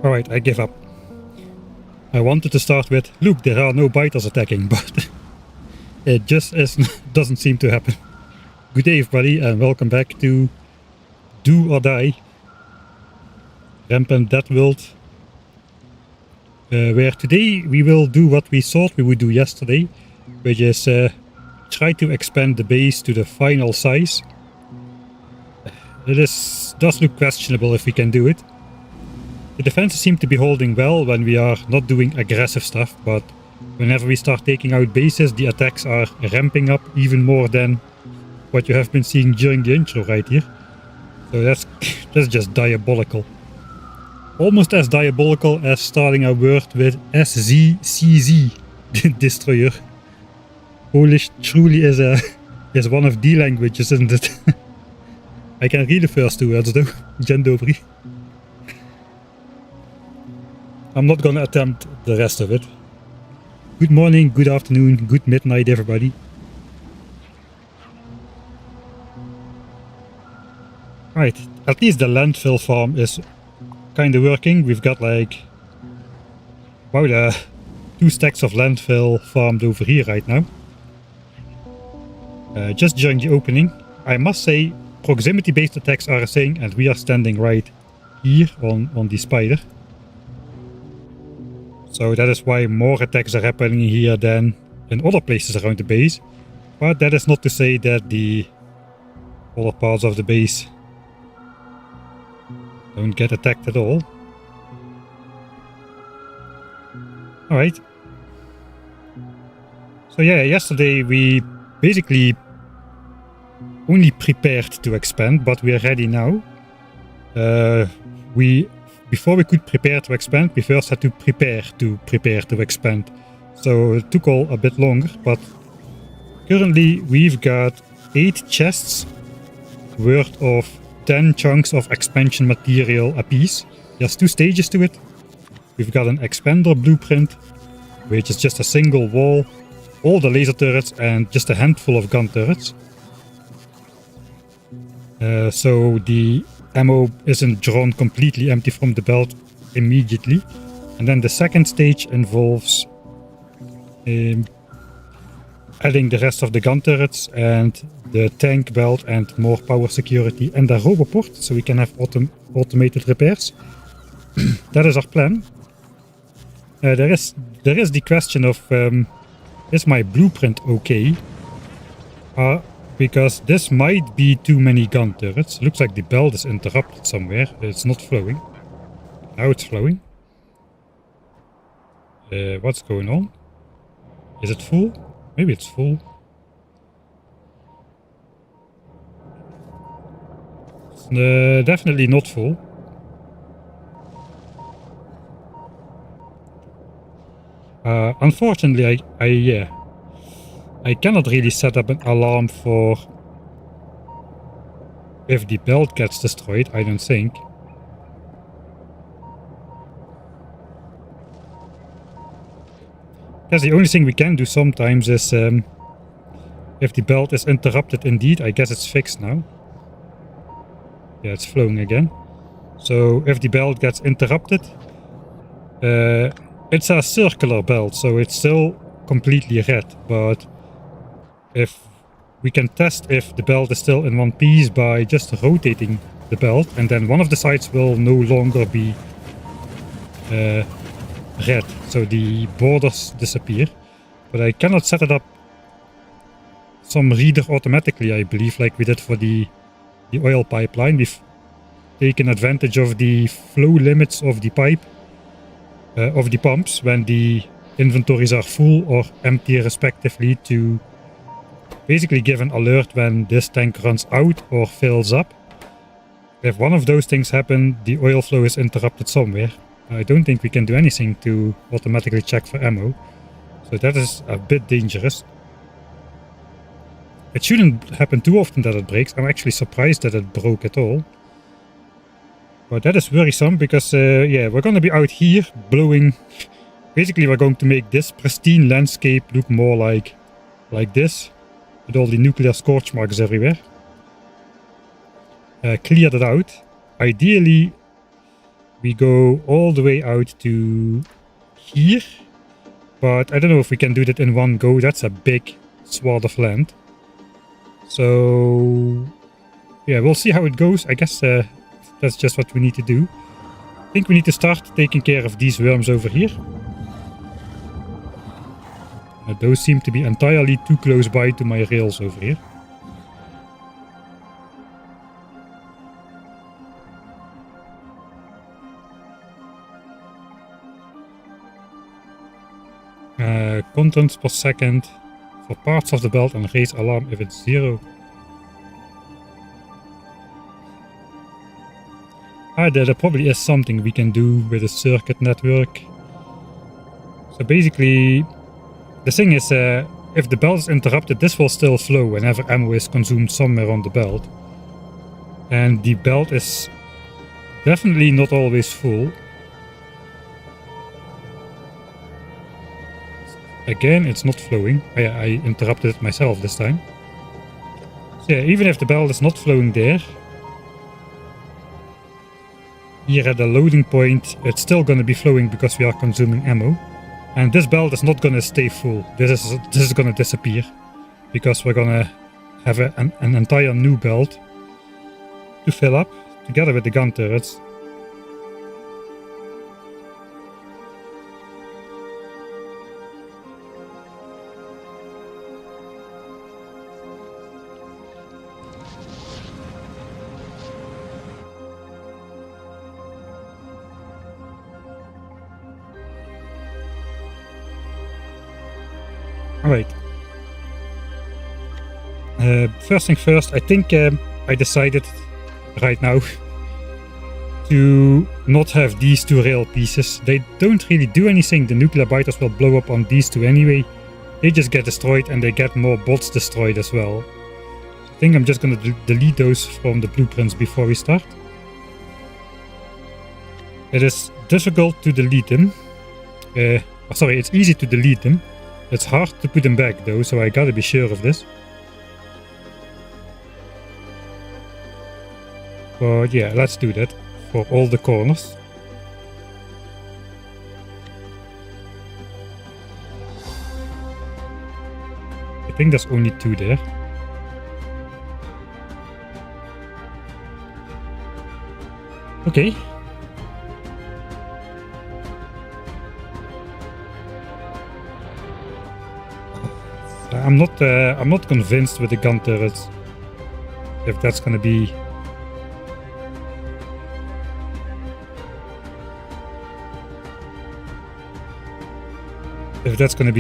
Alright, I give up. I wanted to start with, look, there are no biters attacking, but it just doesn't seem to happen. Good day everybody and welcome back to Do or Die. Rampant DeathWorld. Where today we will do what we thought we would do yesterday, which is try to expand the base to the final size. It does look questionable if we can do it. The defenses seem to be holding well when we are not doing aggressive stuff, but whenever we start taking out bases, the attacks are ramping up even more than what you have been seeing during the intro right here. So that's just diabolical. Almost as diabolical as starting a word with SZCZ, Destroyer. Polish truly is one of the languages, isn't it? I can read the first two words though. Dzień dobry. I'm not gonna attempt the rest of it. Good morning, good afternoon, good midnight everybody. Right, at least the landfill farm is kinda working. We've got like about 2 stacks of landfill farmed over here right now. Just during the opening, I must say proximity based attacks are a thing and we are standing right here on the spider. So that is why more attacks are happening here than in other places around the base. But that is not to say that the other parts of the base don't get attacked at all. Alright. So yeah, yesterday we basically only prepared to expand, but we are ready now. Before we could prepare to expand, we first had to prepare to expand. So it took all a bit longer, but currently we've got 8 chests worth of 10 chunks of expansion material apiece. There's 2 stages to it. We've got an expander blueprint, which is just a single wall, all the laser turrets and just a handful of gun turrets. So the ammo isn't drawn completely empty from the belt immediately. And then the second stage involves adding the rest of the gun turrets and the tank belt and more power security and a roboport so we can have automated repairs. That is our plan. There is the question of is my blueprint okay? Because this might be too many gun turrets. Looks like the belt is interrupted somewhere. It's not flowing. Now it's flowing. What's going on? Is it full? Maybe it's full. It's definitely not full. Unfortunately, I cannot really set up an alarm for if the belt gets destroyed, I don't think. I guess the only thing we can do sometimes is if the belt is interrupted indeed, I guess it's fixed now. Yeah, it's flowing again. So if the belt gets interrupted, it's a circular belt, so it's still completely red, but if we can test if the belt is still in one piece by just rotating the belt, and then one of the sides will no longer be red, so the borders disappear. But I cannot set it up some reader automatically, I believe, like we did for the oil pipeline. We've taken advantage of the flow limits of the pipe, of the pumps, when the inventories are full or empty respectively, to basically give an alert when this tank runs out or fills up. If one of those things happen, the oil flow is interrupted somewhere. I don't think we can do anything to automatically check for ammo, so that is a bit dangerous. It shouldn't happen too often that it breaks. I'm actually surprised that it broke at all. But that is worrisome because, yeah, we're going to be out here blowing. Basically, we're going to make this pristine landscape look more like this, with all the nuclear scorch marks everywhere. Clear that out. Ideally, we go all the way out to here. But I don't know if we can do that in one go. That's a big swath of land. So, yeah, we'll see how it goes. I guess that's just what we need to do. I think we need to start taking care of these worms over here. Those seem to be entirely too close by to my rails over here. Contents per second for parts of the belt and raise alarm if it's 0. There probably is something we can do with a circuit network. So basically, the thing is, if the belt is interrupted, this will still flow whenever ammo is consumed somewhere on the belt. And the belt is definitely not always full. Again, it's not flowing. I interrupted it myself this time. So yeah, even if the belt is not flowing there, here at the loading point, it's still going to be flowing because we are consuming ammo. And this belt is not going to stay full. This is going to disappear because we're going to have an entire new belt to fill up together with the gun turrets. Alright. First thing first, I think I decided right now to not have these two rail pieces. They don't really do anything. The nuclear biters will blow up on these two anyway. They just get destroyed and they get more bots destroyed as well. I think I'm just going to delete those from the blueprints before we start. It is difficult to delete them. Sorry, it's easy to delete them. It's hard to put them back though, so I gotta be sure of this. But yeah, let's do that for all the corners. I think there's only 2 there. Okay. I'm not convinced with the gun turrets if that's gonna be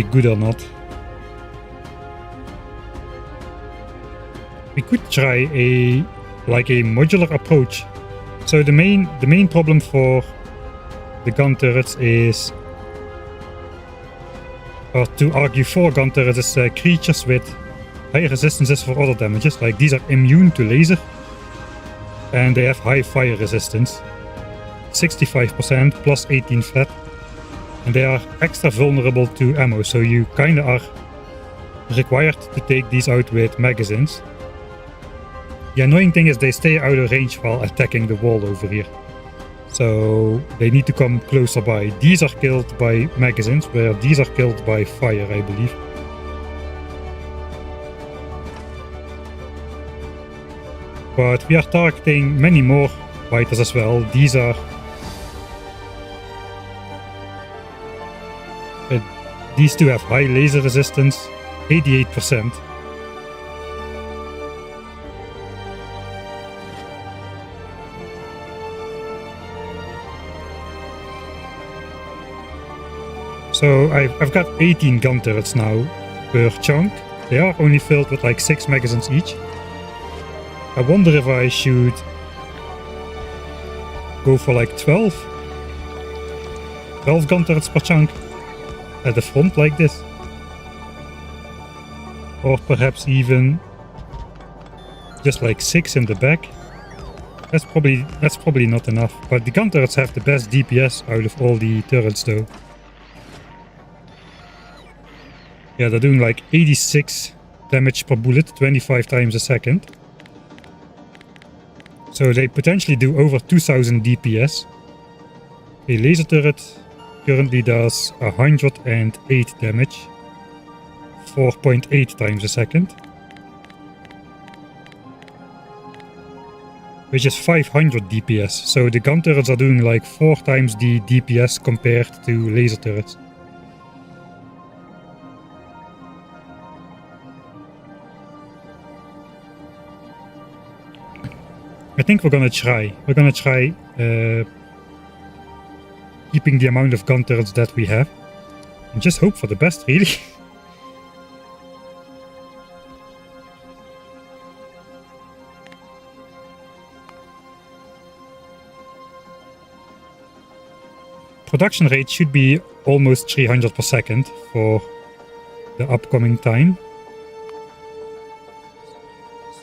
good or not. We could try a modular approach. So the main problem for the gun turrets is, or to argue for gun turrets, is creatures with high resistances for other damages. Like these are immune to laser, and they have high fire resistance, 65% plus 18 flat, and they are extra vulnerable to ammo, so you kinda are required to take these out with magazines. The annoying thing is they stay out of range while attacking the wall over here, so they need to come closer by. These are killed by magazines, where these are killed by fire, I believe. But we are targeting many more fighters as well. These are these two have high laser resistance, 88%. So I've got 18 gun turrets now per chunk. They are only filled with like 6 magazines each. I wonder if I should go for like 12 gun turrets per chunk at the front like this. Or perhaps even just like 6 in the back. That's probably not enough. But the gun turrets have the best DPS out of all the turrets though. Yeah, they're doing like 86 damage per bullet, 25 times a second. So they potentially do over 2000 DPS. A laser turret currently does 108 damage, 4.8 times a second. Which is 500 DPS. So the gun turrets are doing like 4 times the DPS compared to laser turrets. I think we're gonna try. We're gonna try keeping the amount of gun turrets that we have. And just hope for the best, really. Production rate should be almost 300 per second for the upcoming time.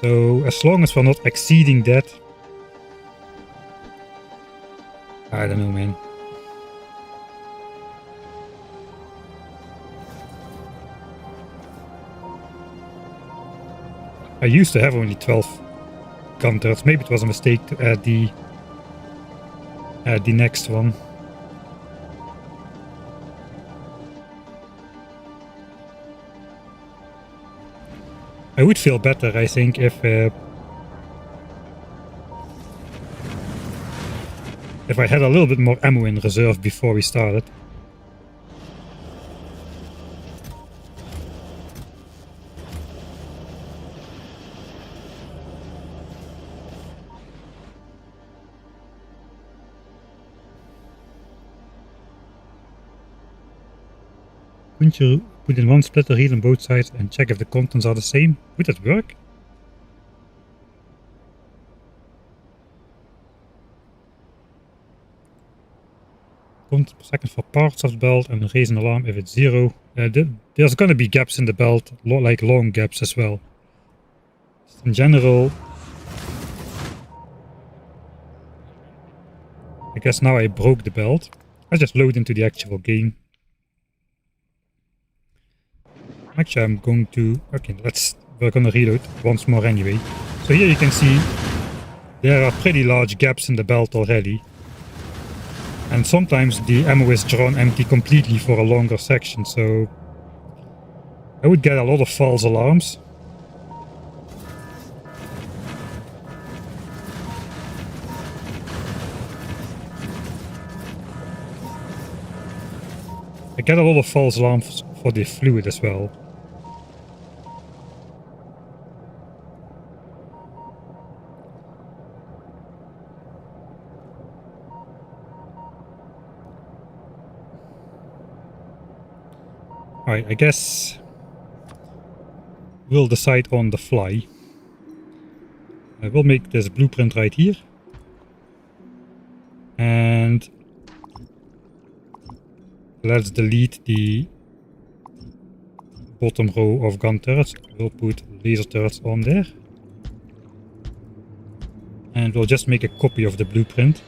So as long as we're not exceeding that, I don't know, man. I used to have only 12 gun turrets. Maybe it was a mistake to add the next one. I would feel better, I think, if I had a little bit more ammo in reserve before we started. Couldn't you put in one splitter reel on both sides and check if the contents are the same? Would that work? Content per second for parts of the belt and raise an alarm if it's 0. There's gonna be gaps in the belt, like long gaps as well. In general, I guess now I broke the belt. I just load into the actual game. Actually, I'm going to... Okay, we're gonna reload once more anyway. So here you can see there are pretty large gaps in the belt already. And sometimes the ammo is drawn empty completely for a longer section, so I would get a lot of false alarms. I get a lot of false alarms for the fluid as well. Alright, I guess we'll decide on the fly. I will make this blueprint right here. And let's delete the bottom row of gun turrets. We'll put laser turrets on there. And we'll just make a copy of the blueprint.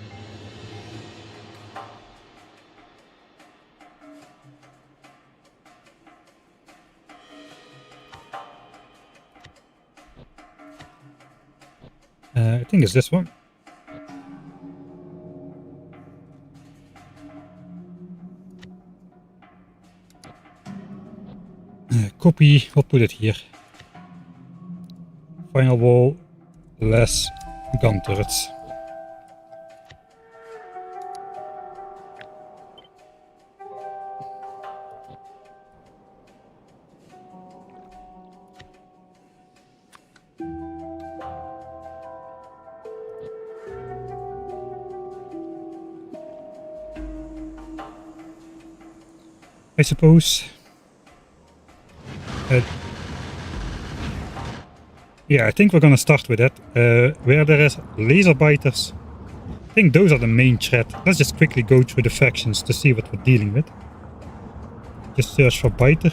I think it's this one. Copy, we'll put it here. Final wall, less gun turrets. I suppose. Yeah, I think we're gonna start with that. Where there is laser biters, I think those are the main threat. Let's just quickly go through the factions to see what we're dealing with. Just search for biter.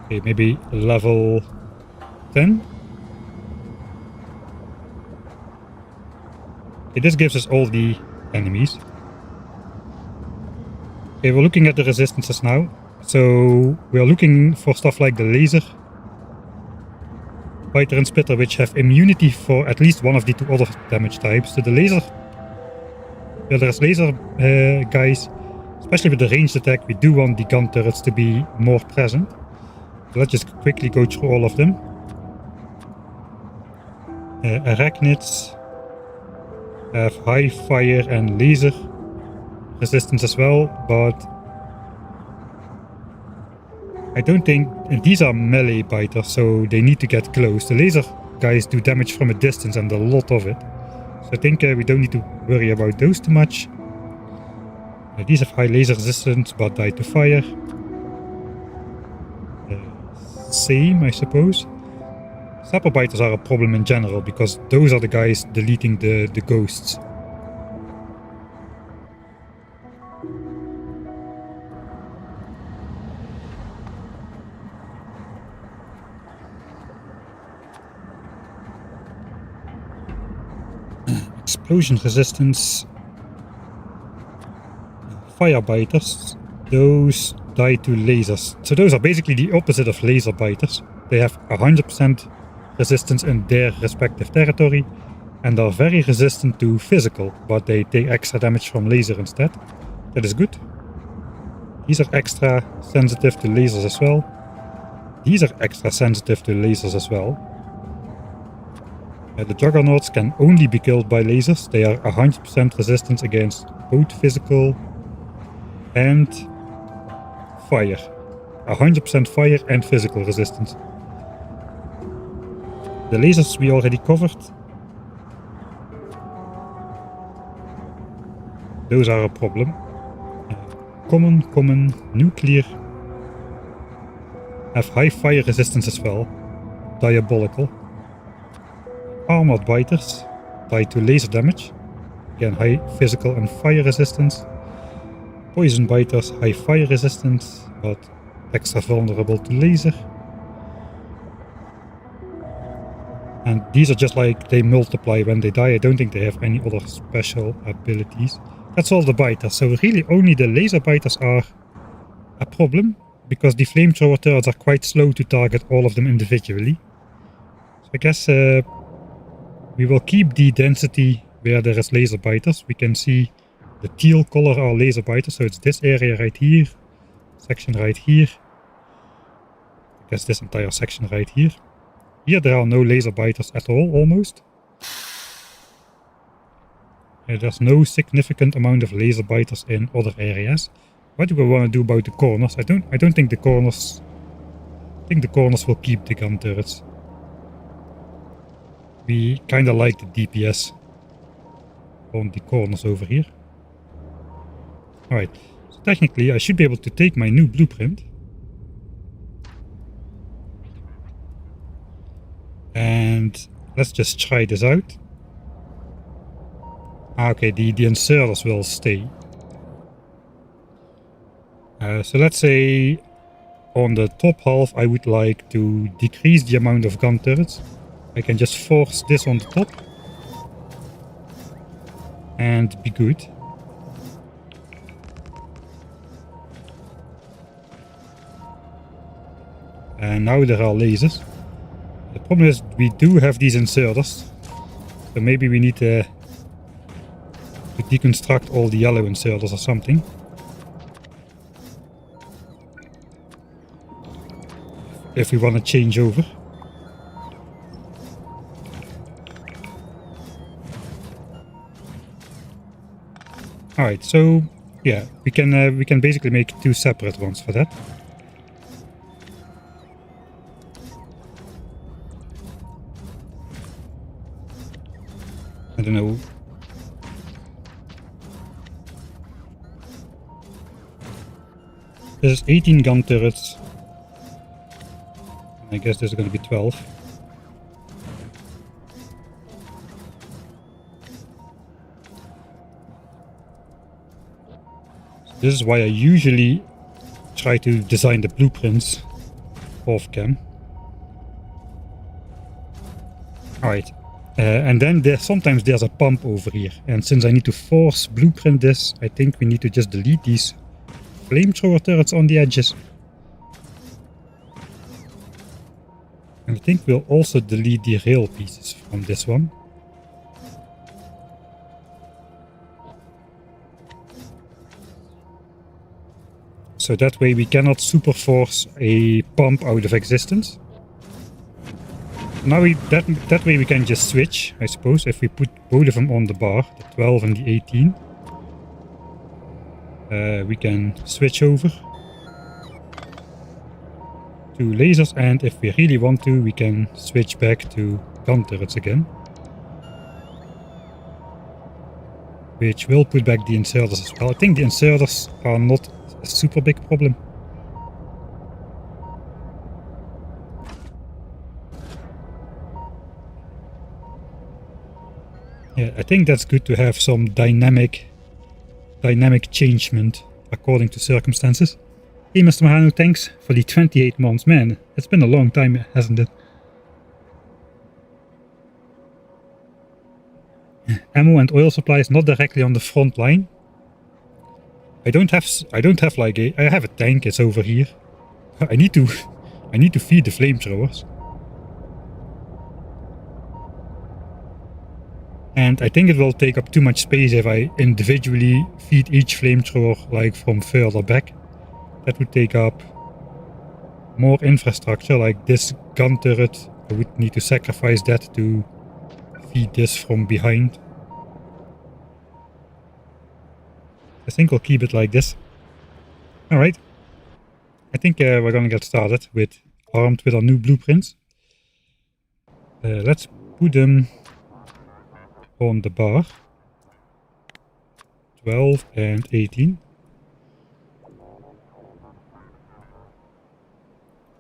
Okay, maybe level 10. Okay, this gives us all the enemies. Okay, we're looking at the resistances now. So we're looking for stuff like the laser, biter and spitter, which have immunity for at least one of the two other damage types. So the laser, well, there's laser guys, especially with the ranged attack, we do want the gun turrets to be more present. So let's just quickly go through all of them. Arachnids have high fire and laser resistance as well, but I don't think these are melee biters, so they need to get close. The laser guys do damage from a distance and a lot of it, so I think we don't need to worry about those too much. These have high laser resistance but die to fire. Same, I suppose. Sapper biters are a problem in general because those are the guys deleting the ghosts. Explosion resistance. Fire biters, those die to lasers. So those are basically the opposite of laser biters. They have 100% resistance in their respective territory and are very resistant to physical, but they take extra damage from laser instead. That is good. These are extra sensitive to lasers as well. These are extra sensitive to lasers as well. The juggernauts can only be killed by lasers. They are 100% resistance against both physical and fire. 100% fire and physical resistance. The lasers we already covered. Those are a problem. Common, nuclear have high fire resistance as well. Diabolical. Armored biters die to laser damage. Again, high physical and fire resistance. Poison biters, high fire resistance, but extra vulnerable to laser. And these are just like, they multiply when they die. I don't think they have any other special abilities. That's all the biters. So really only the laser biters are a problem, because the flamethrower turrets are quite slow to target all of them individually. So I guess we will keep the density where there is laser biters. We can see the teal color are laser biters, so it's this area right here, section right here. I guess this entire section right here. Here there are no laser biters at all, almost. There's no significant amount of laser biters in other areas. What do we want to do about the corners? I don't think the corners. I think the corners will keep the gun turrets. We kinda like the DPS on the corners over here. Alright, so technically I should be able to take my new blueprint. And let's just try this out. Okay, the inserters will stay. So let's say on the top half I would like to decrease the amount of gun turrets. I can just force this on the top and be good. And now there are lasers. The problem is we do have these inserters, so maybe we need to deconstruct all the yellow inserters or something. If we want to change over. Alright, so yeah, we can basically make two separate ones for that. I don't know. There's 18 gun turrets. I guess there's going to be 12. So this is why I usually try to design the blueprints off cam. Alright. And then sometimes there's a pump over here. And since I need to force blueprint this, I think we need to just delete these flamethrower turrets on the edges. And I think we'll also delete the rail pieces from this one. So that way we cannot super force a pump out of existence. Now that way we can just switch, I suppose, if we put both of them on the bar, the 12 and the 18. We can switch over to lasers, and if we really want to, we can switch back to gun turrets again. Which will put back the inserters as well. I think the inserters are not a super big problem. Yeah, I think that's good to have some dynamic changement according to circumstances. Hey Mr. Mahano, thanks for the 28 months. Man, it's been a long time, hasn't it? Ammo and oil supplies not directly on the front line. I don't have like I have a tank, it's over here. I need to feed the flamethrowers. And I think it will take up too much space if I individually feed each flamethrower like from further back. That would take up more infrastructure, like this gun turret. I would need to sacrifice that to feed this from behind. I think I'll keep it like this. Alright. I think we're gonna get started with armed with our new blueprints. Let's put them on the bar. 12 and 18.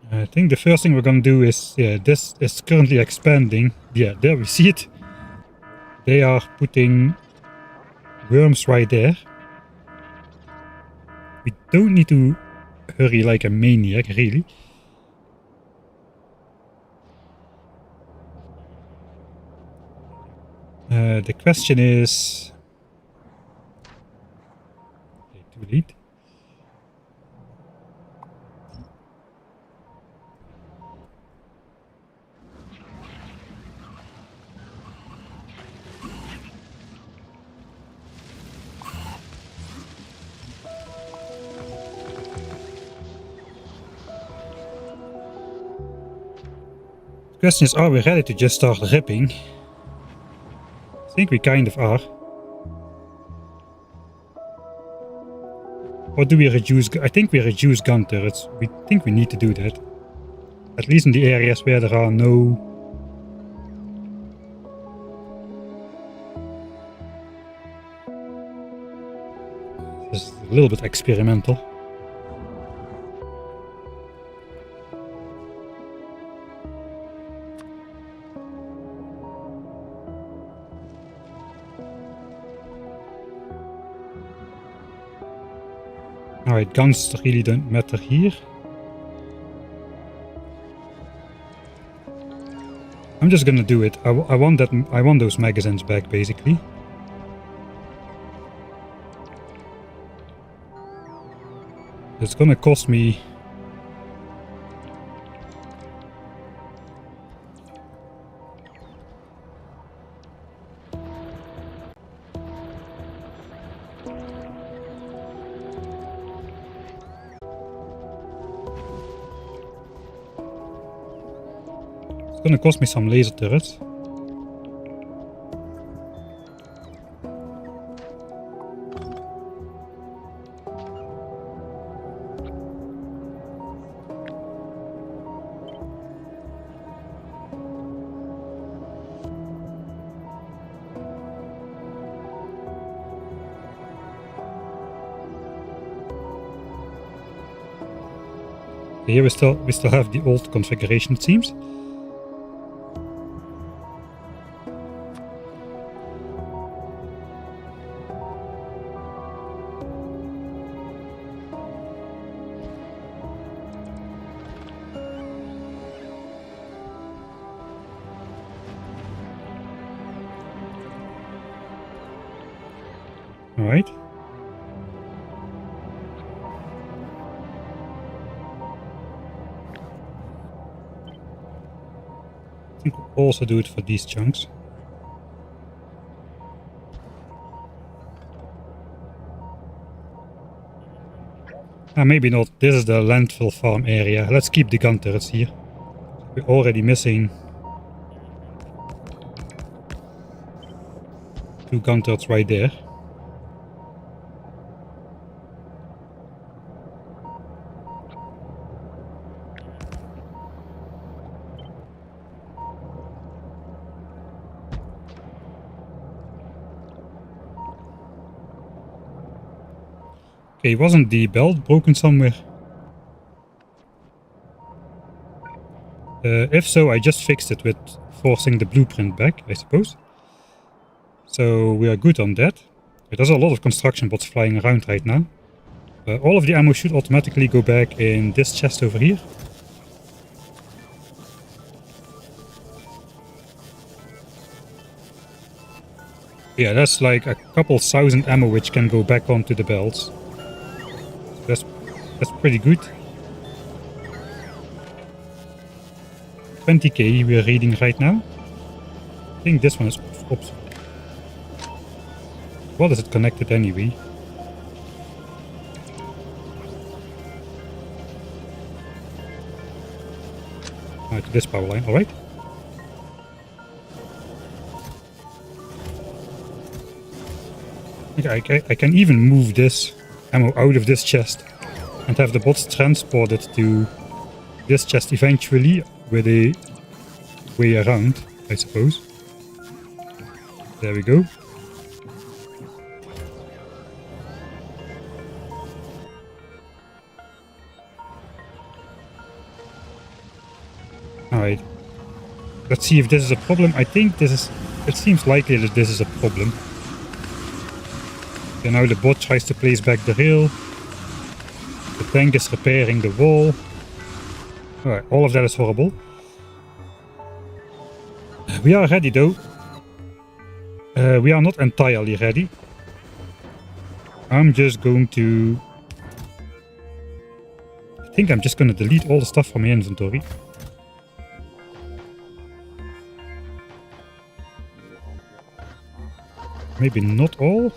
I think the first thing we're gonna do is, yeah, this is currently expanding. Yeah, there we see it. They are putting worms right there. We don't need to hurry like a maniac, really. The question is... Okay, too late. The question is, are we ready to just start ripping? I think we kind of are. Or do we reduce... I think we reduce gun turrets. We think we need to do that. At least in the areas where there are no... This is a little bit experimental. Alright, guns really don't matter here. I'm just gonna do it. I want those magazines back, basically. It's gonna cost me... It's gonna cost me some laser turrets. Here we still have the old configuration, it seems. All right. I think we'll also do it for these chunks. Maybe not. This is the landfill farm area. Let's keep the gun turrets here. We're already missing 2 gun turrets right there. Okay, wasn't the belt broken somewhere? If so, I just fixed it with forcing the blueprint back, I suppose. So we are good on that. There's a lot of construction bots flying around right now. All of the ammo should automatically go back in this chest over here. Yeah, that's like a couple thousand ammo which can go back onto the belts. That's pretty good. 20k we are reading right now. I think this one is oops. What is it connected anyway? To this power line, alright. Okay, I can even move this ammo out of this chest and have the bots transported to this chest eventually with a way around, I suppose. There we go. Alright. Let's see if this is a problem. I think this is... It seems likely that this is a problem. Okay, now the bot tries to place back the rail. The tank is repairing the wall. Alright, all of that is horrible. We are ready though. We are not entirely ready. I'm just going to... I think I'm just going to delete all the stuff from my inventory. Maybe not all.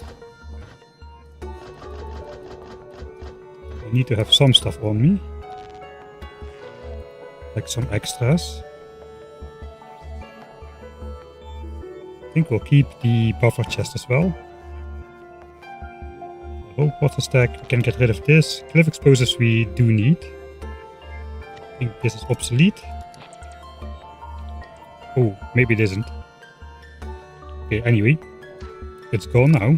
I need to have some stuff on me. Like some extras. I think we'll keep the buffer chest as well. Rope water stack, we can get rid of this. Cliff explosives we do need. I think this is obsolete. Oh, maybe it isn't. Okay, anyway. It's gone now.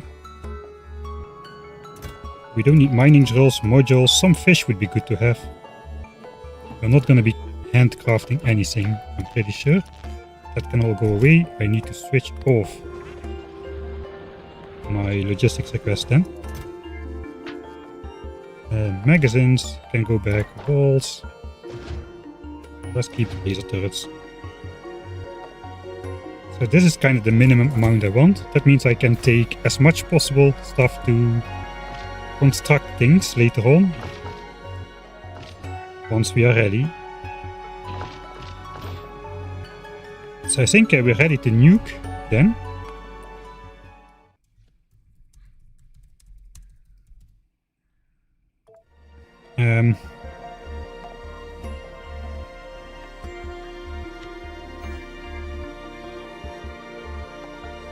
We don't need mining drills, modules. Some fish would be good to have. We're not going to be handcrafting anything, I'm pretty sure. That can all go away. I need to switch off my logistics request then. Magazines can go back. Walls. Let's keep the laser turrets. So this is kind of the minimum amount I want. That means I can take as much possible stuff to construct things later on. Once we are ready. So I think we're ready to nuke then.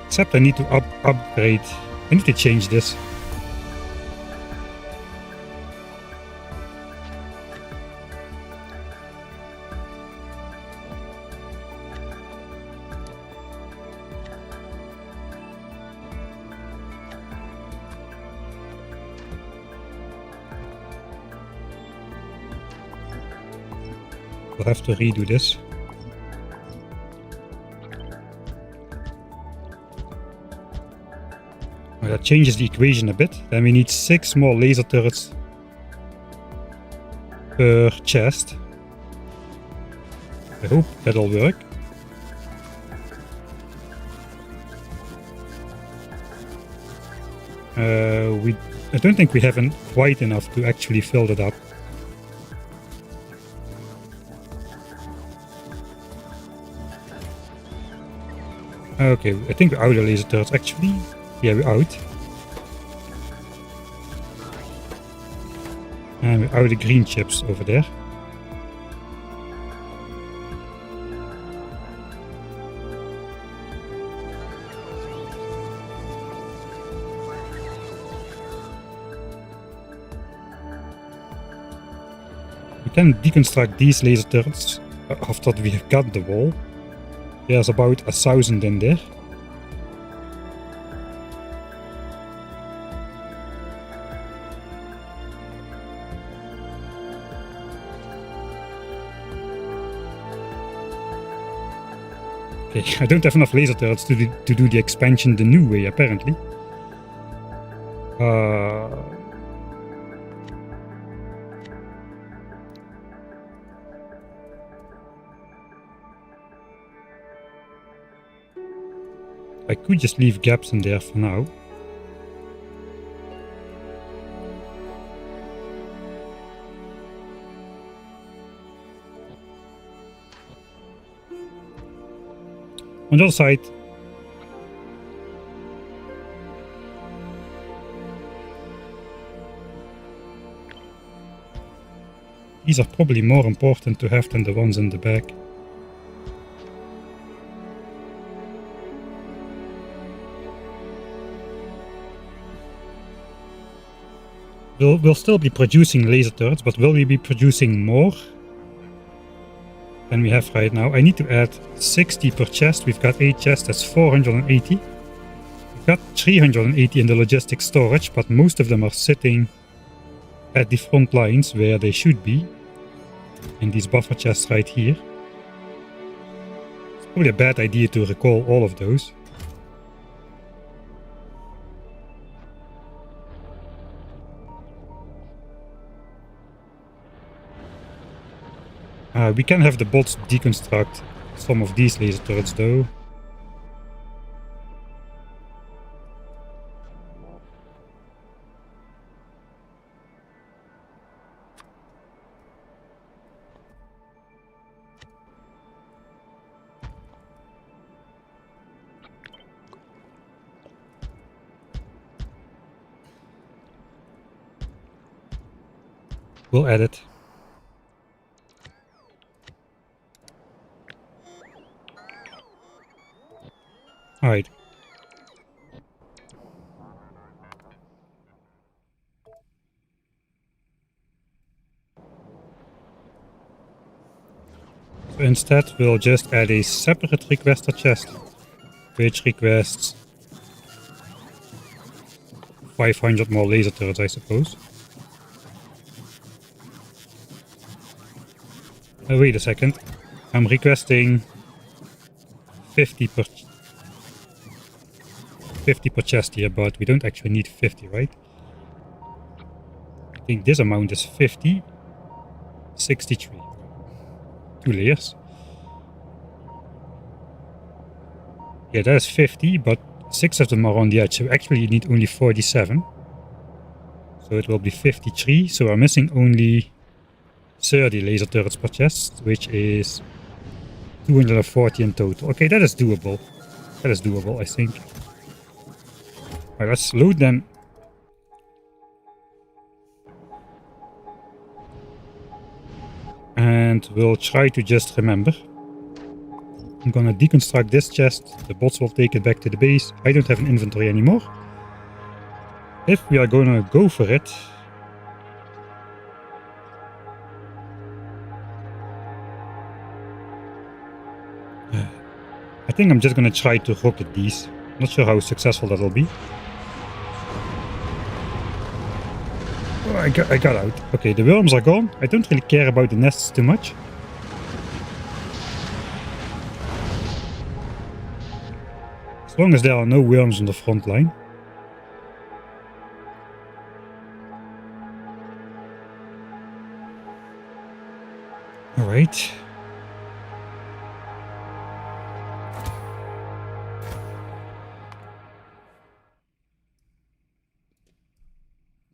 Except I need to upgrade. I need to change this. We'll have to redo this. Well, that changes the equation a bit. Then we need 6 more laser turrets per chest. I hope that'll work. I don't think we haven't quite enough to actually fill that up. Okay, I think we're out of laser turrets actually. Yeah, we're out. And we're out of the green chips over there. We can deconstruct these laser turrets after we have got the wall. There's about 1,000 in there. Okay, I don't have enough laser turrets to do the expansion the new way, apparently. I could just leave gaps in there for now. On the other side, these are probably more important to have than the ones in the back. We'll still be producing laser turrets, but will we be producing more than we have right now? I need to add 60 per chest. We've got 8 chests, that's 480. We've got 380 in the logistic storage, but most of them are sitting at the front lines where they should be. In these buffer chests right here. It's probably a bad idea to recall all of those. We can have the bots deconstruct some of these laser turrets though. We'll add it. Alright. So instead we'll just add a separate requester chest, which requests 500 more laser turrets, I suppose. Wait a second. I'm requesting 50 per chest here, but we don't actually need 50, right? think this amount is 50. 63. 2 layers. Yeah, that is 50, but 6 of them are on the edge. So actually you need only 47. So it will be 53. So we're missing only 30 laser turrets per chest, which is 240 in total. Okay, that is doable. That is doable, I think. Alright, let's load then. And we'll try to just remember. I'm gonna deconstruct this chest. The bots will take it back to the base. I don't have an inventory anymore. If we are gonna go for it, I think I'm just gonna try to rocket these. Not sure how successful that will be. Oh, I got out. Okay, the worms are gone. I don't really care about the nests too much. As long as there are no worms on the front line. Alright.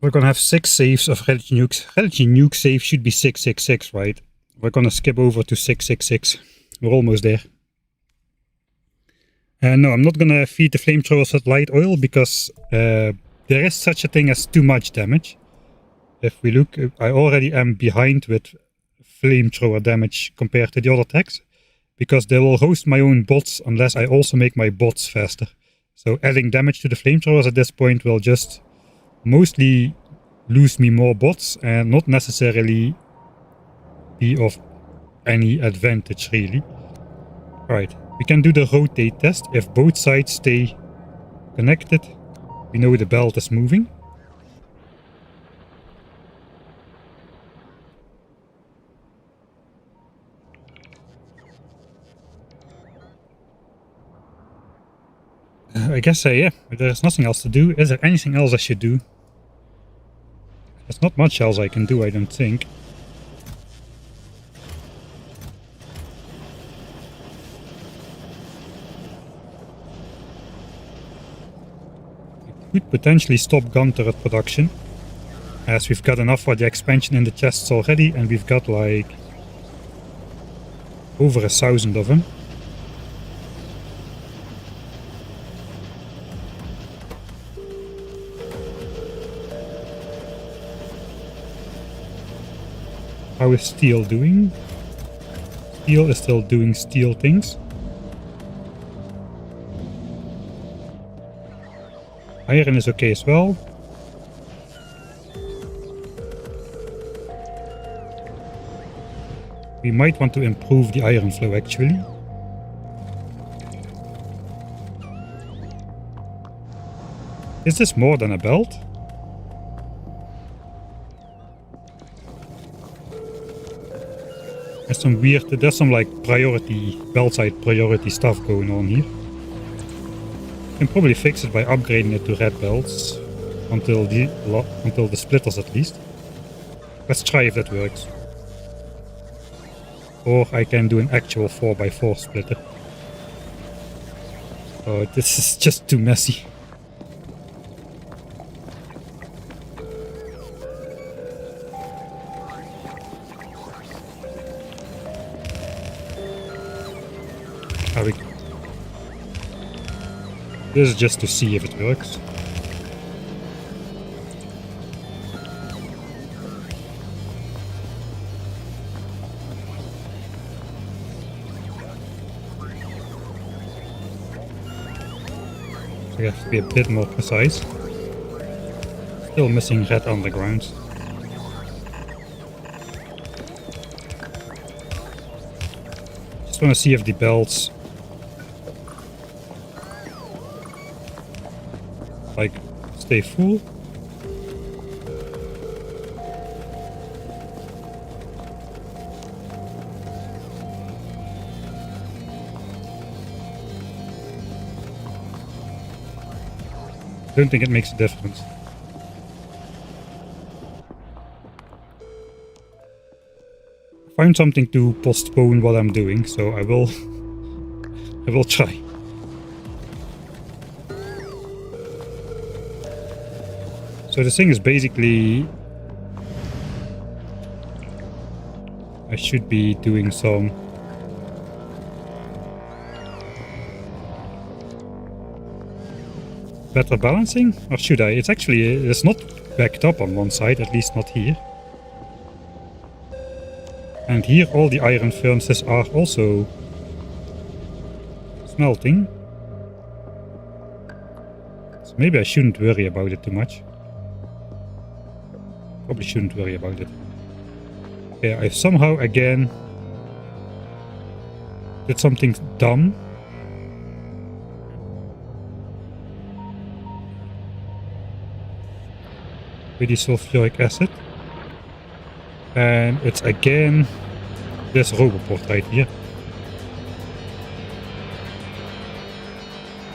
We're gonna have 6 saves of Religion Nukes. Religion Nuke save should be 666, right? We're gonna skip over to 666. We're almost there. No, I'm not gonna feed the flamethrowers with light oil because there is such a thing as too much damage. If we look, I already am behind with flamethrower damage compared to the other attacks, because they will roast my own bots unless I also make my bots faster. So adding damage to the flamethrowers at this point will just mostly lose me more bots and not necessarily be of any advantage really. Right, we can do the rotate test. If both sides stay connected, we know the belt is moving. I guess yeah, there's nothing else to do. Is there anything else I should do? There's not much else I can do, I don't think. We could potentially stop gun turret production, as we've got enough for the expansion in the chests already, and we've got like over 1,000 of them. How is steel doing? Steel is still doing steel things. Iron is okay as well. We might want to improve the iron flow actually. Is this more than a belt? There's some like priority, belt side priority stuff going on here. Can probably fix it by upgrading it to red belts until the splitters at least. Let's try if that works. Or I can do an actual 4x4 splitter. Oh, this is just too messy. This is just to see if it works. So we have to be a bit more precise. Still missing red underground. Just want to see if the belts like stay full. Don't think it makes a difference. find something to postpone what I'm doing, so I will try. So the thing is basically I should be doing some better balancing, or should I? It's not backed up on one side, at least not here. And here all the iron furnaces are also smelting. So maybe I shouldn't worry about it too much. Probably shouldn't worry about it. Yeah, I somehow again did something dumb. With the sulfuric acid. And it's again this roboport right here.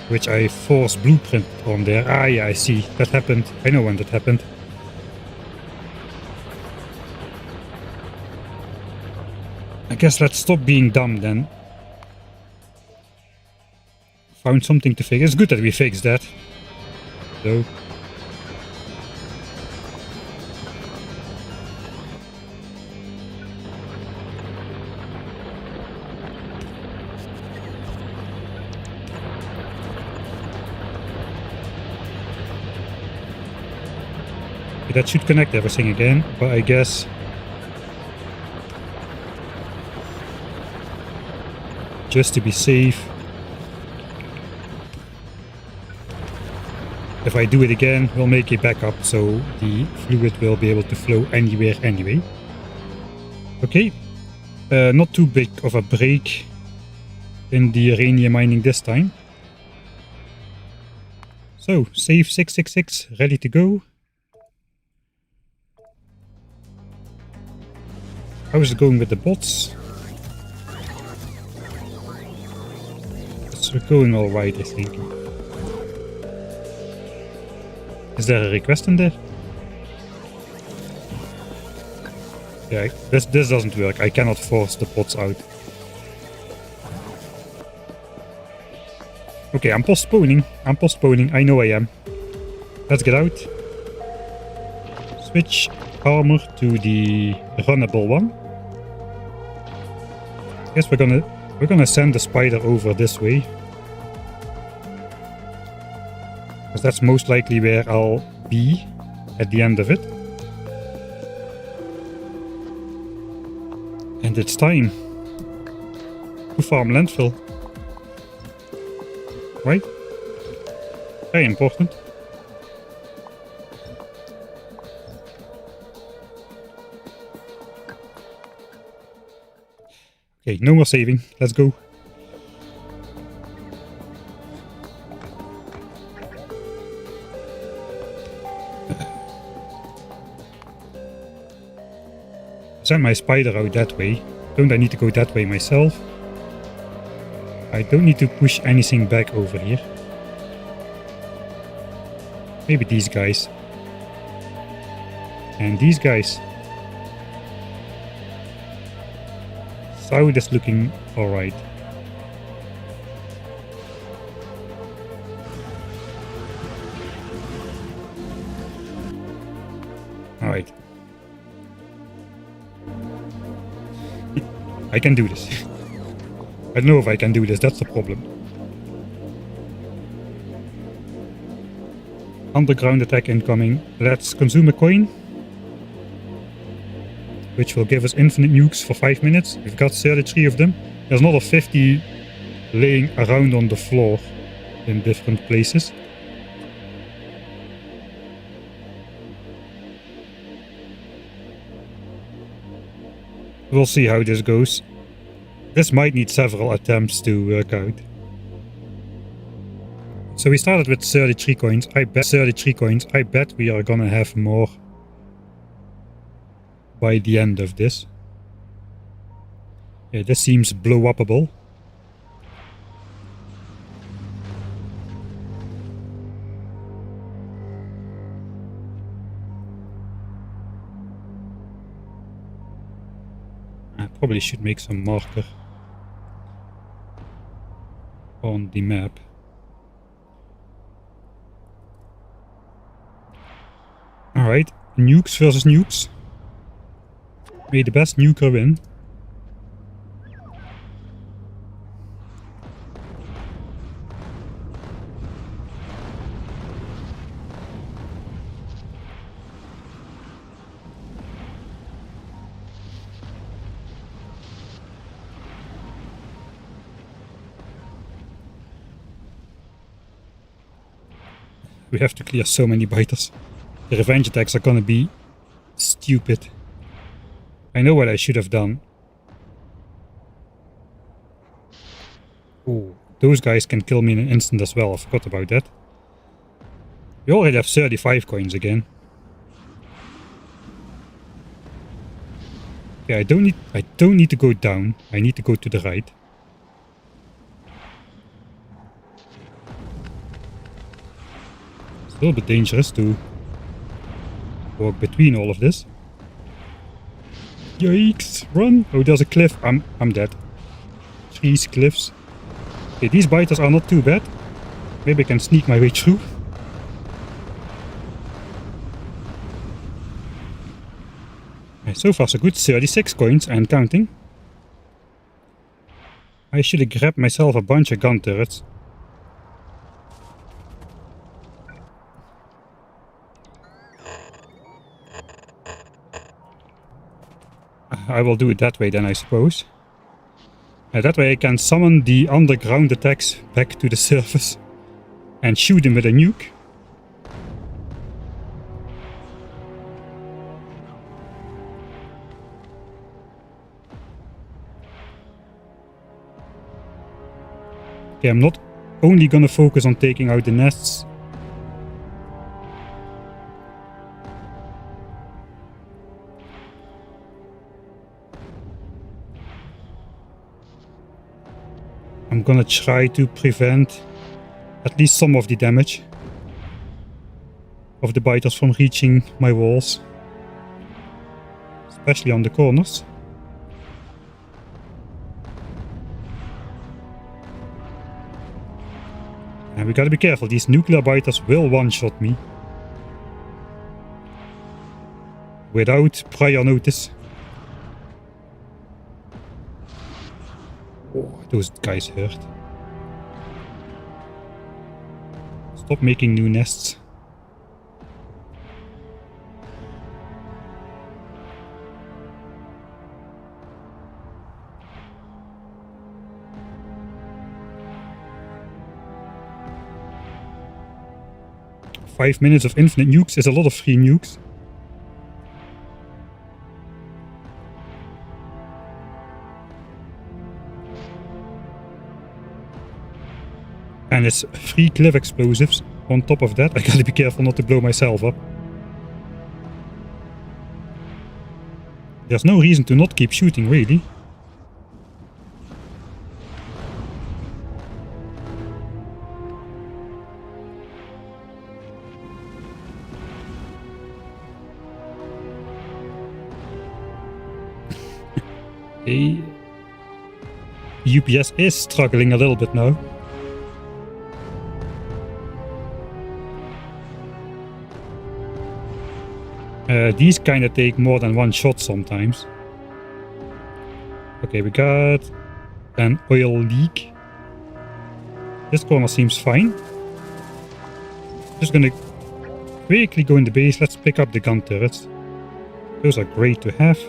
Which I force blueprint on there. Ah yeah, I see. That happened. I know when that happened. I guess let's stop being dumb then. Found something to fix. It's good that we fixed that. So. That should connect everything again, but I guess just to be safe, if I do it again, we'll make a backup so the fluid will be able to flow anywhere anyway. Okay, not too big of a break in the uranium mining this time. So, save 666, ready to go. How is it going with the bots? It's going alright, I think. Is there a request in there? Yeah, this doesn't work. I cannot force the bots out. Okay, I'm postponing. I know I am. Let's get out. Switch armor to the runnable one. Guess we're gonna send the spider over this way, because that's most likely where I'll be at the end of it. And it's time to farm landfill. Right? Very important. Okay, no more saving. Let's go. Send my spider out that way. Don't I need to go that way myself? I don't need to push anything back over here. Maybe these guys. And these guys. South is looking alright. Alright. I can do this. I don't know if I can do this, that's the problem. Underground attack incoming. Let's consume a coin, which will give us infinite nukes for 5 minutes. We've got 33 of them. There's another 50 laying around on the floor in different places. We'll see how this goes. This might need several attempts to work out. So we started with 33 coins. I bet we are gonna have more by the end of this. Yeah, this seems blow-upable. Probably should make some marker on the map. Alright, nukes versus nukes. May the best nuker win. We have to clear so many biters. The revenge attacks are gonna be stupid. I know what I should have done. Oh, those guys can kill me in an instant as well. I forgot about that. We already have 35 coins again. Okay, I don't need to go down. I need to go to the right. It's a little bit dangerous to walk between all of this. Yikes! Run! Oh, there's a cliff. I'm dead. 3 cliffs. Okay, these biters are not too bad. Maybe I can sneak my way through. Okay, so far so good. 36 coins and counting. I should have grabbed myself a bunch of gun turrets. I will do it that way then, I suppose. That way I can summon the underground attacks back to the surface and shoot them with a nuke. Okay, I'm not only gonna focus on taking out the nests. I'm gonna try to prevent at least some of the damage of the biters from reaching my walls, especially on the corners. And we gotta be careful, these nuclear biters will one-shot me without prior notice. Oh, those guys hurt. Stop making new nests. Five minutes of infinite nukes is a lot of free nukes. And it's free cliff explosives. On top of that, I gotta be careful not to blow myself up. There's no reason to not keep shooting, really. Okay. UPS is struggling a little bit now. These kind of take more than one shot sometimes. Okay, we got an oil leak. This corner seems fine. Just gonna quickly go in the base. Let's pick up the gun turrets. Those are great to have.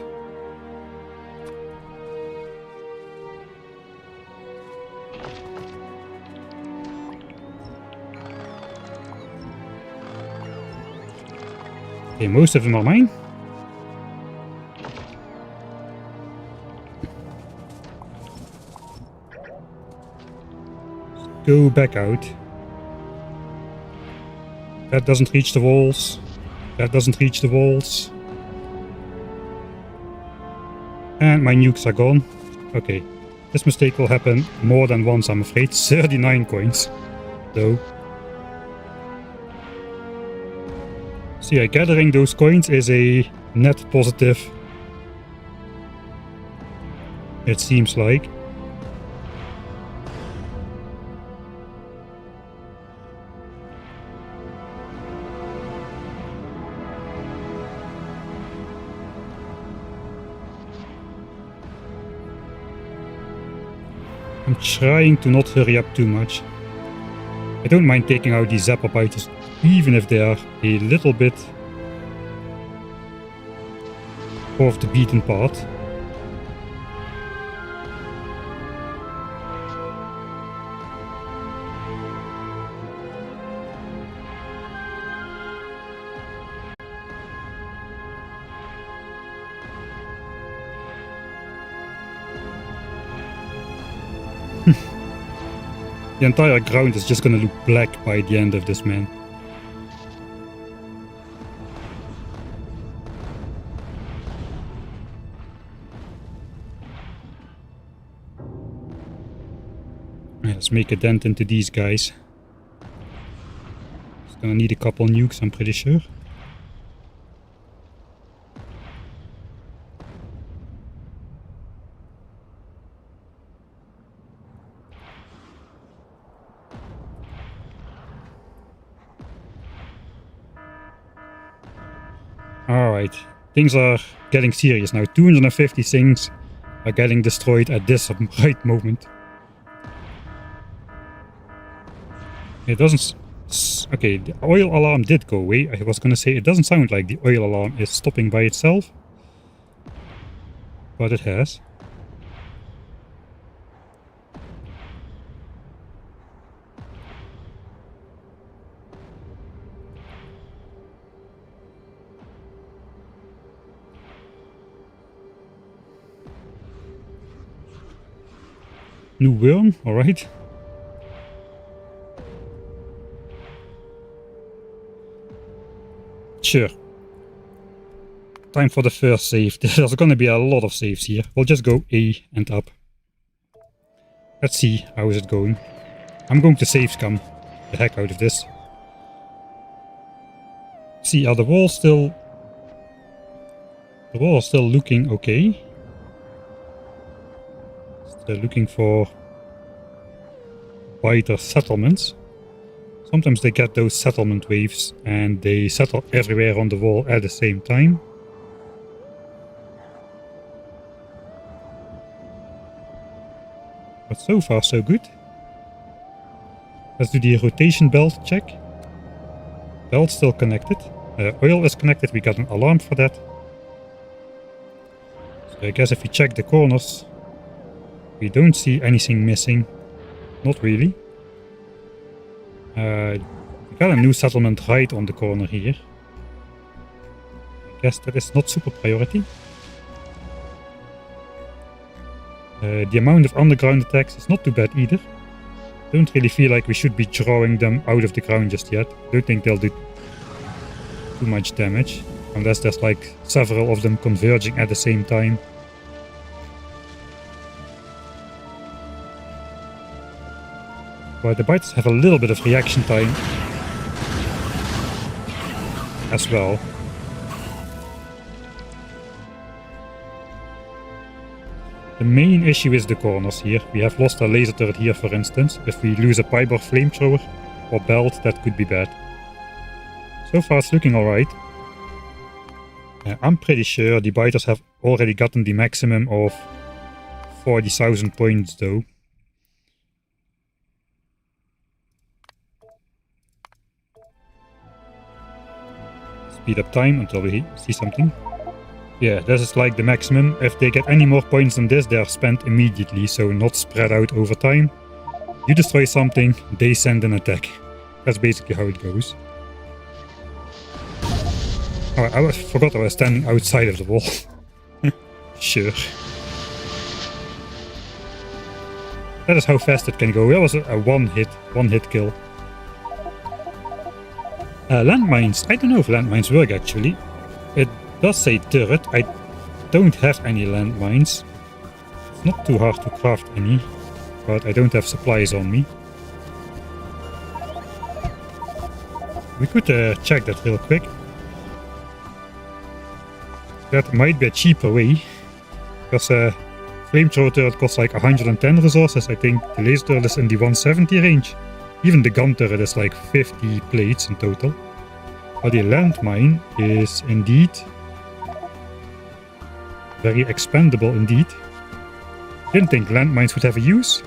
Okay, most of them are mine. Go back out. That doesn't reach the walls. That doesn't reach the walls. And my nukes are gone. Okay, this mistake will happen more than once, I'm afraid. 39 coins, though. So yeah, gathering those coins is a net positive. It seems like. I'm trying to not hurry up too much. I don't mind taking out these zapper biters, even if they are a little bit off the beaten path. The entire ground is just gonna look black by the end of this, man. Let's make a dent into these guys. It's gonna need a couple nukes, I'm pretty sure. Alright, things are getting serious now. 250 things are getting destroyed at this right moment. It doesn't... Okay, the oil alarm did go away. I was gonna say, it doesn't sound like the oil alarm is stopping by itself. But it has. New worm, alright. Sure. Time for the first save. There's gonna be a lot of saves here. We'll just go A and up. Let's see how is it going. I'm going to save scum the heck out of this. See, are the walls still... The wall is still looking okay. They're looking for biter settlements. Sometimes they get those settlement waves and they settle everywhere on the wall at the same time. But so far so good. Let's do the rotation belt check. Belt still connected. Oil is connected, we got an alarm for that. So I guess if we check the corners, we don't see anything missing. Not really. We got a new settlement right on the corner here. I guess that is not super priority. The amount of underground attacks is not too bad either. Don't really feel like we should be drawing them out of the ground just yet. Don't think they'll do too much damage. Unless there's like several of them converging at the same time. But the biters have a little bit of reaction time as well. The main issue is the corners here. We have lost a laser turret here, for instance. If we lose a pipe or flamethrower or belt, that could be bad. So far it's looking alright. I'm pretty sure the biters have already gotten the maximum of 40,000 points though. Speed up time until we see something. Yeah, this is like the maximum. If they get any more points than this, they are spent immediately, so not spread out over time. You destroy something, they send an attack. That's basically how it goes. Oh, I forgot I was standing outside of the wall. Sure. That is how fast it can go. That was a one hit kill. Landmines. I don't know if landmines work actually. It does say turret. I don't have any landmines. It's not too hard to craft any, but I don't have supplies on me. We could check that real quick. That might be a cheaper way, because flamethrower turret costs like 110 resources. I think the laser turret is in the 170 range. Even the gun turret is like 50 plates in total. But the landmine is indeed very expendable indeed. Didn't think landmines would have a use.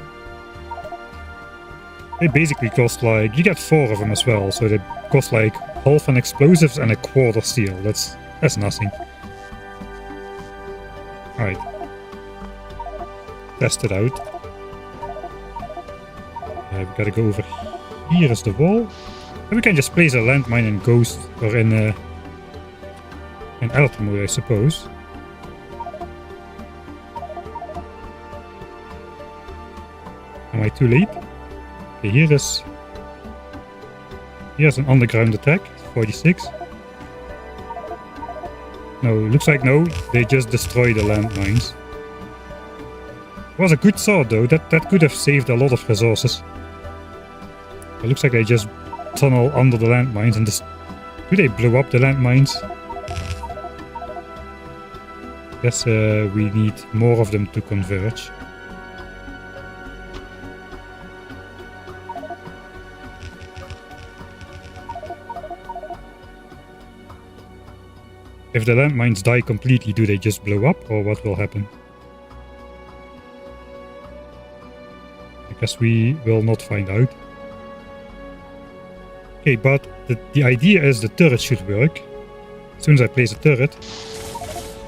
They basically cost like, you get 4 of them as well, so they cost like half an explosives and a quarter steel. That's nothing. Alright. Test it out. We gotta go over here is the wall. And we can just place a landmine in Ghost or in Alpha mode, I suppose. Am I too late? Okay, here's an underground attack, 46. No, looks like no, they just destroy the landmines. It was a good thought though, that could have saved a lot of resources. It looks like they just tunnel under the landmines and do they blow up the landmines? Guess we need more of them to converge. If the landmines die completely, do they just blow up, or what will happen? I guess we will not find out. Okay, but the idea is the turret should work. As soon as I place a turret,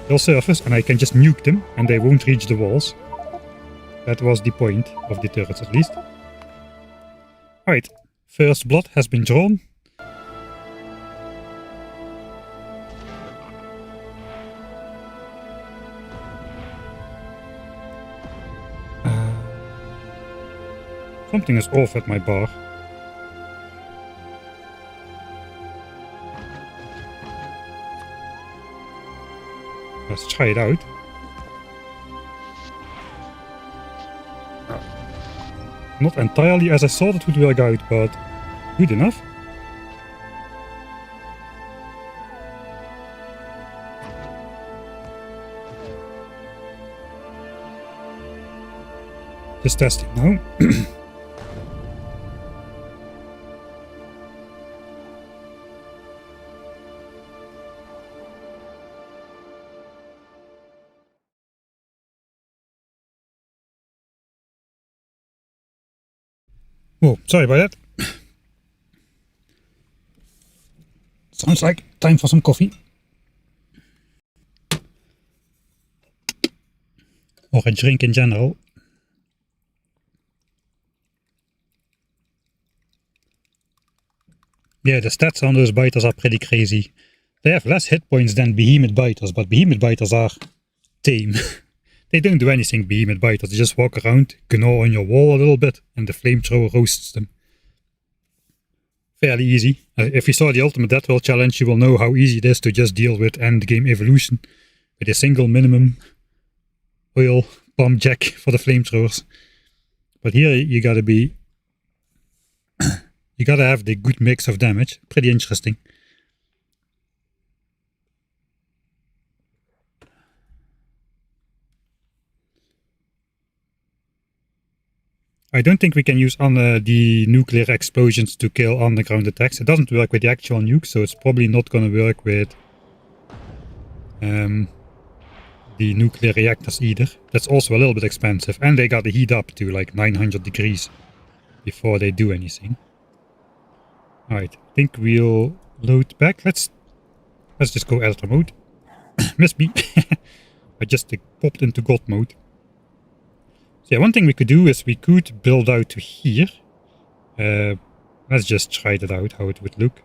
they'll surface and I can just nuke them and they won't reach the walls. That was the point of the turrets at least. Alright, first blood has been drawn. Something is off at my bar. Let's try it out. Not entirely as I thought it would work out, but good enough. Just testing now. Oh, sorry about that. Sounds like time for some coffee. Or a drink in general. Yeah, the stats on those biters are pretty crazy. They have less hit points than behemoth biters, but behemoth biters are tame. They don't do anything, behemoth biters. They just walk around, gnaw on your wall a little bit, and the flamethrower roasts them. Fairly easy. If you saw the Ultimate DeathWorld challenge, you will know how easy it is to just deal with endgame evolution with a single minimum oil bomb jack for the flamethrowers. But here you gotta be... you gotta have the good mix of damage. Pretty interesting. I don't think we can use the nuclear explosions to kill underground attacks. It doesn't work with the actual nuke, so it's probably not going to work with the nuclear reactors either. That's also a little bit expensive, and they got to heat up to like 900 degrees before they do anything. Alright, I think we'll load back. Let's just go Ultra mode. Miss me. I just popped into God mode. So yeah, one thing we could do is we could build out to here. Let's just try that out, how it would look.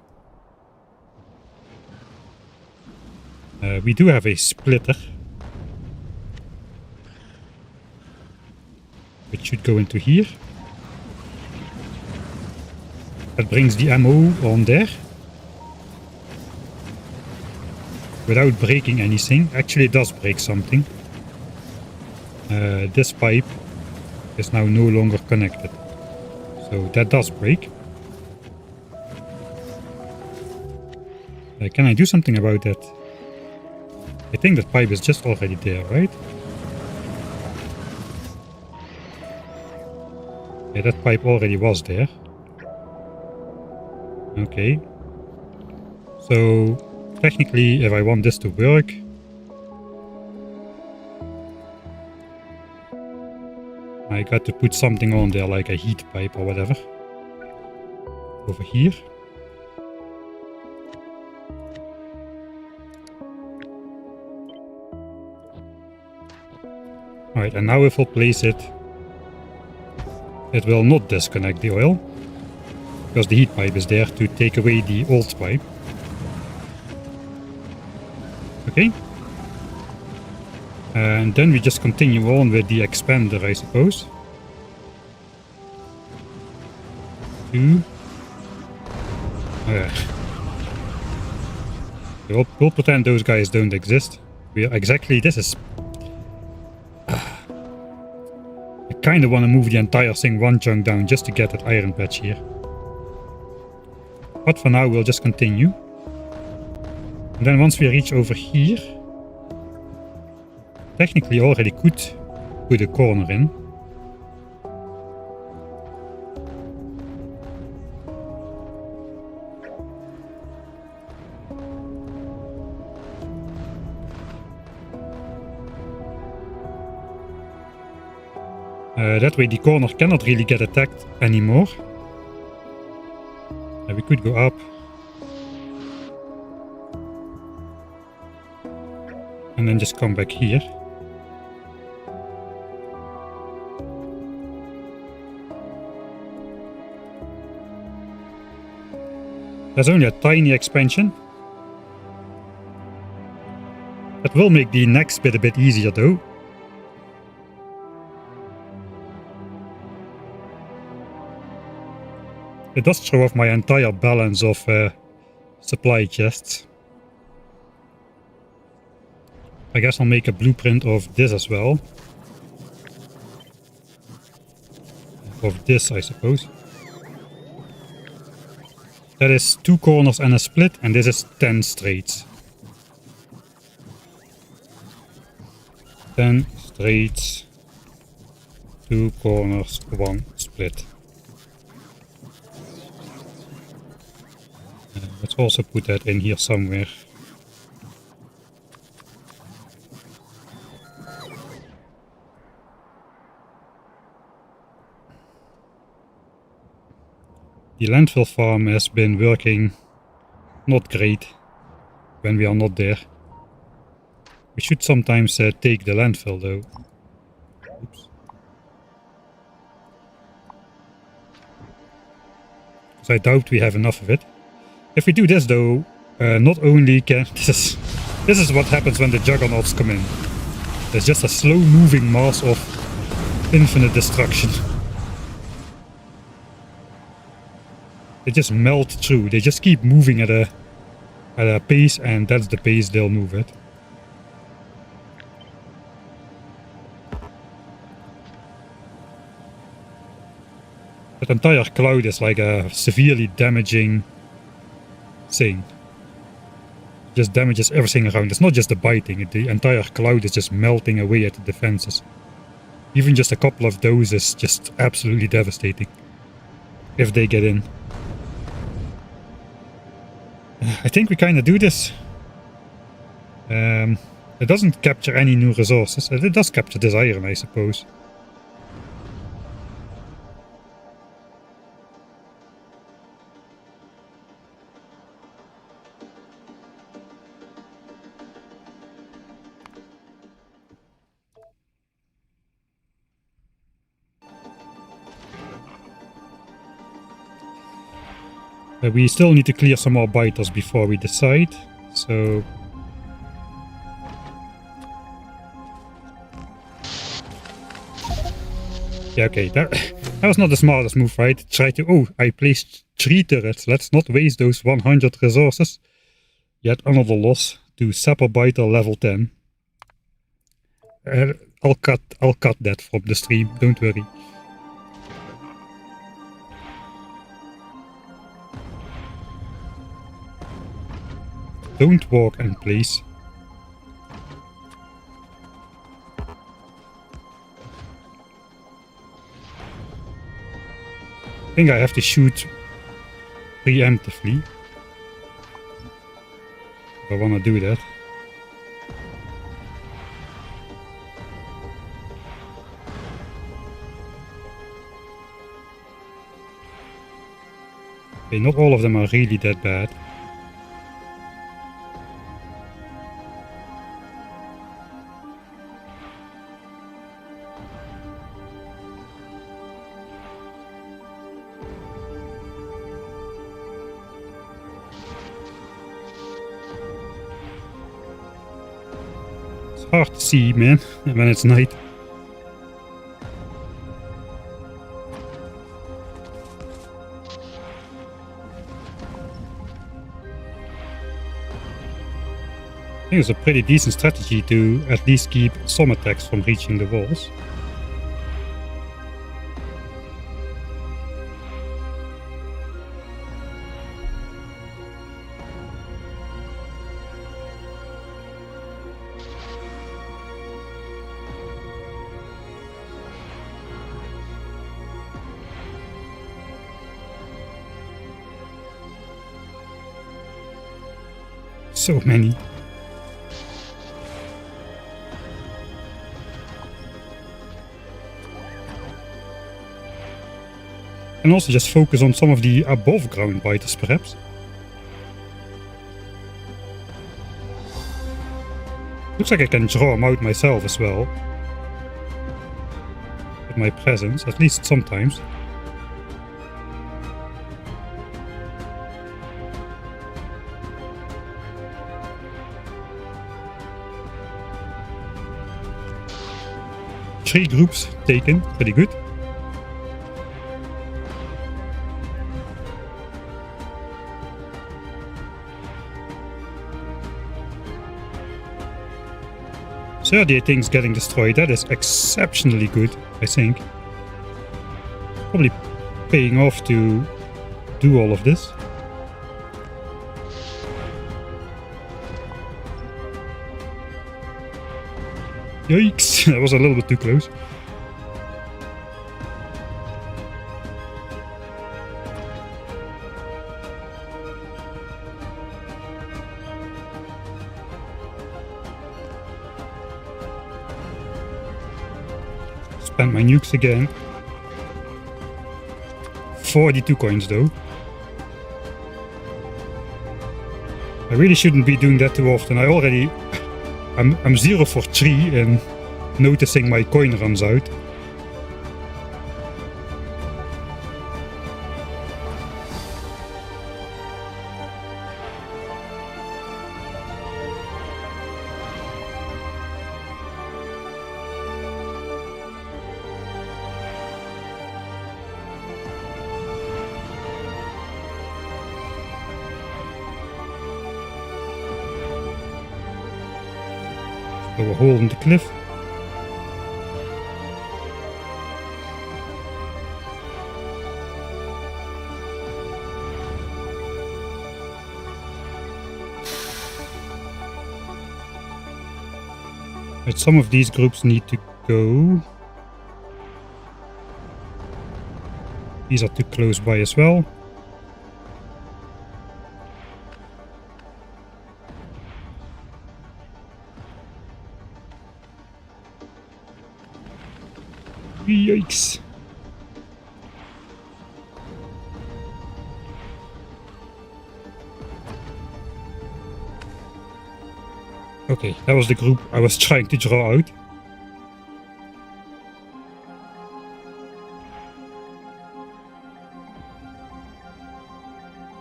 We do have a splitter, which should go into here. That brings the ammo on there. Without breaking anything. Actually it does break something. This pipe is now no longer connected. So that does break. Can I do something about that? I think that pipe is just already there, right? Yeah, that pipe already was there. Okay. So, technically, if I want this to work, I got to put something on there, like a heat pipe or whatever. Over here. Alright, and now if we'll place it, it will not disconnect the oil, because the heat pipe is there to take away the old pipe. Okay. And then we just continue on with the expander, I suppose. 2. We'll pretend those guys don't exist. This is... I kind of want to move the entire thing one chunk down just to get that iron patch here. But for now we'll just continue. And then once we reach over here, technically already could put a corner in. That way the corner cannot really get attacked anymore. We could go up. And then just come back here. There's only a tiny expansion. That will make the next bit a bit easier though. It does throw off my entire balance of supply chests. I guess I'll make a blueprint of this as well. Of this, I suppose. That is 2 corners and a split, and this is 10 straights. 10 straights, 2 corners, 1 split. Let's also put that in here somewhere. The landfill farm has been working not great when we are not there. We should sometimes take the landfill though. Oops. Because I doubt we have enough of it. If we do this though, not only can... This is what happens when the juggernauts come in. There's just a slow moving mass of infinite destruction. They just melt through. They just keep moving at a pace, and that's the pace they'll move at. That entire cloud is like a severely damaging thing. It just damages everything around. It's not just the biting. The entire cloud is just melting away at the defenses. Even just a couple of those is just absolutely devastating. If they get in. I think we kind of do this. It doesn't capture any new resources. It does capture this iron, I suppose. We still need to clear some more biters before we decide, so... Yeah, okay, that was not the smartest move, right? Try to... Oh, I placed 3 turrets. Let's not waste those 100 resources. Yet another loss to Sapper Biter level 10. I'll cut that from the stream, don't worry. Don't walk in place. I think I have to shoot preemptively if I want to do that. Okay, not all of them are really that bad. It's hard to see, man, when it's night. I think it's a pretty decent strategy to at least keep some attacks from reaching the walls. So many. And also just focus on some of the above ground biters, perhaps. Looks like I can draw them out myself as well. With my presence, at least sometimes. Three groups taken, pretty good. Things getting destroyed, that is exceptionally good, I think. Probably paying off to do all of this. Yikes, that was a little bit too close. Spend my nukes again. 42 coins though. I really shouldn't be doing that too often. I'm 0 for 3 and noticing my coin runs out. Blow a hole in the cliff. Right, some of these groups need to go. These are too close by as well. Yikes. Okay, that was the group I was trying to draw out.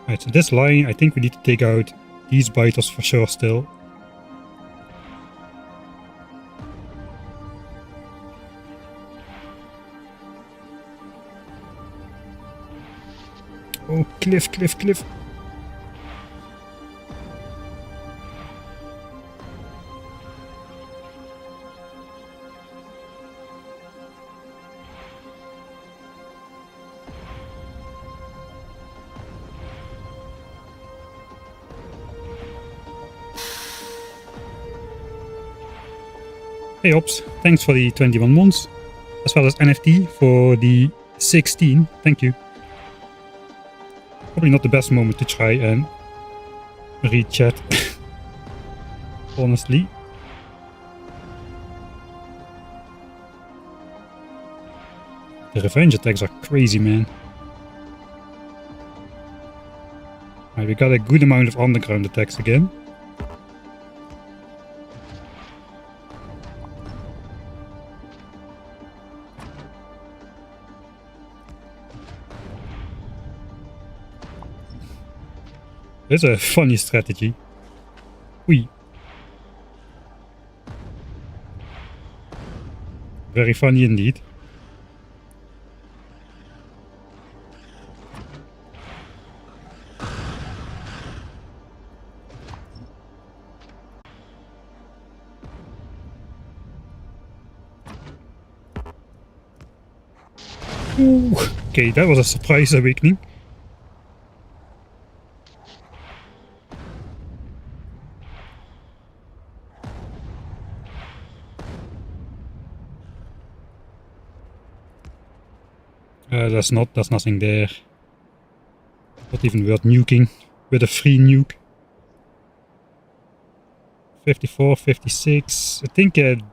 Right, so this line, I think we need to take out these biters for sure still. Oh, cliff. Hey Ops, thanks for the 21 months, as well as NFT for the 16, thank you. Probably not the best moment to try and read chat. Honestly. The revenge attacks are crazy, man. Right, we got a good amount of underground attacks again. It's a funny strategy. Whee. Very funny indeed. Ooh. Okay, that was a surprise awakening. There's nothing there. Not even worth nuking with a free nuke. 54, 56. I think the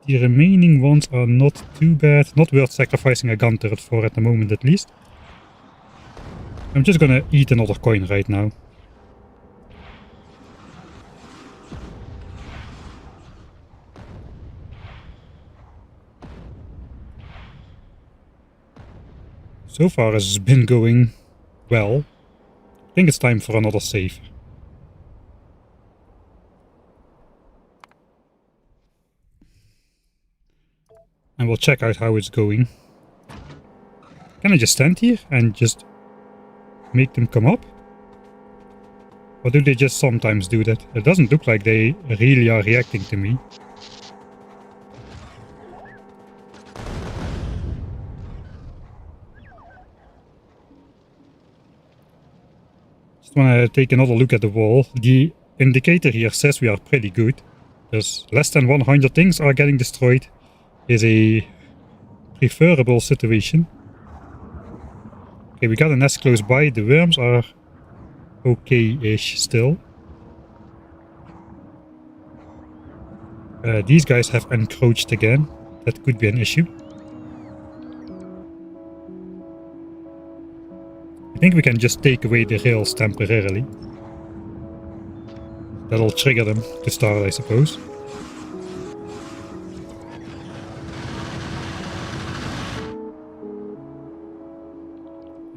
remaining ones are not too bad. Not worth sacrificing a gun turret for at the moment, at least. I'm just gonna eat another coin right now. So far it's been going well. I think it's time for another save. And we'll check out how it's going. Can I just stand here and just make them come up? Or do they just sometimes do that? It doesn't look like they really are reacting to me. Just want to take another look at the wall. The indicator here says we are pretty good. There's less than 100 things are getting destroyed. Is a preferable situation. Okay, we got a nest close by. The worms are okay-ish still. These guys have encroached again. That could be an issue. I think we can just take away the rails temporarily. That'll trigger them to start, I suppose.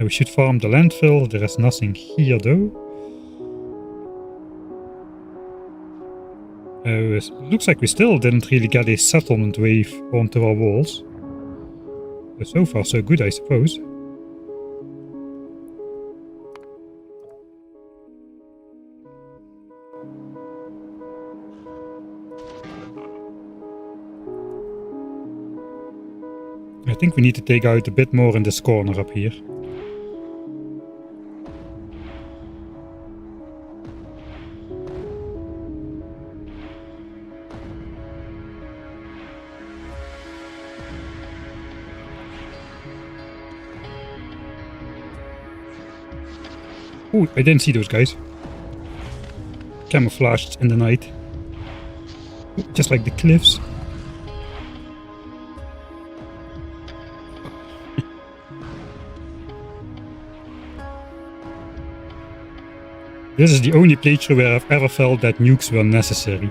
We should farm the landfill. There is nothing here though. It looks like we still didn't really get a settlement wave onto our walls. So far so good, I suppose. I think we need to take out a bit more in this corner up here. Oh, I didn't see those guys. Camouflaged in the night. Just like the cliffs. This is the only playthrough where I've ever felt that nukes were necessary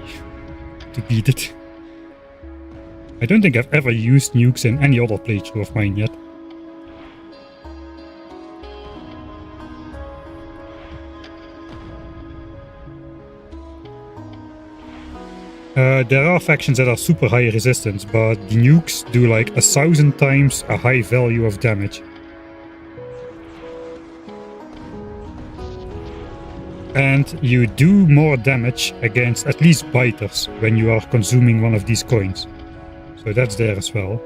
to beat it. I don't think I've ever used nukes in any other playthrough of mine yet. There are factions that are super high resistance, but the nukes do like 1,000 times a high value of damage. And you do more damage against at least biters when you are consuming one of these coins. So that's there as well.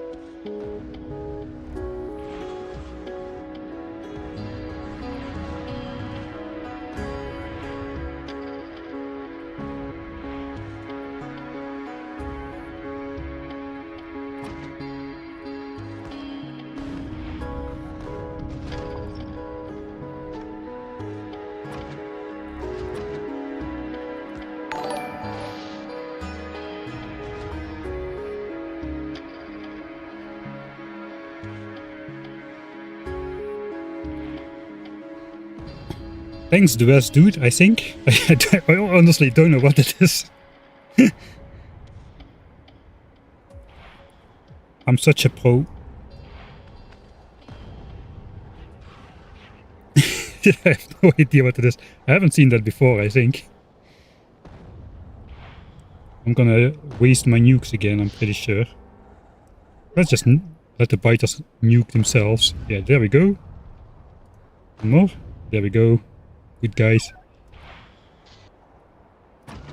Thanks, the best dude, I think. I honestly don't know what it is. I'm such a pro. I have no idea what it is. I haven't seen that before, I think. I'm gonna waste my nukes again, I'm pretty sure. Let's just let the biters nuke themselves. Yeah, there we go. One more. There we go. Good guys.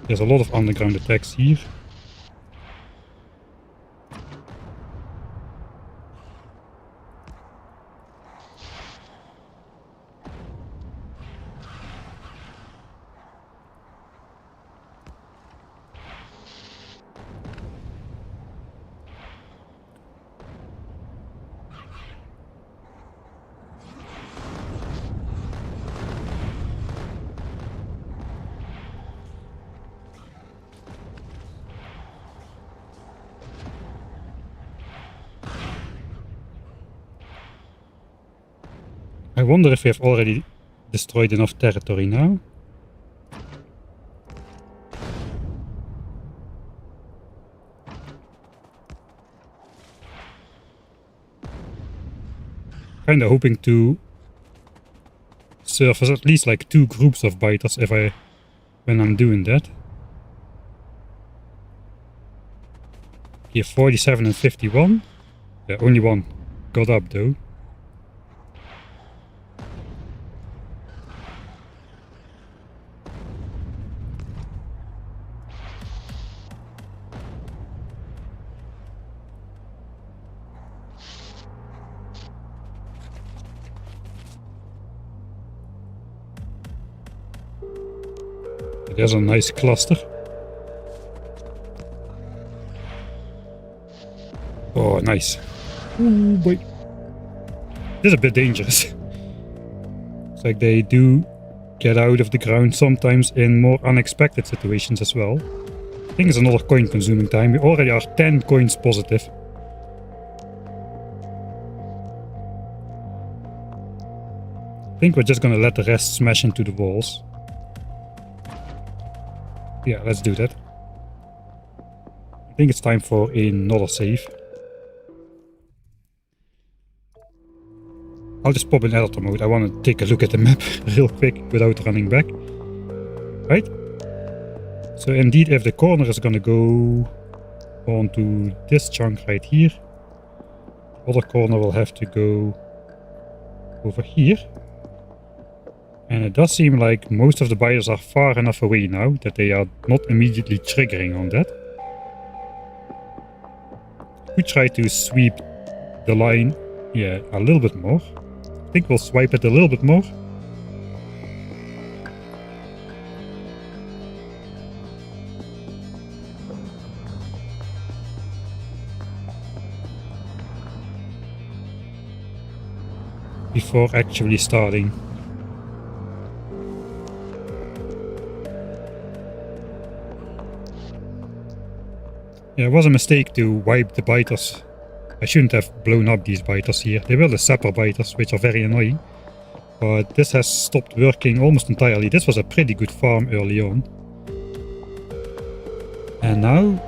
There's a lot of underground attacks here. I wonder if we have already destroyed enough territory now. Kinda hoping to surface at least like 2 groups of biters when I'm doing that. Here 47 and 51. Yeah, only one got up though. There's a nice cluster. Oh, nice. Oh boy. This is a bit dangerous. It's like they do get out of the ground sometimes in more unexpected situations as well. I think it's another coin consuming time. We already are 10 coins positive. I think we're just gonna let the rest smash into the walls. Yeah, let's do that. I think it's time for another save. I'll just pop in editor mode. I want to take a look at the map real quick without running back. Right? So indeed, if the corner is gonna go onto this chunk right here, the other corner will have to go over here. And it does seem like most of the biters are far enough away now that they are not immediately triggering on that. We try to sweep the line, yeah, a little bit more. I think we'll swipe it a little bit more. Before actually starting. Yeah, it was a mistake to wipe the biters. I shouldn't have blown up these biters here. They were the sapper biters, which are very annoying. But this has stopped working almost entirely. This was a pretty good farm early on. And now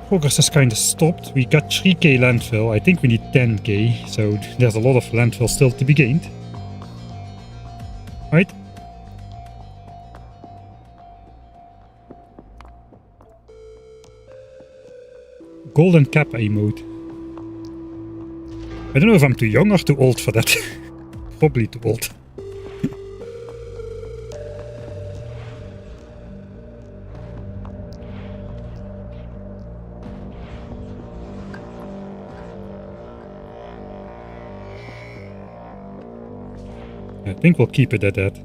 progress has kind of stopped. We got 3k landfill. I think we need 10k, so there's a lot of landfill still to be gained. Right? Golden Kappa emote. I don't know if I'm too young or too old for that. Probably too old. I think we'll keep it at that.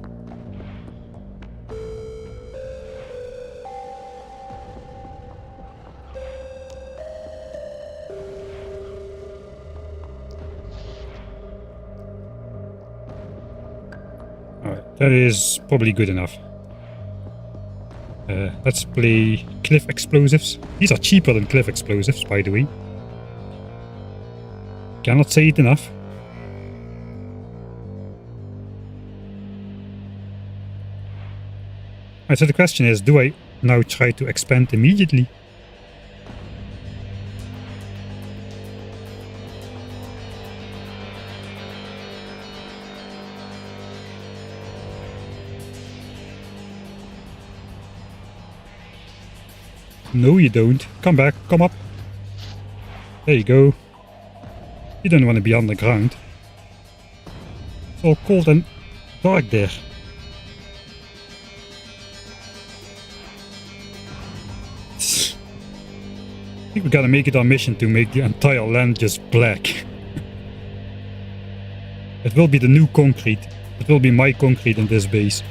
That is probably good enough. Let's play cliff explosives. These are cheaper than cliff explosives, by the way. Cannot say it enough. Right, so the question is, do I now try to expand immediately? No, you don't. Come back, come up. There you go. You don't want to be underground. It's all cold and dark there. I think we gotta make it our mission to make the entire land just black. It will be the new concrete. It will be my concrete in this base.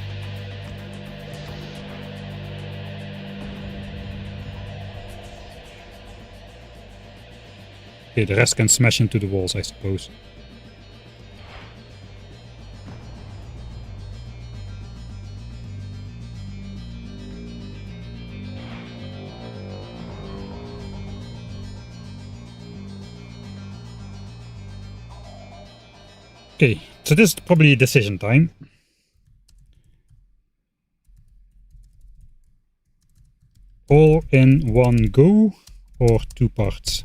Okay, the rest can smash into the walls, I suppose. Okay, so this is probably decision time. All in one go or two parts?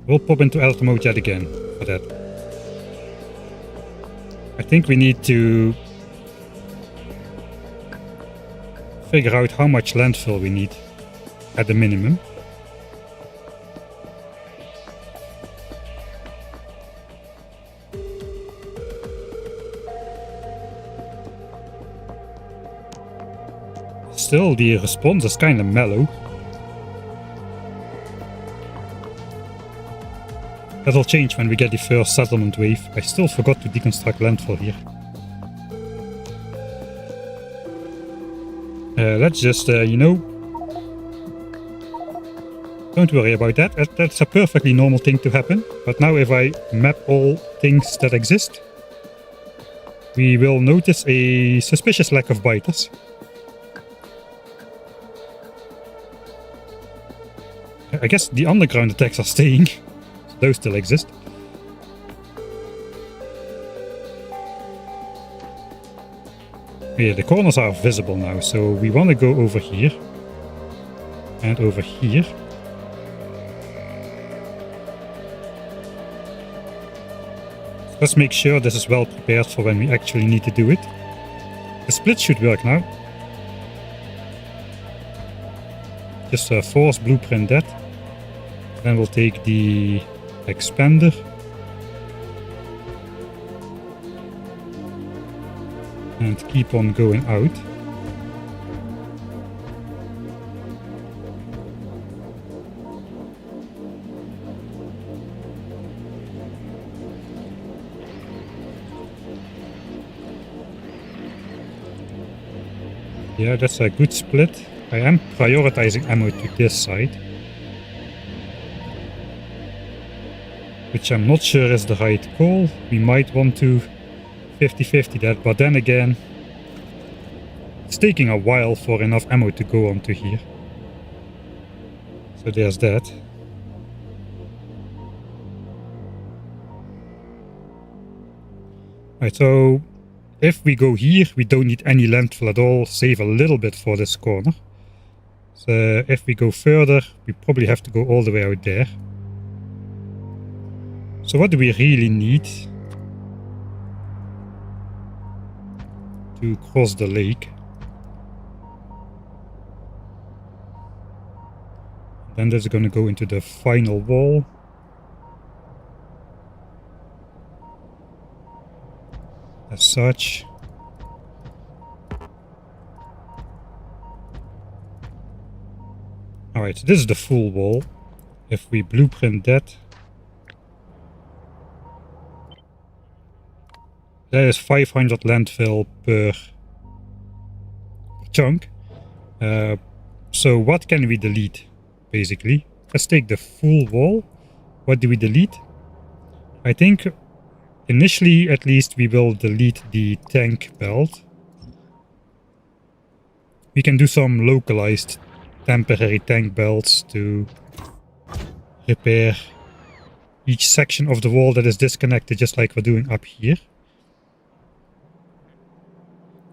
We'll pop into alpha mode yet again for that. I think we need to figure out how much landfill we need at the minimum. Still, the response is kind of mellow. That'll change when we get the first settlement wave. I still forgot to deconstruct landfill here. Let's just, you know... Don't worry about that. That's a perfectly normal thing to happen. But now if I map all things that exist, we will notice a suspicious lack of biters. I guess the underground attacks are staying. Those still exist. Yeah, the corners are visible now, so we want to go over here. And over here. Let's make sure this is well prepared for when we actually need to do it. The split should work now. Just force blueprint that. Then we'll take the expander. And keep on going out. Yeah, that's a good split. I am prioritizing ammo to this side. Which I'm not sure is the right call. We might want to 50-50 that, but then again, it's taking a while for enough ammo to go onto here. So there's that. Right, so if we go here, we don't need any landfill at all, save a little bit for this corner. So if we go further, we probably have to go all the way out there. So what do we really need to cross the lake? Then that's going to go into the final wall. As such. Alright, so this is the full wall. If we blueprint that, that is 500 landfill per chunk. So what can we delete, basically? Let's take the full wall. What do we delete? I think initially, at least, we will delete the tank belt. We can do some localized temporary tank belts to repair each section of the wall that is disconnected, just like we're doing up here.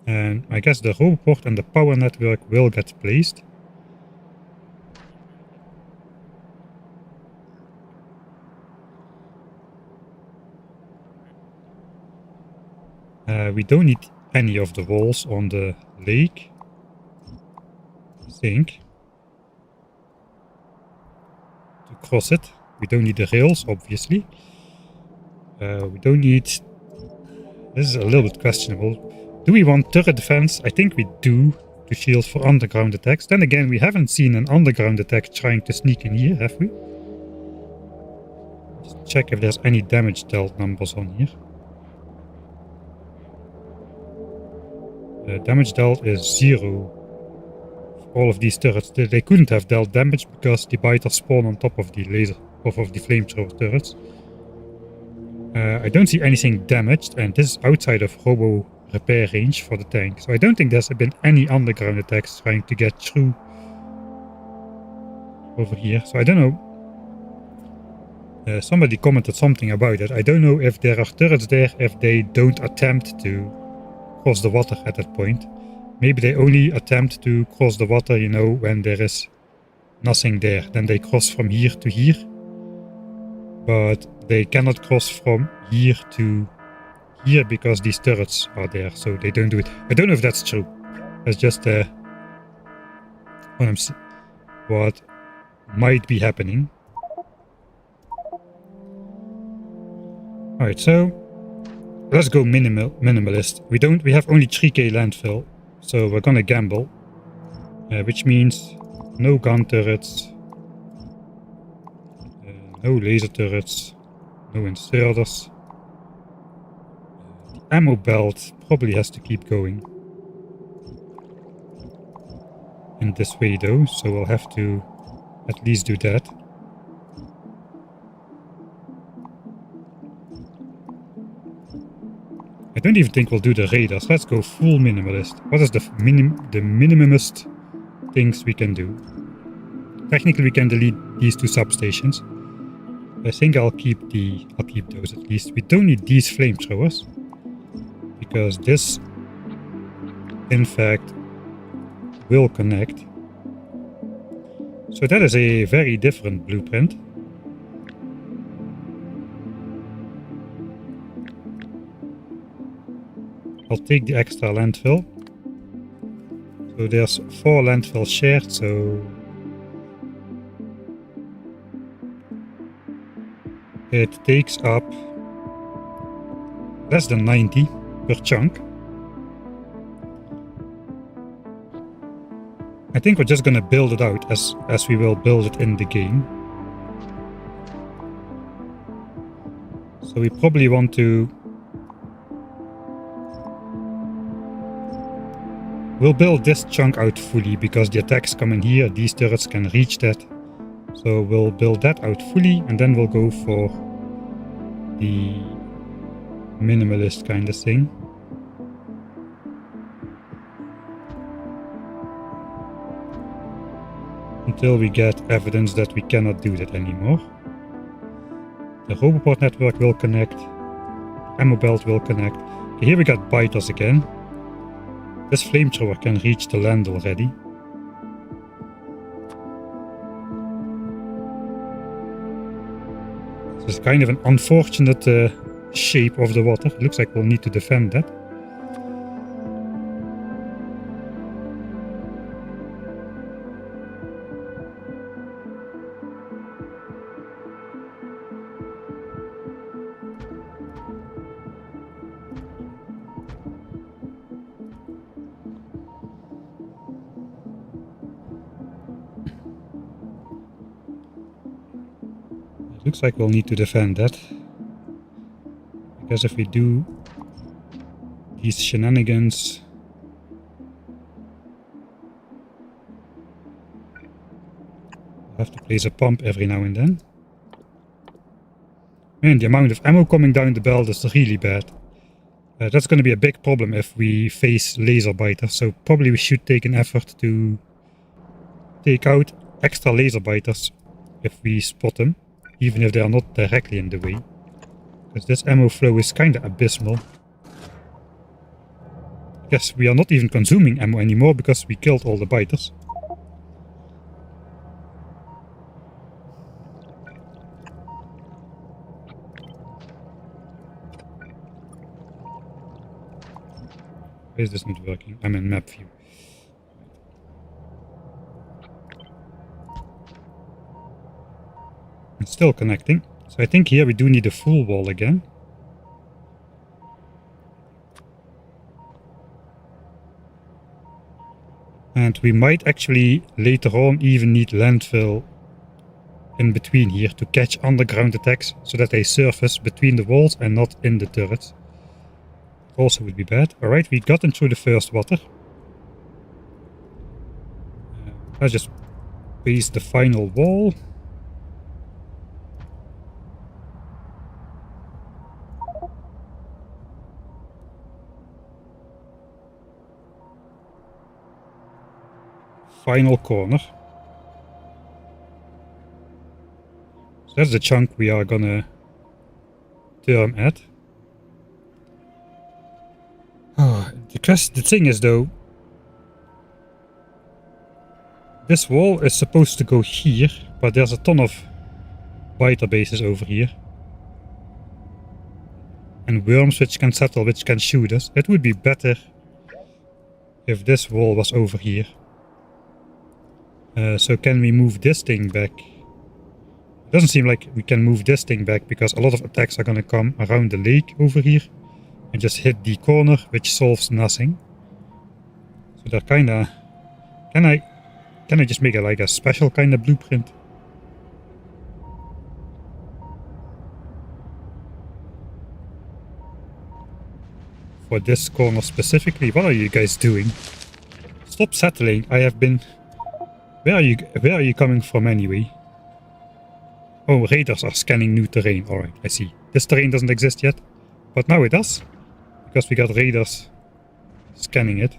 And I guess the roboport and the power network will get placed. We don't need any of the walls on the lake, I think, to cross it. We don't need the rails, obviously. We don't need... This is a little bit questionable. Do we want turret defense? I think we do, to shield for underground attacks. Then again, we haven't seen an underground attack trying to sneak in here, have we? Just check if there's any damage dealt numbers on here. Damage dealt is 0 for all of these turrets. They couldn't have dealt damage because the biters spawn on top of the laser, of the flamethrower turrets. I don't see anything damaged, and this is outside of robo repair range for the tank. So I don't think there's been any underground attacks trying to get through over here. So I don't know. Somebody commented something about it. I don't know if there are turrets there if they don't attempt to cross the water at that point. Maybe they only attempt to cross the water, you know, when there is nothing there. Then they cross from here to here. But they cannot cross from here to here because these turrets are there, so they don't do it. I don't know if that's true. That's just what might be happening. Alright, so let's go minimalist. We have only 3k landfill, so we're gonna gamble. Which means no gun turrets, no laser turrets, no inserters. The ammo belt probably has to keep going in this way though, so we'll have to at least do that. I don't even think we'll do the radars. Let's go full minimalist. What is the minimumest things we can do? Technically we can delete these 2 substations. I think I'll keep those at least. We don't need these flamethrowers because this in fact will connect. So that is a very different blueprint. I'll take the extra landfill. So there's 4 landfill shared, so it takes up less than 90 per chunk. I think we're just gonna build it out as we will build it in the game. So we probably want to... We'll build this chunk out fully because the attacks come in here, these turrets can reach that. So we'll build that out fully and then we'll go for the minimalist kind of thing. Until we get evidence that we cannot do that anymore. The roboport network will connect. The ammo belt will connect. Okay, here we got biters again. This flamethrower can reach the land already. This is kind of an unfortunate shape of the water. It looks like we'll need to defend that. Looks like we'll need to defend that. Because if we do these shenanigans, we'll have to place a pump every now and then. Man, the amount of ammo coming down the belt is really bad. That's going to be a big problem if we face laser biters, so probably we should take an effort to take out extra laser biters if we spot them. Even if they are not directly in the way. Because this ammo flow is kinda abysmal. I guess we are not even consuming ammo anymore because we killed all the biters. Why is this not working? I'm in map view. It's still connecting. So I think here we do need a full wall again. And we might actually later on even need landfill in between here to catch underground attacks so that they surface between the walls and not in the turrets. Also would be bad. Alright, we got into the first water. Let's just base the final wall. Final corner. So that's the chunk we are gonna term at. The thing is though, this wall is supposed to go here, but there's a ton of biter bases over here. And worms which can settle, which can shoot us. It would be better if this wall was over here. So can we move this thing back? It doesn't seem like we can move this thing back because a lot of attacks are gonna come around the lake over here and just hit the corner, which solves nothing. So they're kinda... Can I just make it like a special kind of blueprint? For this corner specifically? What are you guys doing? Stop settling. I have been... Where are you coming from anyway? Oh, raiders are scanning new terrain. Alright, I see. This terrain doesn't exist yet, but now it does. Because we got raiders scanning it.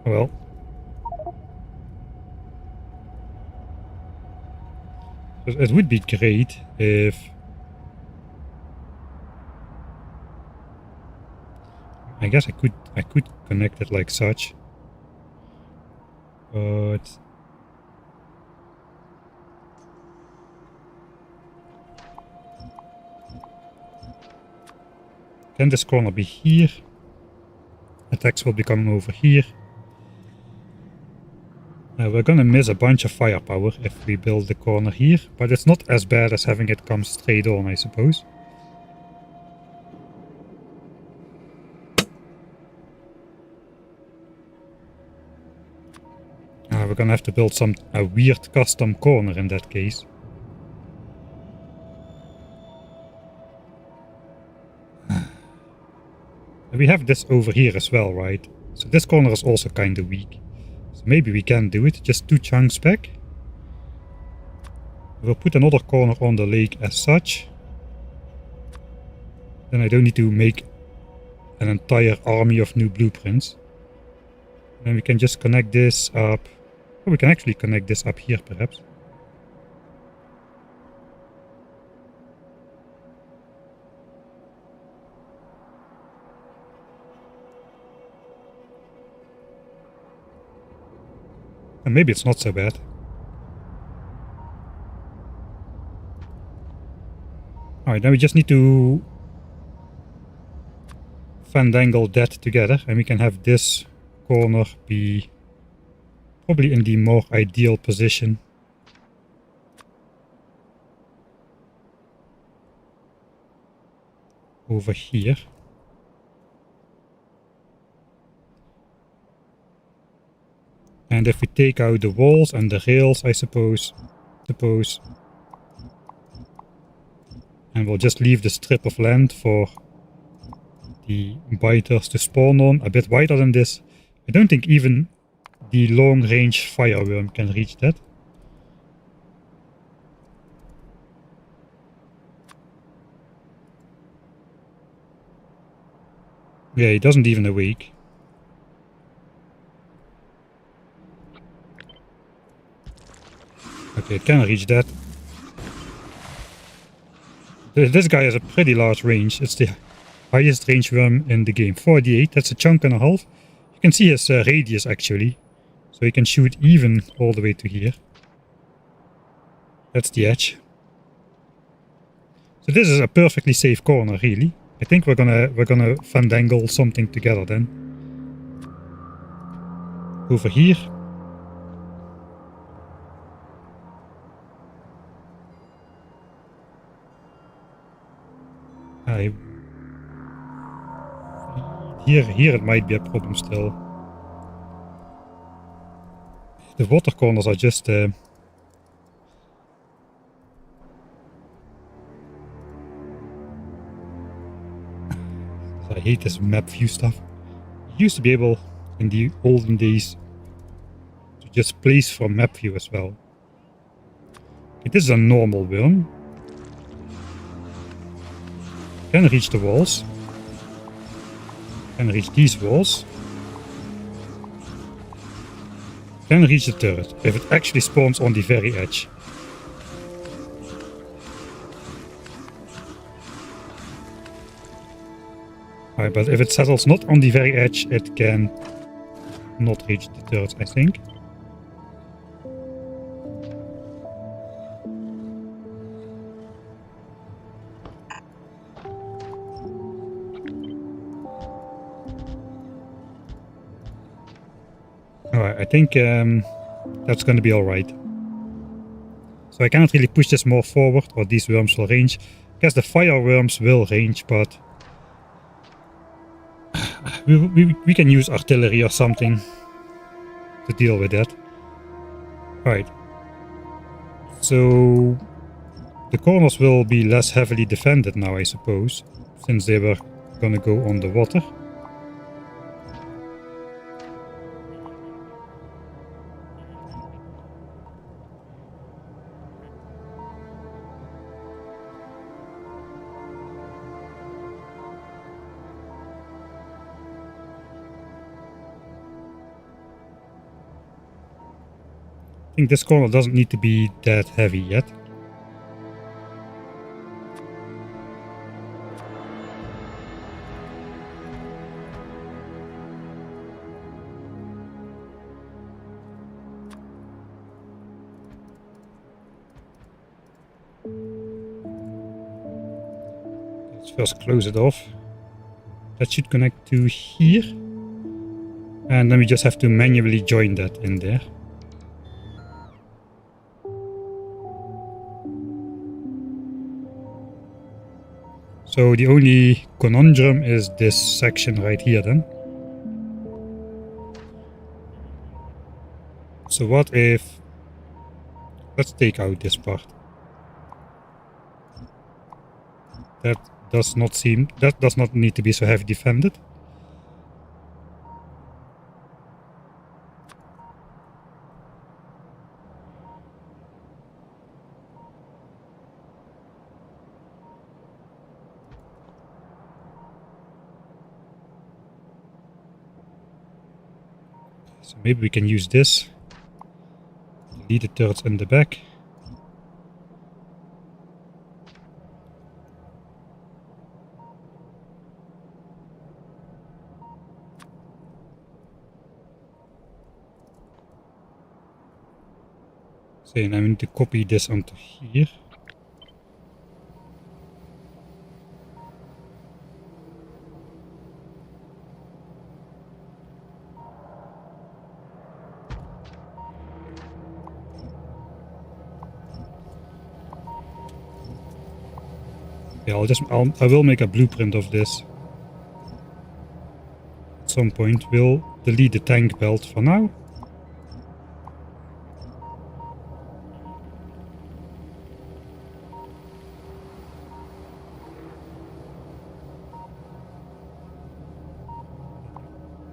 Well. It would be great if... I guess I could connect it like such. But... Can this corner be here? Attacks will be coming over here. We're gonna miss a bunch of firepower if we build the corner here, but it's not as bad as having it come straight on, I suppose. We're gonna have to build a weird custom corner in that case. We have this over here as well, right? So this corner is also kind of weak. So maybe we can do it, just 2 chunks back. We'll put another corner on the lake as such. Then I don't need to make an entire army of new blueprints. Then we can just connect this up. Oh, we can actually connect this up here perhaps. And maybe it's not so bad. Alright, now we just need to fandangle that together, and we can have this corner be probably in the more ideal position. Over here. And if we take out the walls and the rails, I suppose, and we'll just leave the strip of land for the biters to spawn on, a bit wider than this. I don't think even the long-range fireworm can reach that. Yeah, he doesn't even awake. Okay, it can reach that. This guy has a pretty large range. It's the highest range worm in the game. 48, that's a chunk and a half. You can see his radius actually. So he can shoot even all the way to here. That's the edge. So this is a perfectly safe corner, really. I think we're gonna fandangle something together then. Over here. Here it might be a problem still. The water corners are just I hate this map view stuff. You used to be able in the olden days to just place from map view as well. Okay, this is a normal worm. Can reach the walls. Can reach these walls. Can reach the turret if it actually spawns on the very edge. Alright, but if it settles not on the very edge, it can not reach the turret, I think. Alright, I think that's going to be alright. So I cannot really push this more forward, or these worms will range. I guess the fire worms will range, but we can use artillery or something to deal with that. Alright. So the corners will be less heavily defended now, I suppose, since they were going to go on the water. I think this corner doesn't need to be that heavy yet. Let's first close it off. That should connect to here. And then we just have to manually join that in there. So the only conundrum is this section right here then. So what if... Let's take out this part. That does not need to be so heavy defended. So maybe we can use this. Lead the turrets in the back. So now I need to copy this onto here. Yeah, I will make a blueprint of this. At some point we'll delete the tank belt for now.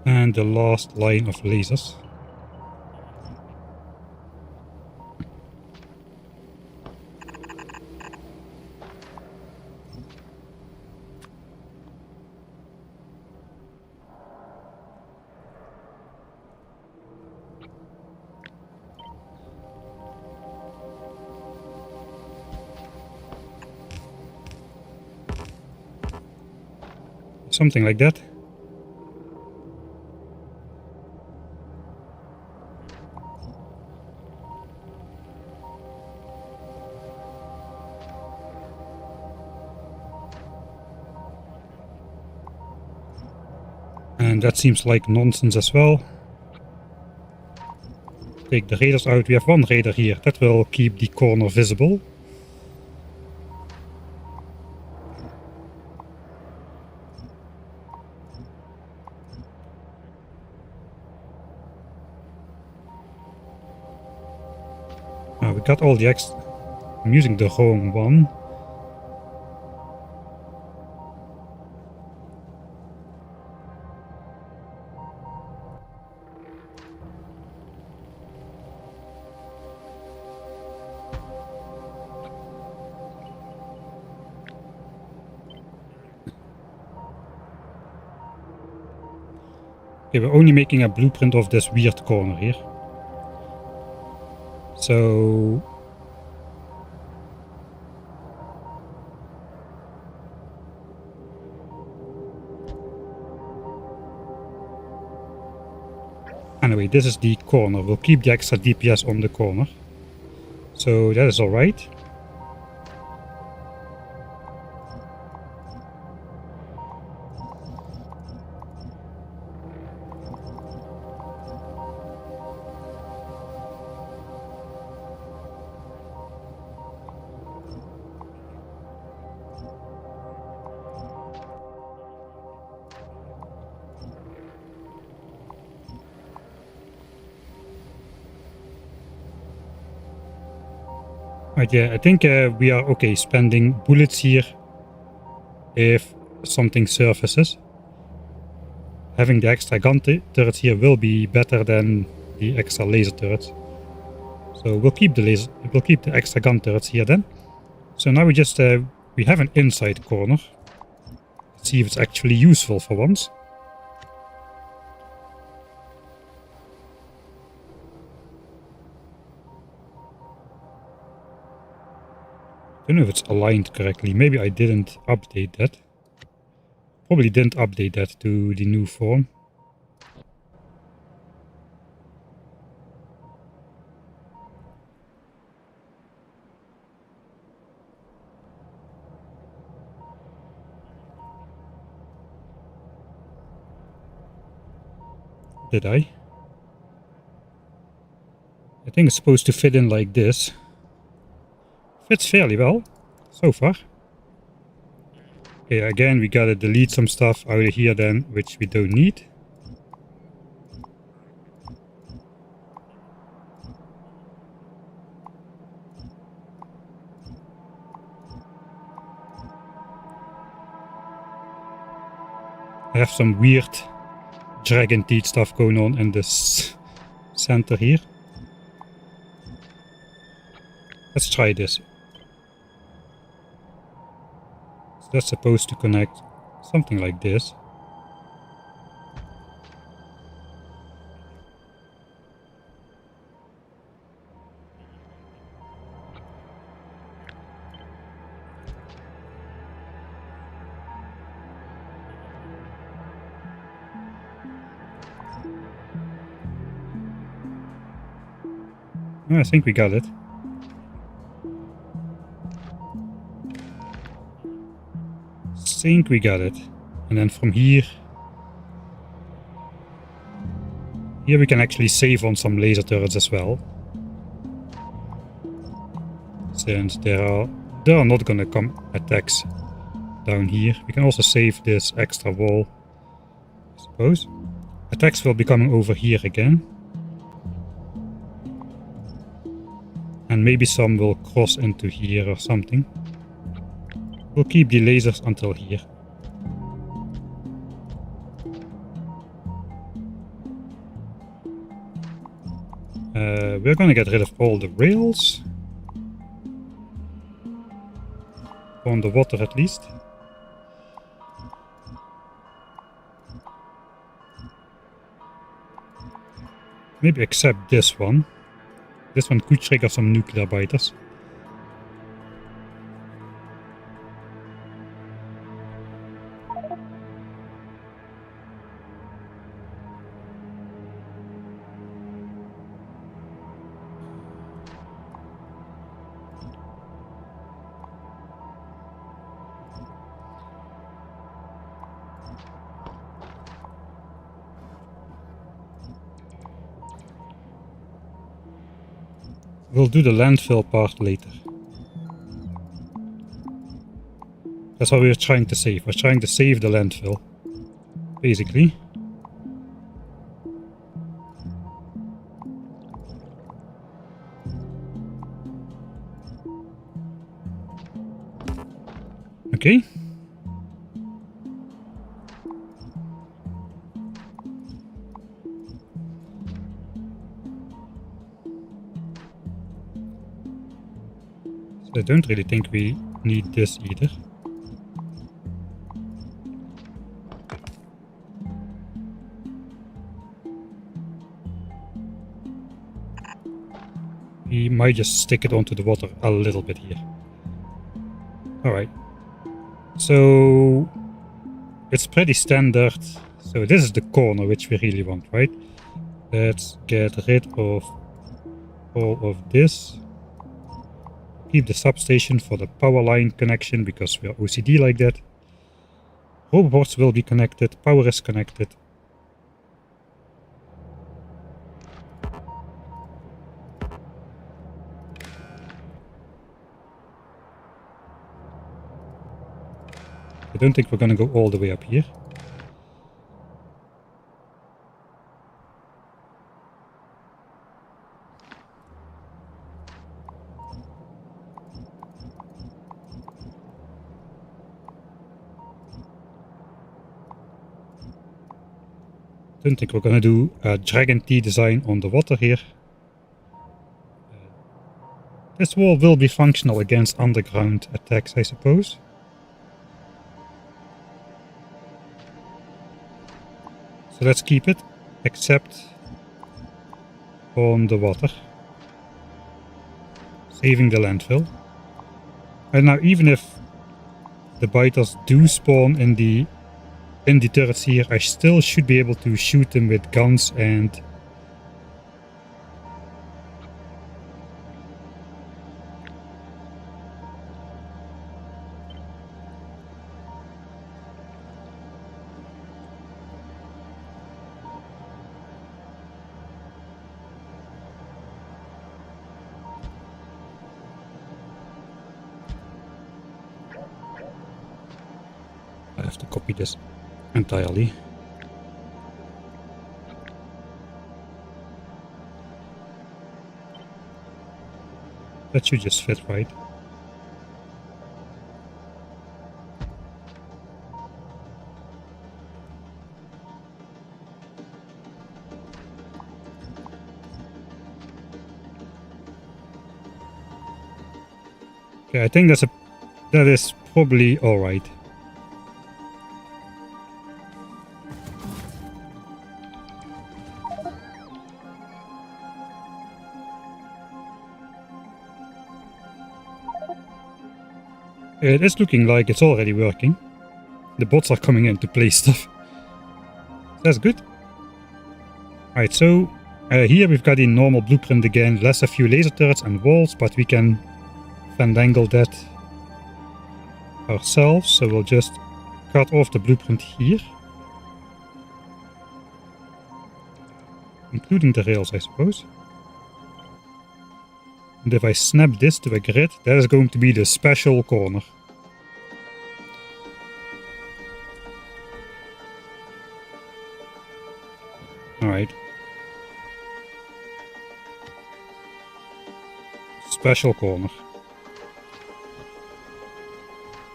And the last line of lasers. Something like that. And that seems like nonsense as well. Take the raiders out. We have one raider here. That will keep the corner visible. We got all the extra. I'm using the wrong one. Okay, we're only making a blueprint of this weird corner here. So... Anyway, this is the corner. We'll keep the extra DPS on the corner. So that is alright. Right, yeah, I think we are okay spending bullets here if something surfaces. Having the extra gun turrets here will be better than the extra laser turrets. So we'll keep the extra gun turrets here then. So now we just we have an inside corner. Let's see if it's actually useful for once. I don't know if it's aligned correctly. Maybe I didn't update that. Probably didn't update that to the new form. Did I? I think it's supposed to fit in like this. Fits fairly well, so far. Okay, again, we gotta delete some stuff out of here then, which we don't need. I have some weird dragon teeth stuff going on in this center here. Let's try this. So that's supposed to connect something like this. I think we got it. Think we got it. And then from here we can actually save on some laser turrets as well, since there are not gonna come attacks down here. We can also save this extra wall, I suppose. Attacks will be coming over here again, and maybe some will cross into here or something. We'll keep the lasers until here. We're gonna get rid of all the rails. On the water at least. Maybe except this one. This one could trigger some nuclear biters. We'll do the landfill part later. That's what we're trying to save. We're trying to save the landfill, basically. Okay. So I don't really think we need this either. We might just stick it onto the water a little bit here. Alright. So it's pretty standard. So this is the corner which we really want, right? Let's get rid of all of this. Keep the substation for the power line connection because we are OCD like that. Robots will be connected. Power is connected. I don't think we're gonna go all the way up here. Don't think we're gonna do a Dragon T design on the water here. This wall will be functional against underground attacks, I suppose. So let's keep it, except on the water. Saving the landfill. And now even if the biters do spawn in the turrets here, I still should be able to shoot them with guns and I have to copy this entirely. That should just fit, right? Okay, I think that is probably all right. It is looking like it's already working. The bots are coming in to play stuff. That's good. Alright, so here we've got the normal blueprint again, less a few laser turrets and walls, but we can fandangle that ourselves. So we'll just cut off the blueprint here. Including the rails, I suppose. And if I snap this to a grid, that is going to be the special corner. Alright. Special corner.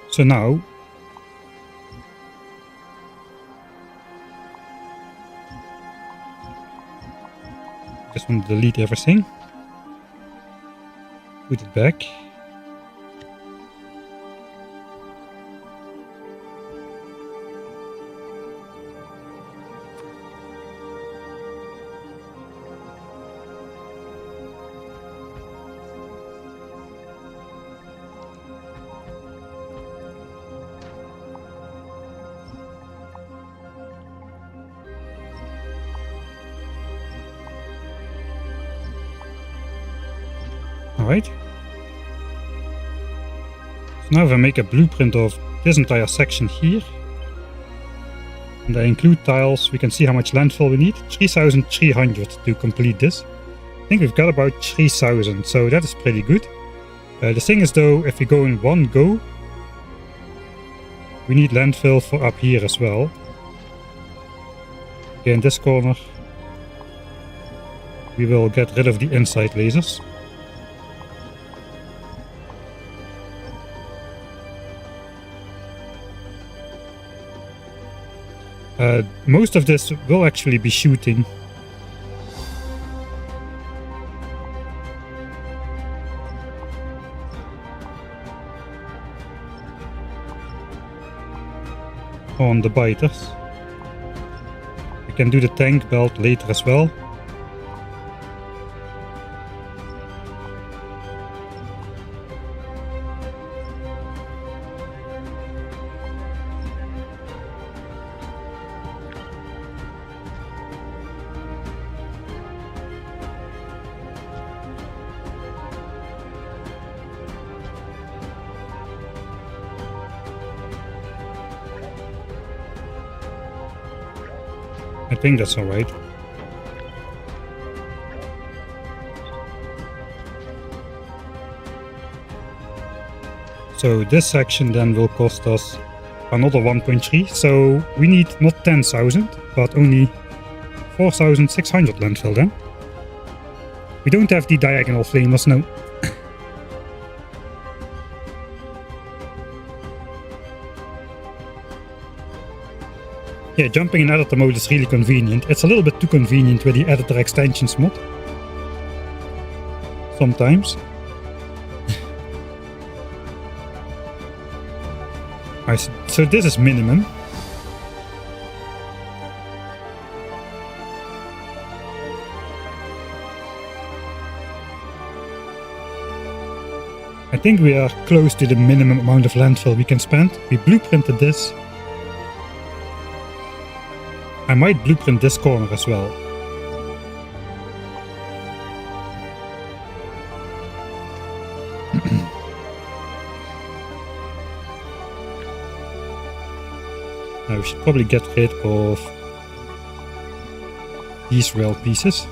So now just want to delete everything. Put it back. Alright. So now if I make a blueprint of this entire section here, and I include tiles, we can see how much landfill we need. 3,300 to complete this. think we've got about 3,000, so that is pretty good. The thing is though, if we go in one go, we need landfill for up here as well. Okay, in this corner, we will get rid of the inside lasers. Most of this will actually be shooting. On the biters. We can do the tank belt later as well. I think that's alright. So this section then will cost us another 1.3. So we need not 10,000, but only 4,600 landfill then. We don't have the diagonal flamers, no. Yeah, jumping in editor mode is really convenient. It's a little bit too convenient with the editor extensions mod. Sometimes. So this is minimum. I think we are close to the minimum amount of landfill we can spend. We blueprinted this. I might blueprint this corner as well. Now we should probably get rid of these rail pieces.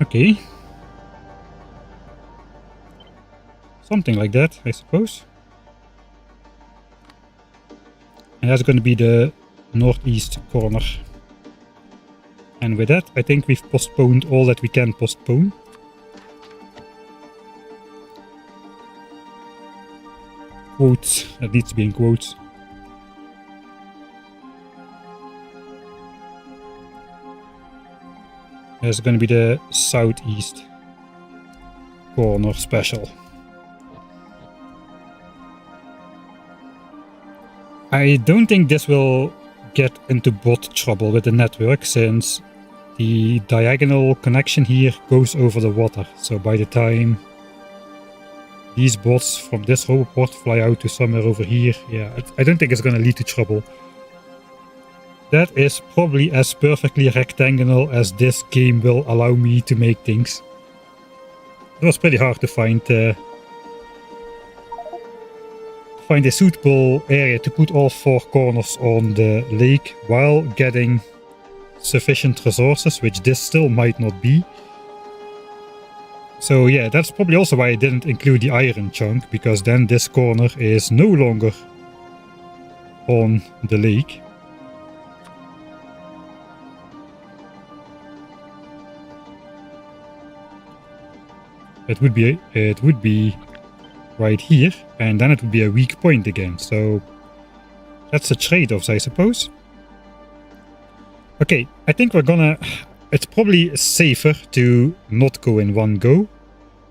Okay. Something like that, I suppose. And that's going to be the northeast corner. And with that, I think we've postponed all that we can postpone. Quotes, that needs to be in quotes. That's going to be the southeast corner special. I don't think this will get into bot trouble with the network, since the diagonal connection here goes over the water. So by the time these bots from this roboport fly out to somewhere over here, yeah, I don't think it's going to lead to trouble. That is probably as perfectly rectangular as this game will allow me to make things. It was pretty hard to find a suitable area to put all four corners on the lake while getting sufficient resources, which this still might not be. So yeah, that's probably also why I didn't include the iron chunk, because then this corner is no longer on the lake. It would be right here, and then it would be a weak point again. So that's a trade-off, I suppose. Okay, I think we're gonna... It's probably safer to not go in one go,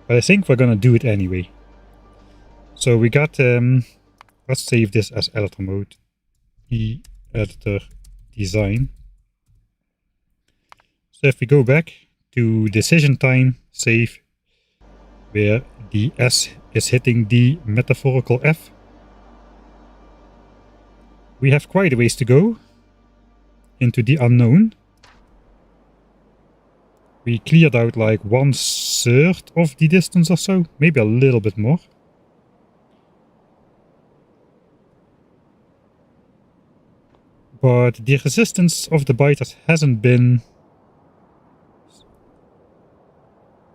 but I think we're gonna do it anyway. So we got... let's save this as editor mode. Editor design. So if we go back to decision time, save, where the S is hitting the metaphorical F. We have quite a ways to go into the unknown. We cleared out like 1/3 of the distance or so, maybe a little bit more. But the resistance of the biters hasn't been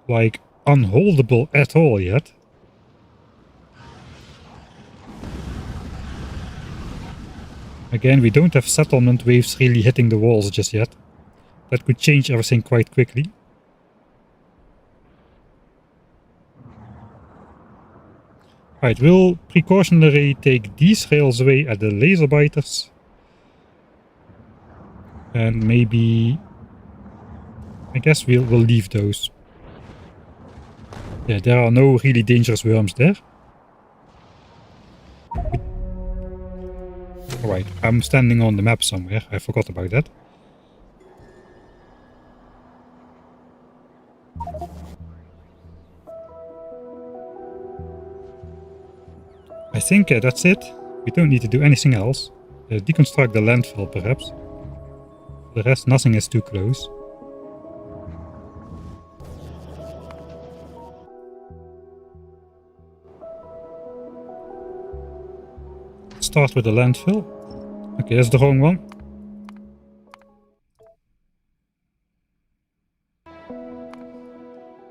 like unholdable at all yet. Again, we don't have settlement waves really hitting the walls just yet. That could change everything quite quickly. Right, we'll precautionarily take these rails away at the laser biters. And maybe... I guess we'll leave those. Yeah, there are no really dangerous worms there. Alright, I'm standing on the map somewhere. I forgot about that. I think that's it. We don't need to do anything else. Deconstruct the landfill, perhaps. For the rest, nothing is too close. Let's start with the landfill. Okay, that's the wrong one.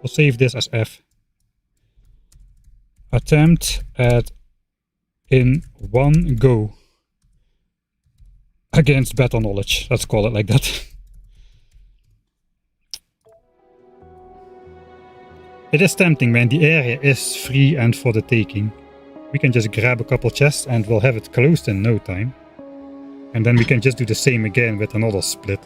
We'll save this as F. Attempt at in one go. Against better knowledge. Let's call it like that. It is tempting, man. The area is free and for the taking. We can just grab a couple chests and we'll have it closed in no time. And then we can just do the same again with another split.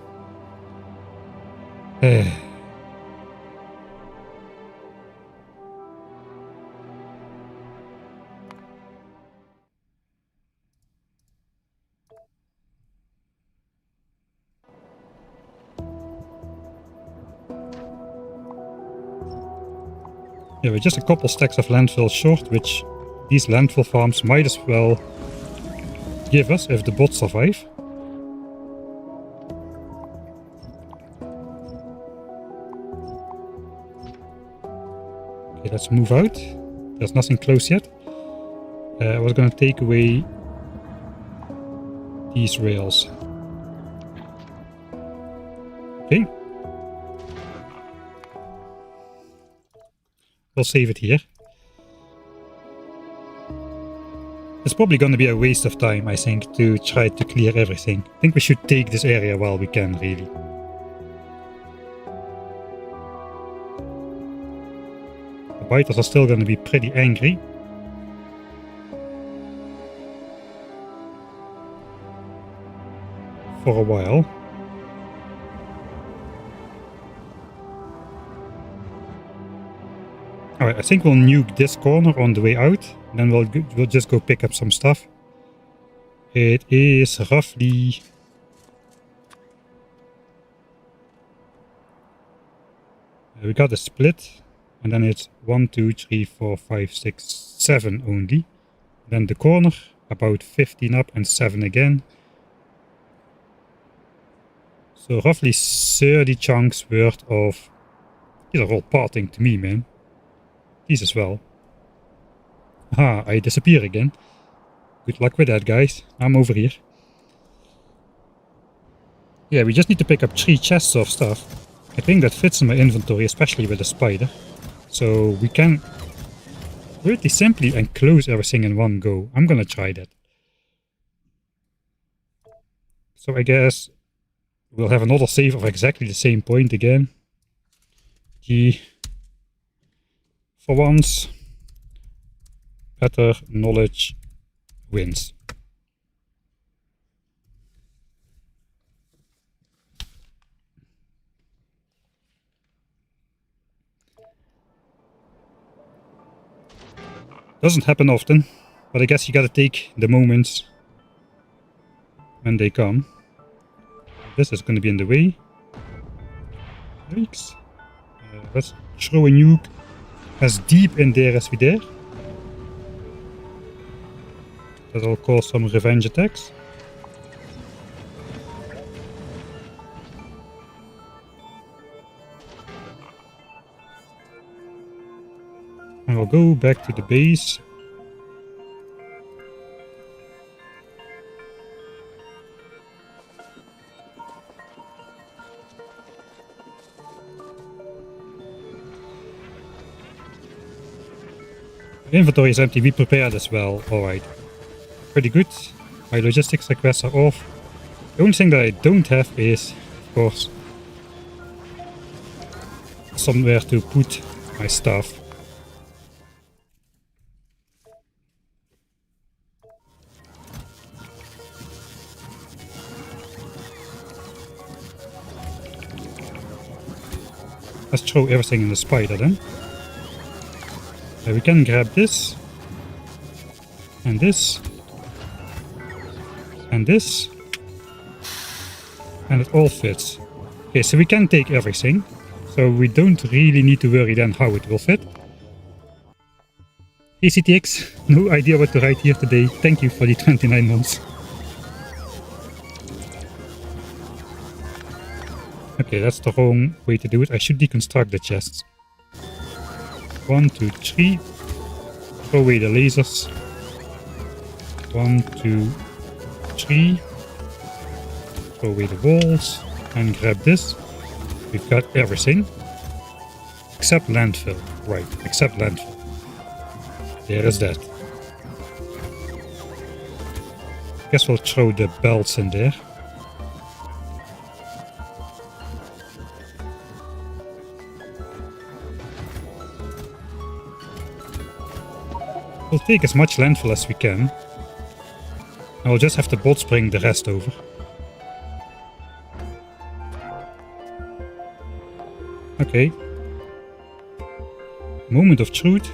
Yeah, we're just a couple stacks of landfill short, which these landfill farms might as well give us if the bots survive. Okay, let's move out. There's nothing close yet. I was going to take away these rails. Okay. We'll save it here. It's probably going to be a waste of time, I think, to try to clear everything. I think we should take this area while we can, really. The biters are still going to be pretty angry. For a while. Alright, I think we'll nuke this corner on the way out. Then we'll just go pick up some stuff. It is roughly... we got a split. And then it's 1, 2, 3, 4, 5, 6, 7 only. Then the corner, about 15 up and 7 again. So roughly 30 chunks worth of... These are all parting to me, man. These as well. Ah, I disappear again. Good luck with that, guys. I'm over here. Yeah, we just need to pick up 3 chests of stuff. I think that fits in my inventory, especially with the spider. So we can really simply enclose everything in one go. I'm gonna try that. So I guess we'll have another save of exactly the same point again. G. For once, better knowledge wins. Doesn't happen often, but I guess you gotta take the moments when they come. This is gonna be in the way. Yikes. Let's throw a nuke as deep in there as we dare. That'll cause some revenge attacks. And we'll go back to the base. Inventory is empty. We prepared as well. Alright. Pretty good. My logistics requests are off. The only thing that I don't have is, of course, somewhere to put my stuff. Let's throw everything in the spider then. We can grab this. And this. And this. And it all fits. Okay, so we can take everything. So we don't really need to worry then how it will fit. ACTX, no idea what to write here today. Thank you for the 29 months. Okay, that's the wrong way to do it. I should deconstruct the chests. 1, 2, 3. Throw away the lasers. 1, 2, 3. Throw away the walls. And grab this. We've got everything. Except landfill. Right, except landfill. There is that. Guess we'll throw the belts in there. We'll take as much landfill as we can. And we'll just have to bolt spring the rest over. Okay. Moment of truth.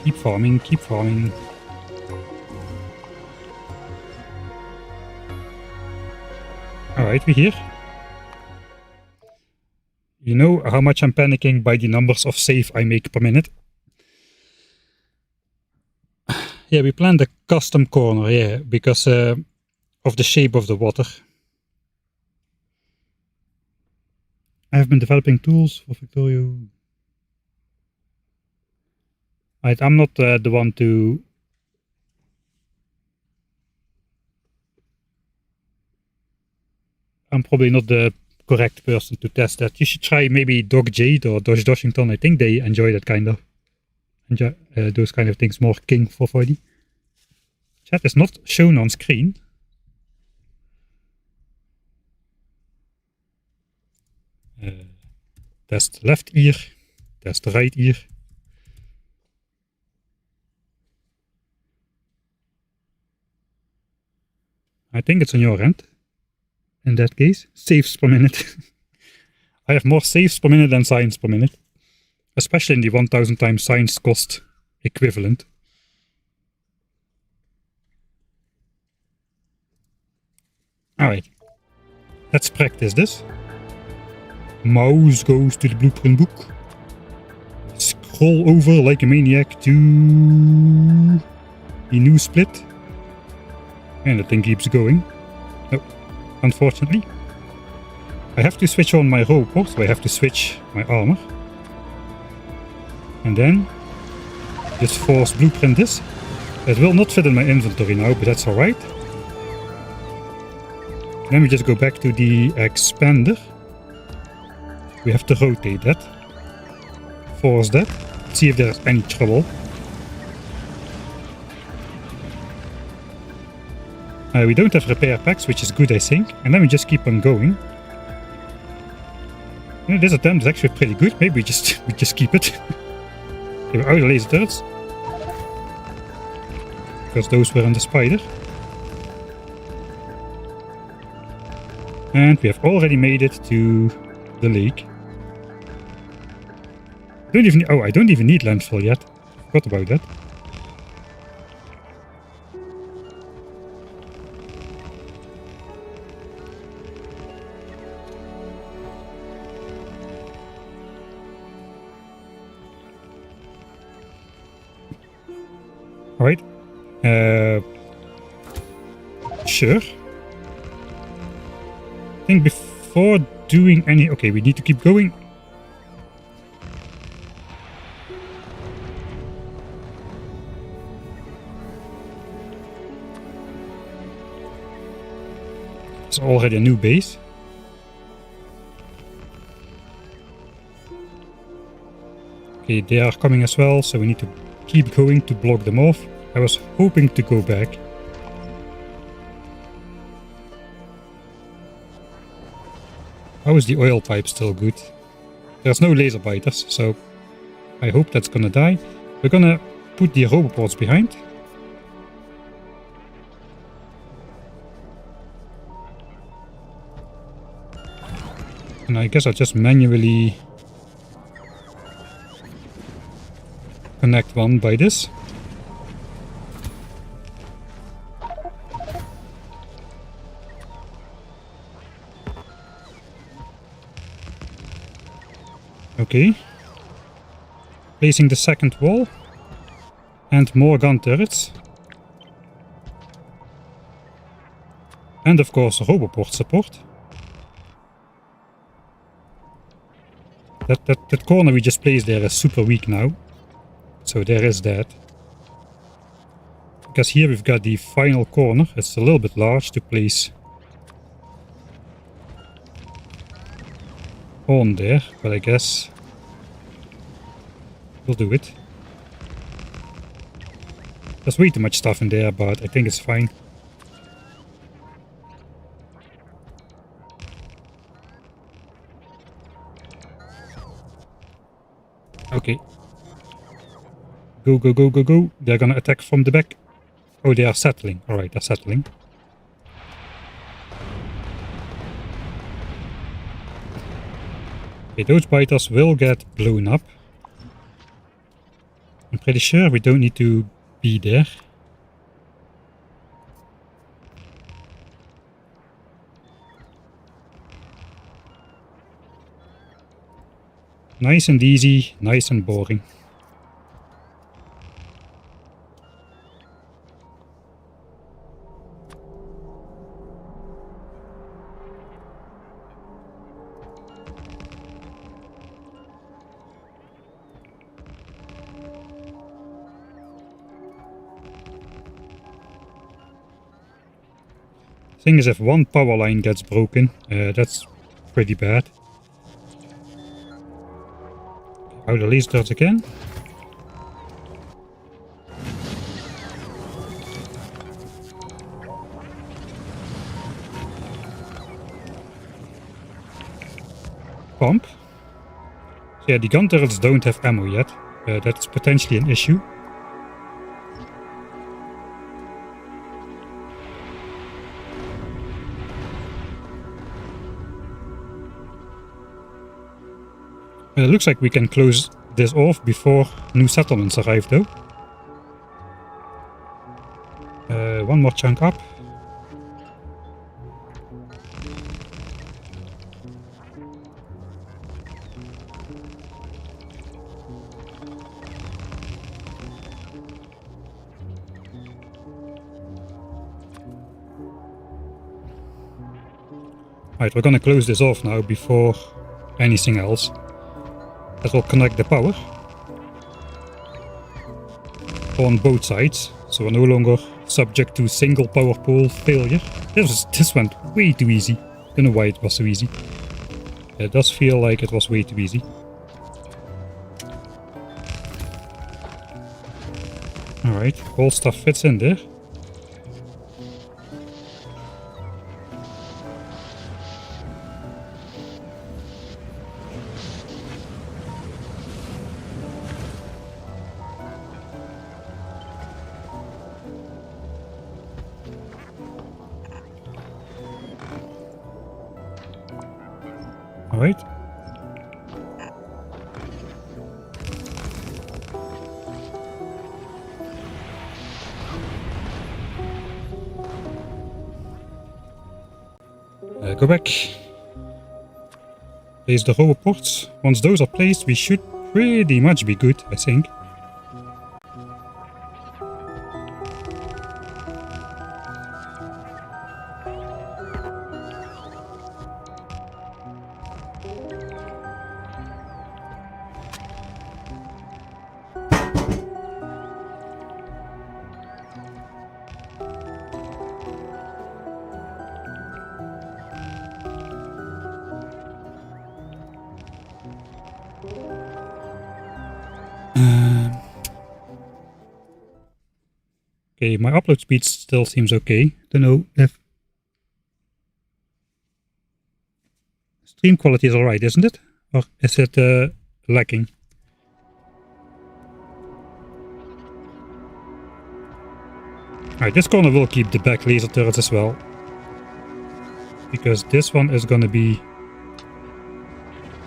Keep farming, keep farming. Alright, we're here. You know how much I'm panicking by the numbers of save I make per minute? Yeah, we planned a custom corner, yeah, because of the shape of the water. I have been developing tools for Victorio. Right, I'm not the one to... I'm probably not the correct person to test that. You should try maybe Doc Jade or Dosh Doshington. I think they enjoy that kind of... those kind of things more. King 440. Chat is not shown on screen. Test left ear. Test right ear. I think it's on your end. In that case, saves per minute. I have more saves per minute than signs per minute. Especially in the 1000 times signs cost equivalent. Alright. Let's practice this. Mouse goes to the blueprint book. Scroll over like a maniac to the new split. And the thing keeps going. Oh, unfortunately. I have to switch on my robot, so I have to switch my armor. And then just force blueprint this. It will not fit in my inventory now, but that's alright. Then we just go back to the expander. We have to rotate that. Force that. See if there's any trouble. We don't have repair packs, which is good, I think. And then we just keep on going. This attempt is actually pretty good. Maybe we just keep it. Okay, we're out of laser turrets. Because those were on the spider. And we have already made it to the lake. I don't even need landfall yet. Forgot about that. Alright. Sure. I think before doing any... Okay, we need to keep going. It's already a new base. Okay, they are coming as well, so we need to keep going to block them off. I was hoping to go back. How is the oil pipe still good? There's no laser biters, so I hope that's gonna die. We're gonna put the roboports behind. And I guess I'll just manually connect one by this. Okay. Placing the second wall. And more gun turrets. And of course roboport support. That corner we just placed there is super weak now. So there is that. Because here we've got the final corner. It's a little bit large to place on there, but I guess we'll do it. There's way too much stuff in there, but I think it's fine. Okay. Go, go, go, go, go. They're gonna attack from the back. Oh, they are settling. Alright, they're settling. Okay, those biters will get blown up. I'm pretty sure we don't need to be there. Nice and easy, nice and boring. Thing is, if one power line gets broken, that's pretty bad. Out the lasers again. Pump. So yeah, the gun turrets don't have ammo yet. That's potentially an issue. It looks like we can close this off before new settlements arrive though. One more chunk up. Right, we're gonna close this off now before anything else. That will connect the power on both sides, so we're no longer subject to single power pole failure. This went way too easy. Don't know why it was so easy. It does feel like it was way too easy. Alright, all stuff fits in there. Alright. Go back. Place the roboports. Once those are placed, we should pretty much be good, I think. Okay, my upload speed still seems okay. Don't know if stream quality is alright, isn't it? Or is it lacking? Alright, this corner will keep the back laser turrets as well. Because this one is gonna be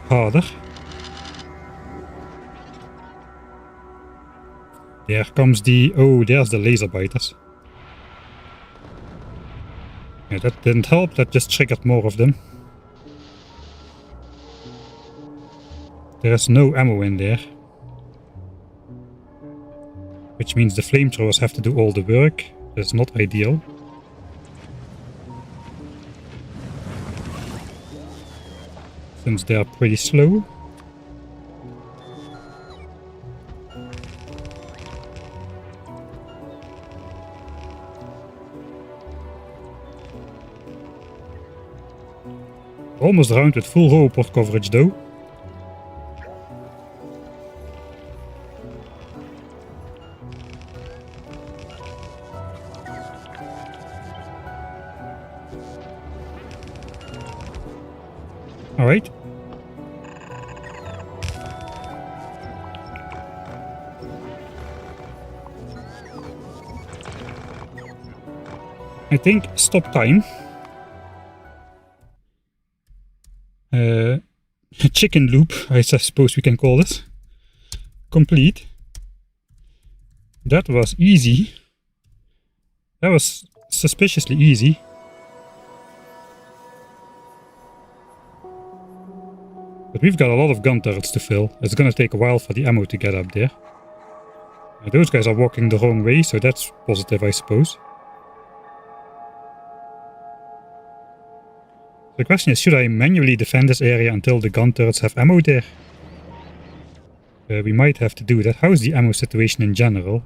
harder. There comes the... Oh, there's the laser biters. Yeah, that didn't help, that just triggered more of them. There's no ammo in there. Which means the flamethrowers have to do all the work. That's not ideal. Since they are pretty slow. Almost around with full roboport coverage though. Alright. I think stop time. Chicken loop, I suppose we can call it. Complete. That was easy. That was suspiciously easy. But we've got a lot of gun turrets to fill. It's gonna take a while for the ammo to get up there. Those guys are walking the wrong way, so that's positive, I suppose. The question is, should I manually defend this area until the gun turrets have ammo there? We might have to do that. How's the ammo situation in general?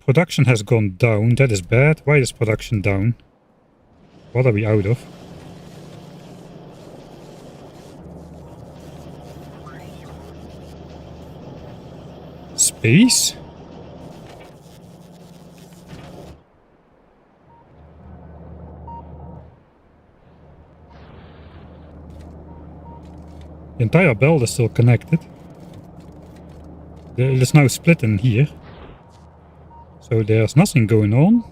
Production has gone down. That is bad. Why is production down? What are we out of? Space? The entire belt is still connected. It is now split in here. So there's nothing going on.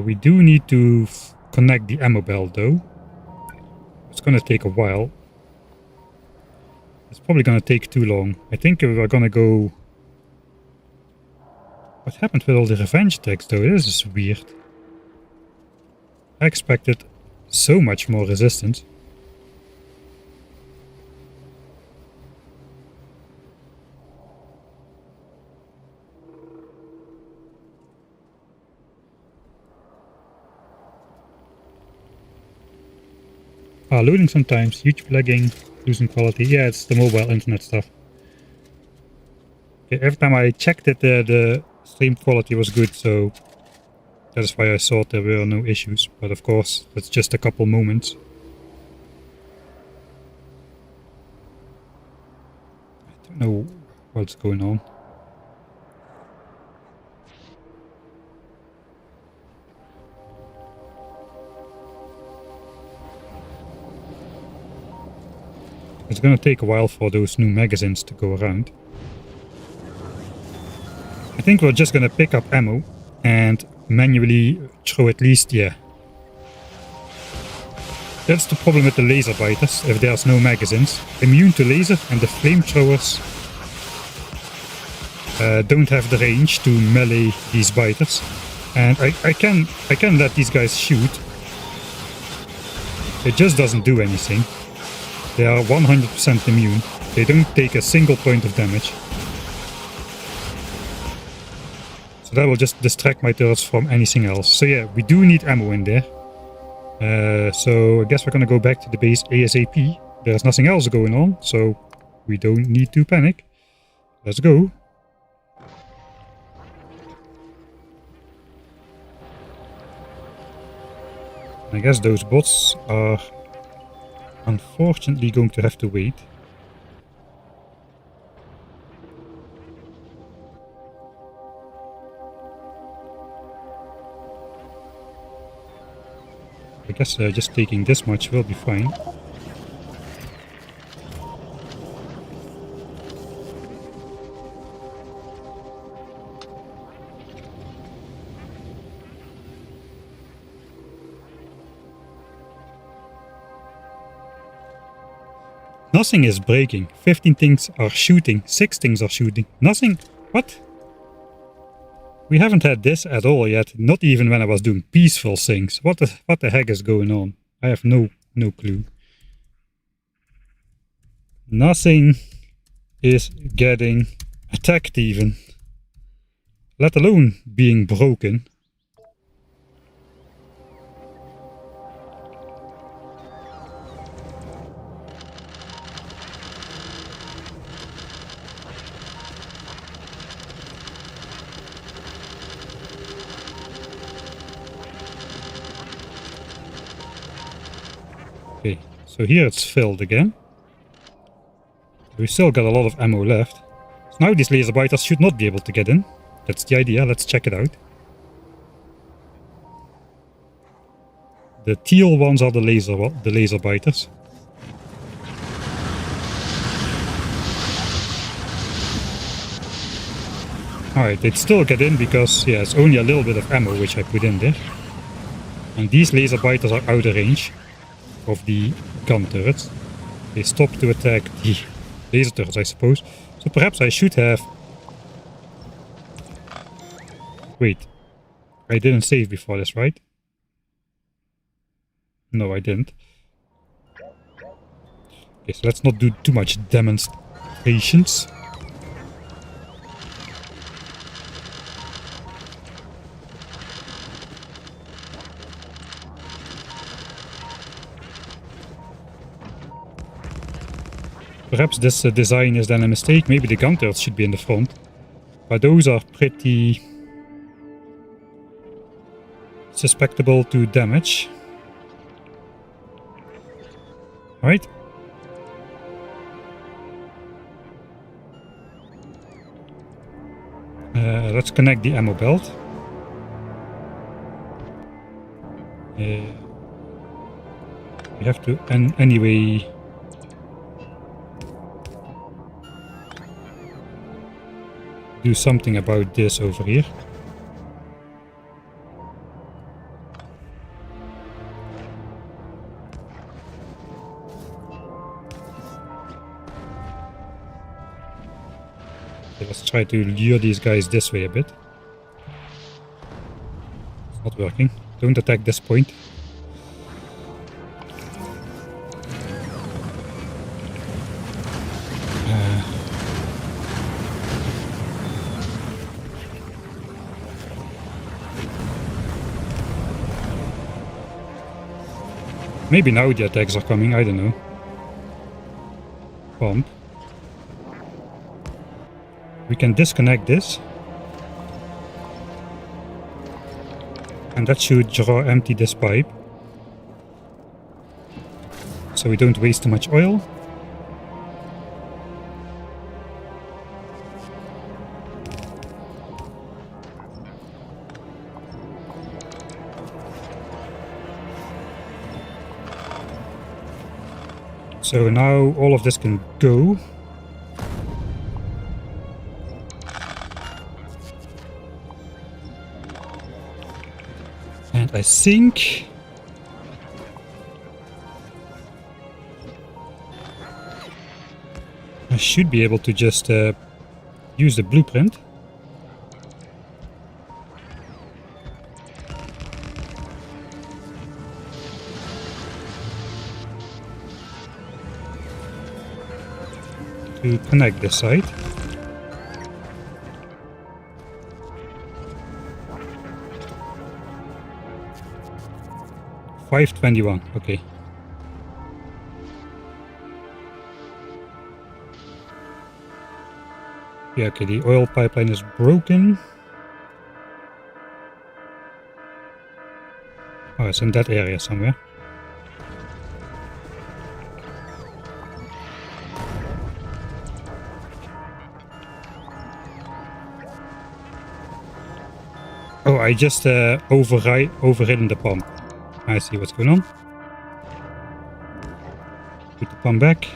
We do need to connect the ammo belt though. It's gonna take a while. It's probably gonna take too long. I think we're gonna go... What happened with all the revenge attacks though? This is weird. I expected so much more resistance. Loading sometimes, huge lagging, losing quality. Yeah, it's the mobile internet stuff. Okay, every time I checked it, the stream quality was good, so that is why I thought there were no issues. But of course, that's just a couple moments. I don't know what's going on. It's gonna take a while for those new magazines to go around. I think we're just gonna pick up ammo and manually throw at least, yeah. That's the problem with the laser biters, if there's no magazines. Immune to laser, and the flamethrowers don't have the range to melee these biters. And I can let these guys shoot. It just doesn't do anything. They are 100% immune. They don't take a single point of damage. So that will just distract my turrets from anything else. So yeah, we do need ammo in there. So I guess we're gonna go back to the base ASAP. There's nothing else going on, so we don't need to panic. Let's go. I guess those bots are unfortunately going to have to wait. I guess just taking this much will be fine. Nothing is breaking. 15 things are shooting. 6 things are shooting. Nothing. What? We haven't had this at all yet. Not even when I was doing peaceful things. What the heck is going on? I have no clue. Nothing is getting attacked even. Let alone being broken. Okay, so here it's filled again. We still got a lot of ammo left. So now these laser biters should not be able to get in. That's the idea, let's check it out. The teal ones are the laser biters. Alright, they'd still get in because, yeah, it's only a little bit of ammo which I put in there. And these laser biters are out of range of the gun turrets. They stop to attack the laser turrets, I suppose. So perhaps I should have... Wait. I didn't save before this, right? No, I didn't. Okay, so let's not do too much demonstrations. Perhaps this design is then a mistake. Maybe the gun turrets should be in the front. But those are pretty susceptible to damage. Alright. Let's connect the ammo belt. We have to anyway... do something about this over here. Okay, let's try to lure these guys this way a bit. It's not working. Don't attack this point. Maybe now the attacks are coming, I don't know. Pump. We can disconnect this. And that should empty this pipe. So we don't waste too much oil. So now all of this can go. And I think I should be able to just use the blueprint. To connect this side. $521, okay. Yeah, okay, the oil pipeline is broken. Oh, it's in that area somewhere. Oh, I just overridden the pump. I see what's going on. Put the pump back.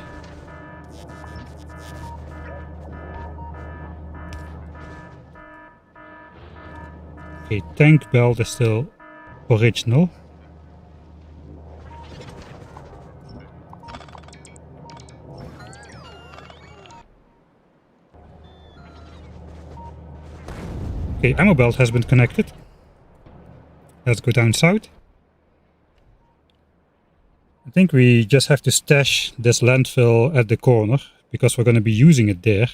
Okay, tank belt is still original. Okay, ammo belt has been connected. Let's go down south. I think we just have to stash this landfill at the corner, because we're going to be using it there.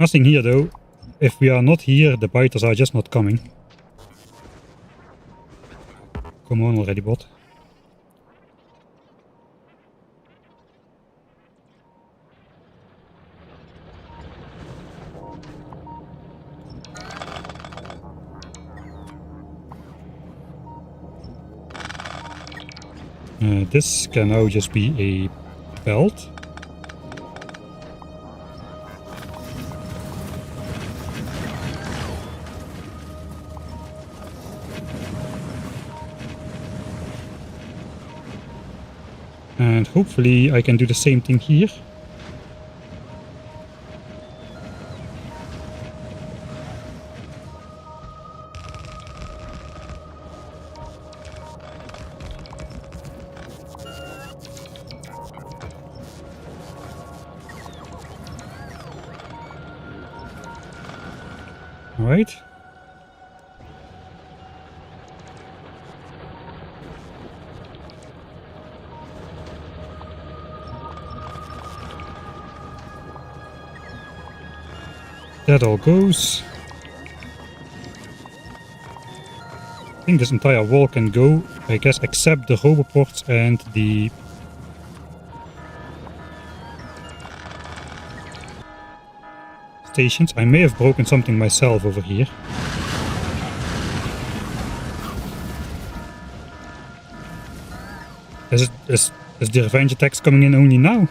Nothing here though. If we are not here, the biters are just not coming. Come on already, bot. This can now just be a belt. And hopefully I can do the same thing here. All right. That all goes. I think this entire wall can go, I guess, except the roboports and the stations. I may have broken something myself over here. Is the revenge attacks coming in only now?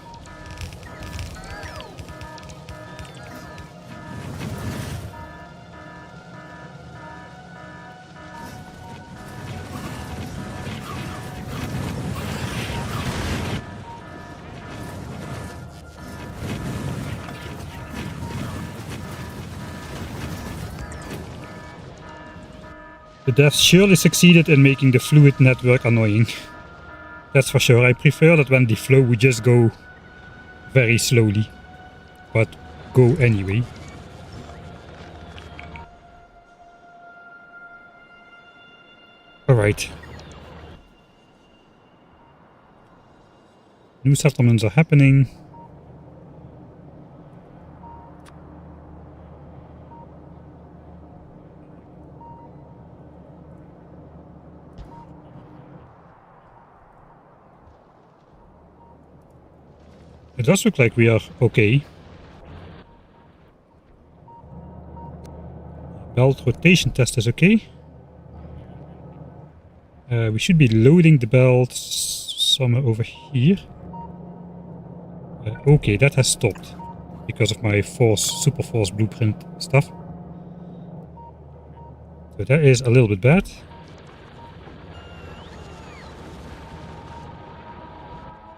The devs surely succeeded in making the fluid network annoying. That's for sure. I prefer that when they flow we just go very slowly. But go anyway. Alright. New settlements are happening. It does look like we are okay. Belt rotation test is okay. We should be loading the belt somewhere over here. Okay, that has stopped because of my super force blueprint stuff. So that is a little bit bad.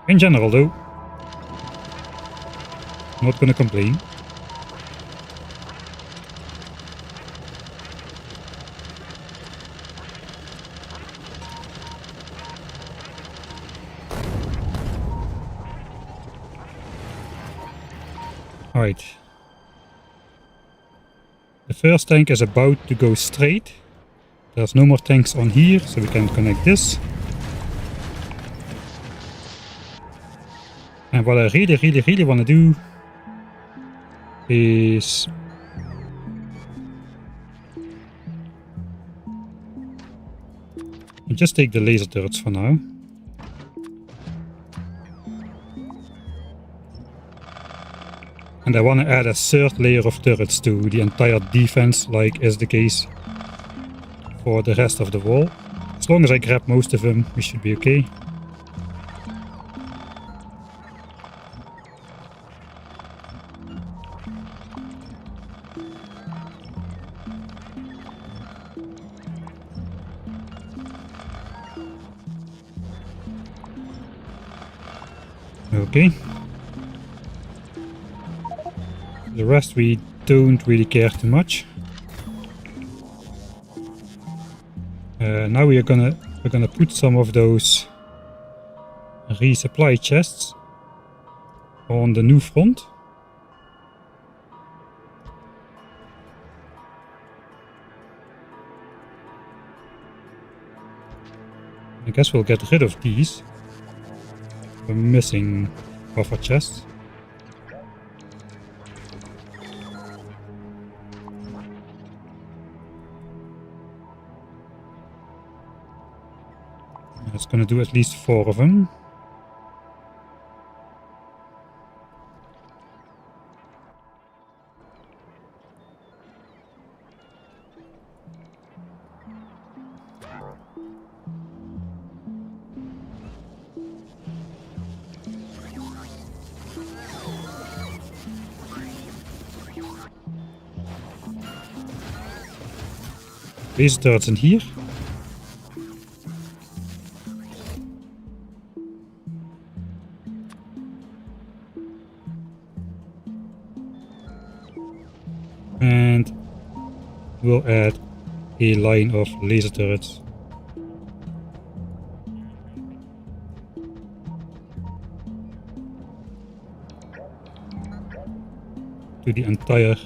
In general though, not gonna complain. Alright. The first tank is about to go straight. There's no more tanks on here, so we can connect this. And what I really want to do is just take the laser turrets for now. And I want to add a third layer of turrets to the entire defense, like is the case for the rest of the wall. As long as I grab most of them, we should be okay. Okay. The rest we don't really care too much. Now we're gonna put some of those resupply chests on the new front. I guess we'll get rid of these. We're missing buffer chests. It's gonna do at least 4 of them. Laser turrets in here. And we'll add a line of laser turrets. To the entire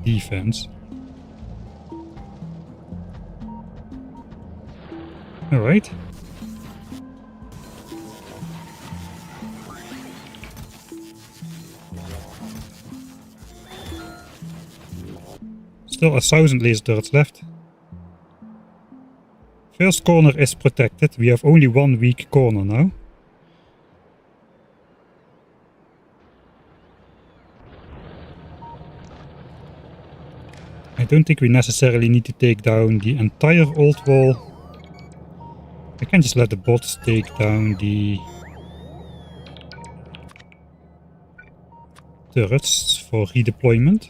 defense. Alright. Still 1,000 laser turrets left. First corner is protected. We have only one weak corner now. I don't think we necessarily need to take down the entire old wall. I can just let the bots take down the turrets for redeployment.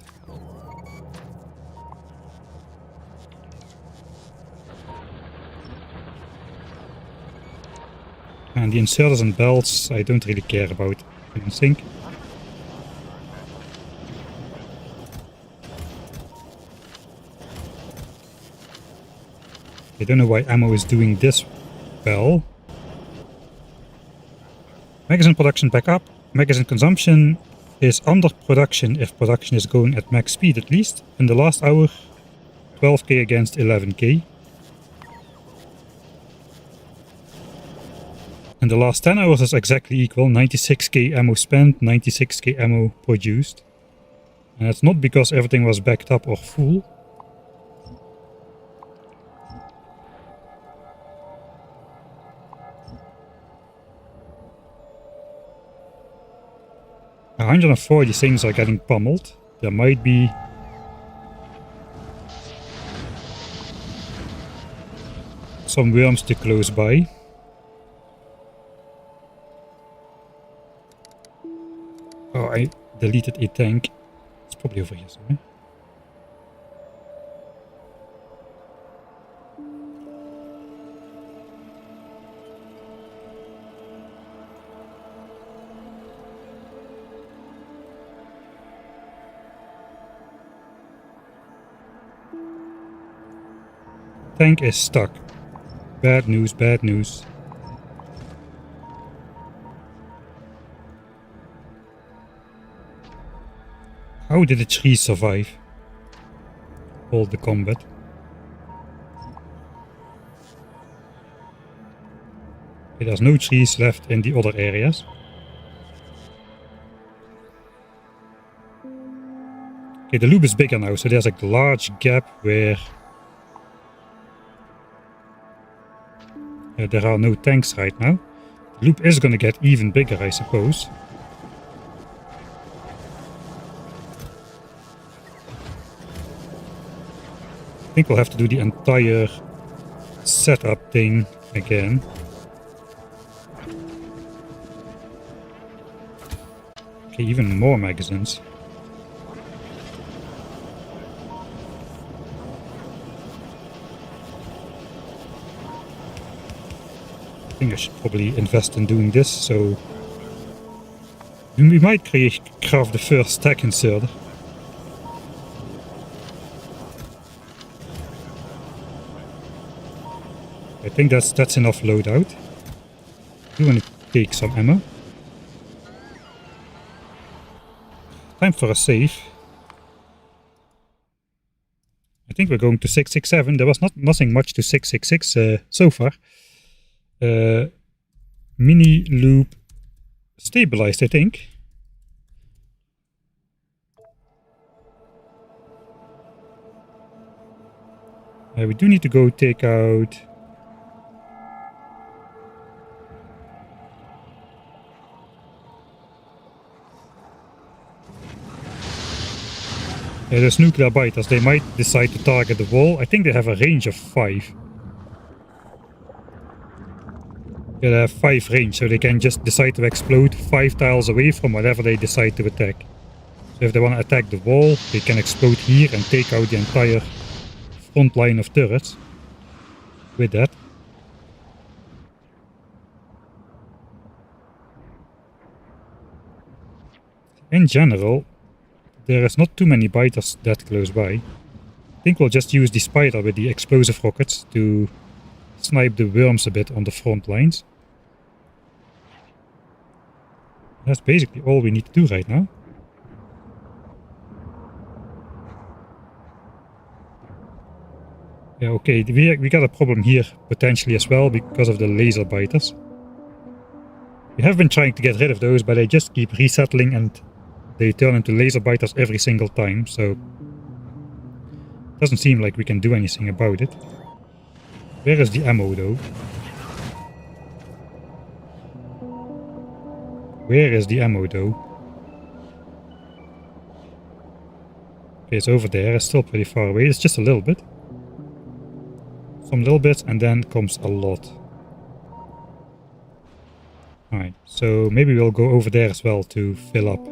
And the inserters and belts I don't really care about, I don't think. I don't know why ammo is doing this well. Magazine production back up. Magazine consumption is under production if production is going at max speed at least. In the last hour, 12k against 11k. In the last 10 hours is exactly equal. 96k ammo spent, 96k ammo produced. And it's not because everything was backed up or full. 140 things are getting pummeled. There might be some worms too close by. Oh, I deleted a tank. It's probably over here somewhere. Tank is stuck. Bad news, bad news. How did the trees survive all the combat? Okay, there's no trees left in the other areas. Okay, the loop is bigger now, so there's a large gap where there are no tanks right now. The loop is gonna get even bigger, I suppose. I think we'll have to do the entire setup thing again. Okay, even more magazines. I think I should probably invest in doing this, so we might craft the first stack inserter. I think that's enough loadout. I do want to take some ammo. Time for a save. I think we're going to 667. There was nothing much to 666 so far. Mini loop stabilized, I think. We do need to go take out... there's nuclear biters. They might decide to target the wall. I think they have a range of 5. They have 5 range, so they can just decide to explode 5 tiles away from whatever they decide to attack. So if they want to attack the wall, they can explode here and take out the entire front line of turrets with that. In general, there is not too many biters that close by. I think we'll just use the spider with the explosive rockets to snipe the worms a bit on the front lines. That's basically all we need to do right now. Yeah, okay, we got a problem here potentially as well because of the laser biters. We have been trying to get rid of those, but they just keep resettling and they turn into laser biters every single time, so it doesn't seem like we can do anything about it. Where is the ammo though? Where is the ammo though? Okay, it's over there. It's still pretty far away. It's just a little bit. Some little bits and then comes a lot. Alright, so maybe we'll go over there as well to fill up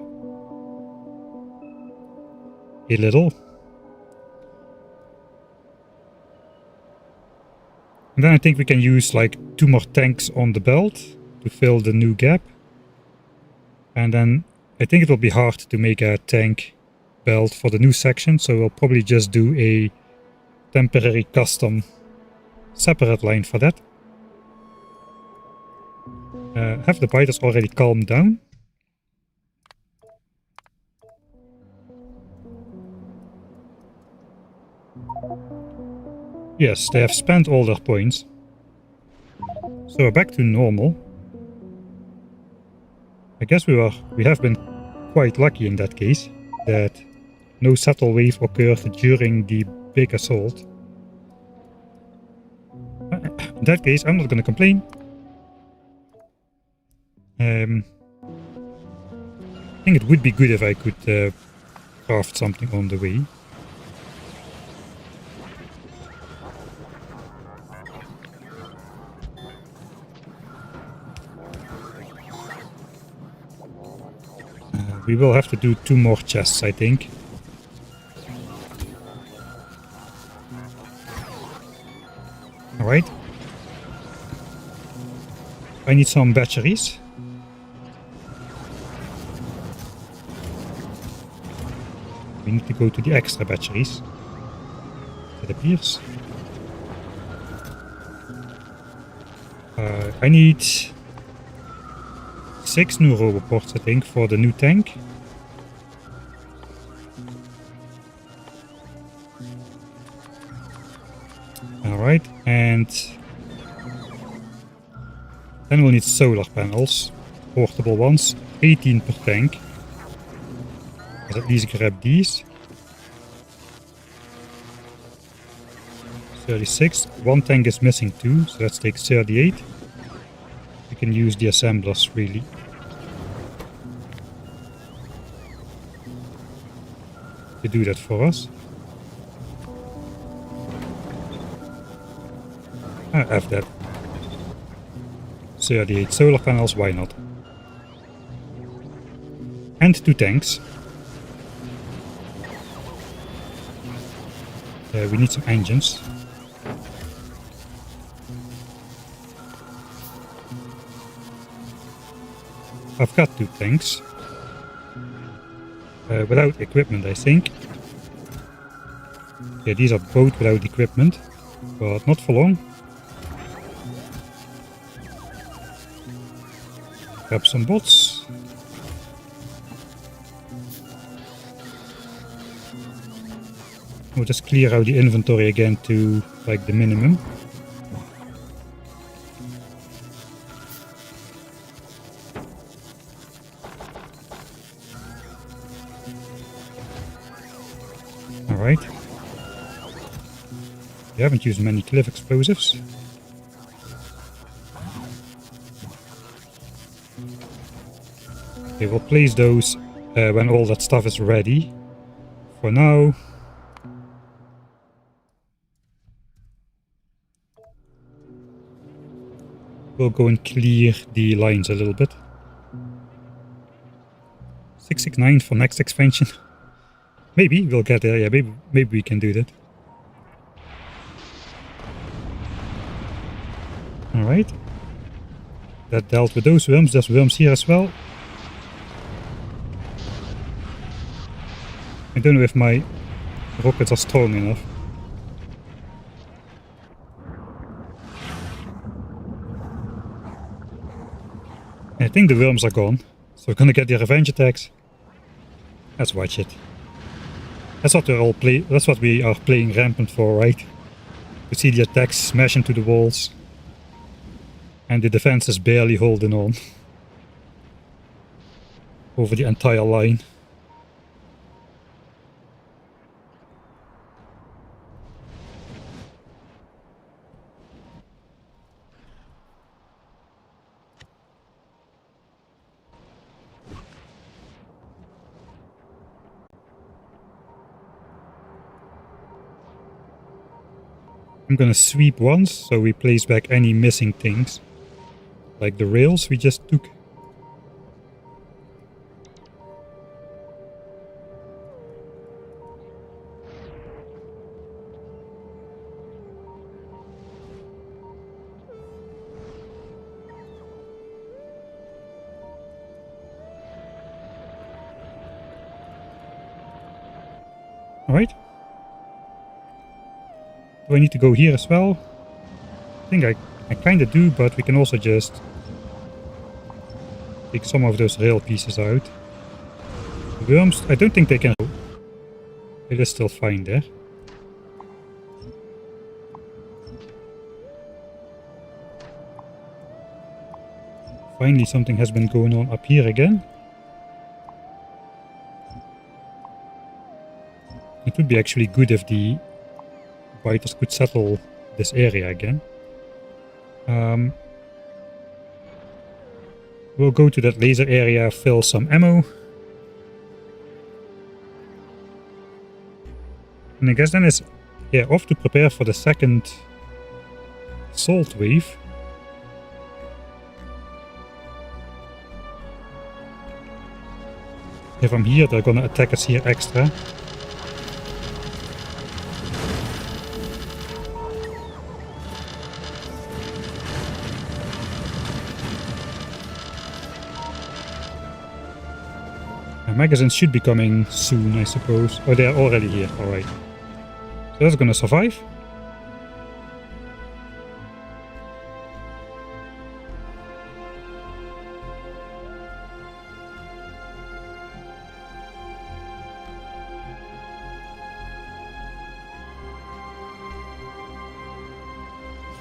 a little. And then I think we can use like 2 more tanks on the belt to fill the new gap. And then I think it will be hard to make a tank belt for the new section, so we'll probably just do a temporary custom separate line for that. Have the biters already calmed down? Yes, they have spent all their points. So we're back to normal. I guess we have been quite lucky in that case, that no settle wave occurred during the big assault. In that case, I'm not going to complain. I think it would be good if I could craft something on the way. We will have to do 2 more chests, I think. Alright. I need some batteries. We need to go to the extra batteries. It appears. I need 6 new roboports, I think, for the new tank. Alright, and then we'll need solar panels, portable ones, 18 per tank. Let's at least grab these. 36. One tank is missing too, so let's take 38. We can use the assemblers really. To do that for us. F that. 38 solar panels, why not? And 2 tanks. We need some engines. I've got 2 tanks. Without equipment, I think. Yeah, these are both without equipment, but not for long. Grab some bots. We'll just clear out the inventory again to like the minimum. Alright. We haven't used many cliff explosives. Okay, we'll place those when all that stuff is ready. For now, we'll go and clear the lines a little bit. 669 for next expansion. Maybe we'll get there. Yeah, maybe we can do that. Alright. That dealt with those worms. There's worms here as well. I don't know if my rockets are strong enough. I think the worms are gone. So we're gonna get the revenge attacks. Let's watch it. That's what that's what we are playing Rampant for, right? To see the attacks smash into the walls. And the defense is barely holding on. Over the entire line. I'm gonna sweep once, so we place back any missing things. Like the rails we just took. Alright. Do I need to go here as well? I think I kind of do, but we can also just take some of those rail pieces out. The worms, I don't think they can. It is still fine there. Finally, something has been going on up here again. It would be actually good if the fighters could settle this area again. We'll go to that laser area, fill some ammo. And I guess then it's off to prepare for the second assault wave. If I'm here, they're gonna attack us here extra. Magazines should be coming soon, I suppose. Oh, they're already here. Alright. So that's gonna survive.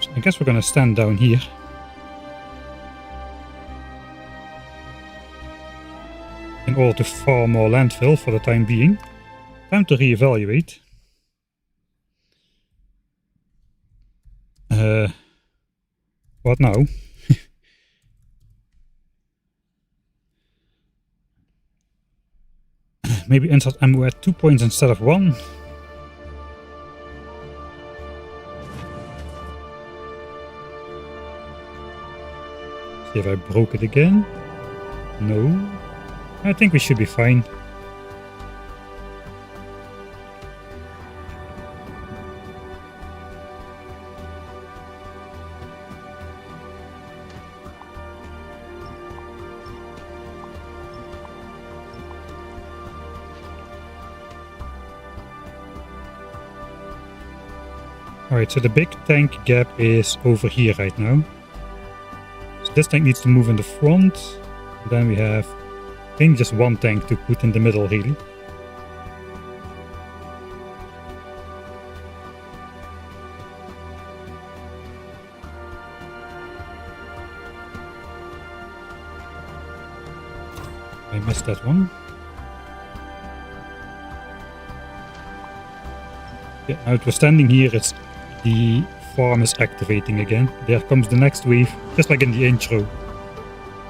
So I guess we're gonna stand down here. In order to farm more landfill for the time being. Time to reevaluate. What now? Maybe insert ammo at 2 points instead of 1. See if I broke it again. No. I think we should be fine. Alright, so the big tank gap is over here right now. So this tank needs to move in the front. And then we have, I think, just one tank to put in the middle, really. I missed that one. Yeah, now that we're standing here, the farm is activating again. There comes the next wave, just like in the intro.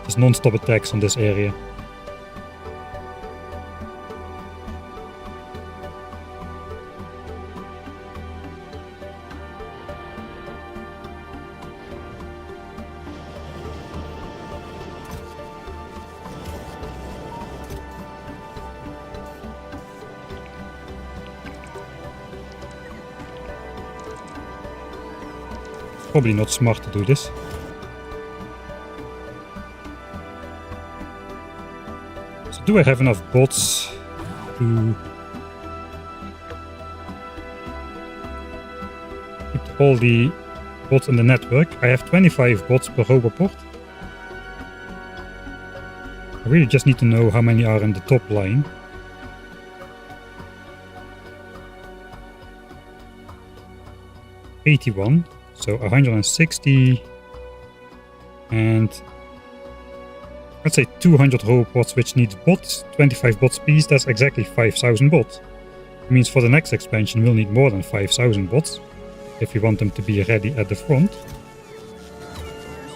Just non-stop attacks on this area. Probably not smart to do this. So do I have enough bots to keep all the bots in the network? I have 25 bots per roboport. I really just need to know how many are in the top line. $81. So 160 and let's say 200 robots which needs bots, 25 bots piece, that's exactly 5,000 bots. It means for the next expansion we'll need more than 5,000 bots if we want them to be ready at the front.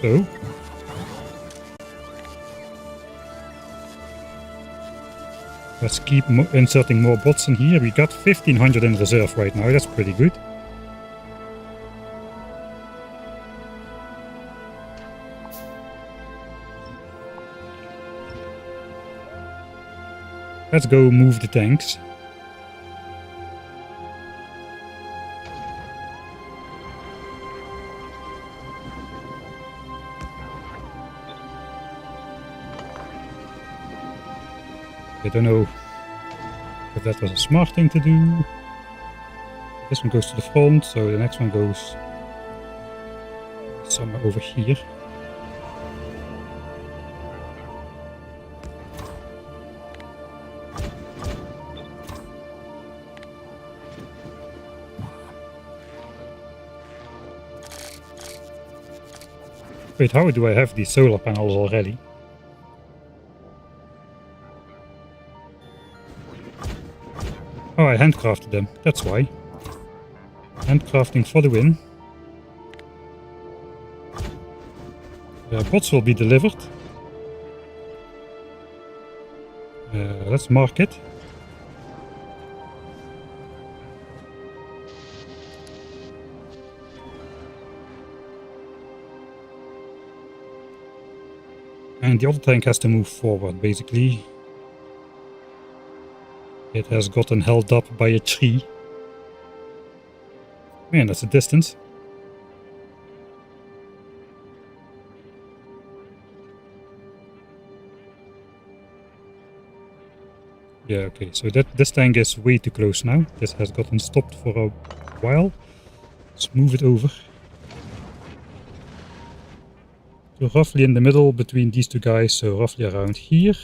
So let's keep inserting more bots in here. We got 1,500 in reserve right now, that's pretty good. Let's go move the tanks. I don't know if that was a smart thing to do. This one goes to the front, so the next one goes somewhere over here. Wait, how do I have these solar panels already? Oh, I handcrafted them, that's why. Handcrafting for the win. Bots will be delivered. Let's mark it. And the other tank has to move forward, basically. It has gotten held up by a tree. Man, that's a distance. Yeah, okay, so this tank is way too close now. This has gotten stopped for a while. Let's move it over. So roughly in the middle between these two guys, so roughly around here.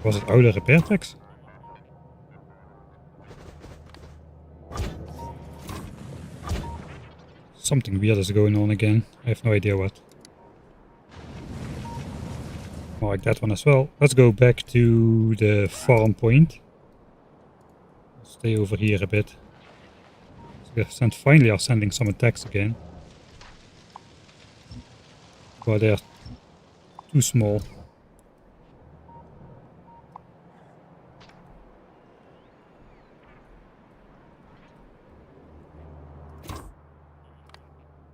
Was het oude repair packs? Something weird is going on again. I have no idea what. I like that one as well. Let's go back to the farm point. Stay over here a bit. So finally are sending some attacks again. But they're too small.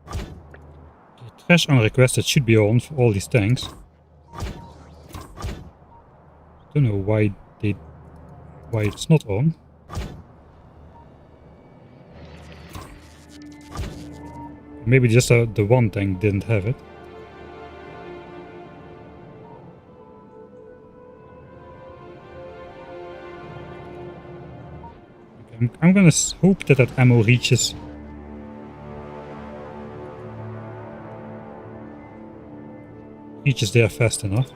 The trash unrequested should be on for all these tanks. Don't know why it's not on. Maybe just the one tank didn't have it. Okay, I'm gonna hope that ammo reaches there fast enough.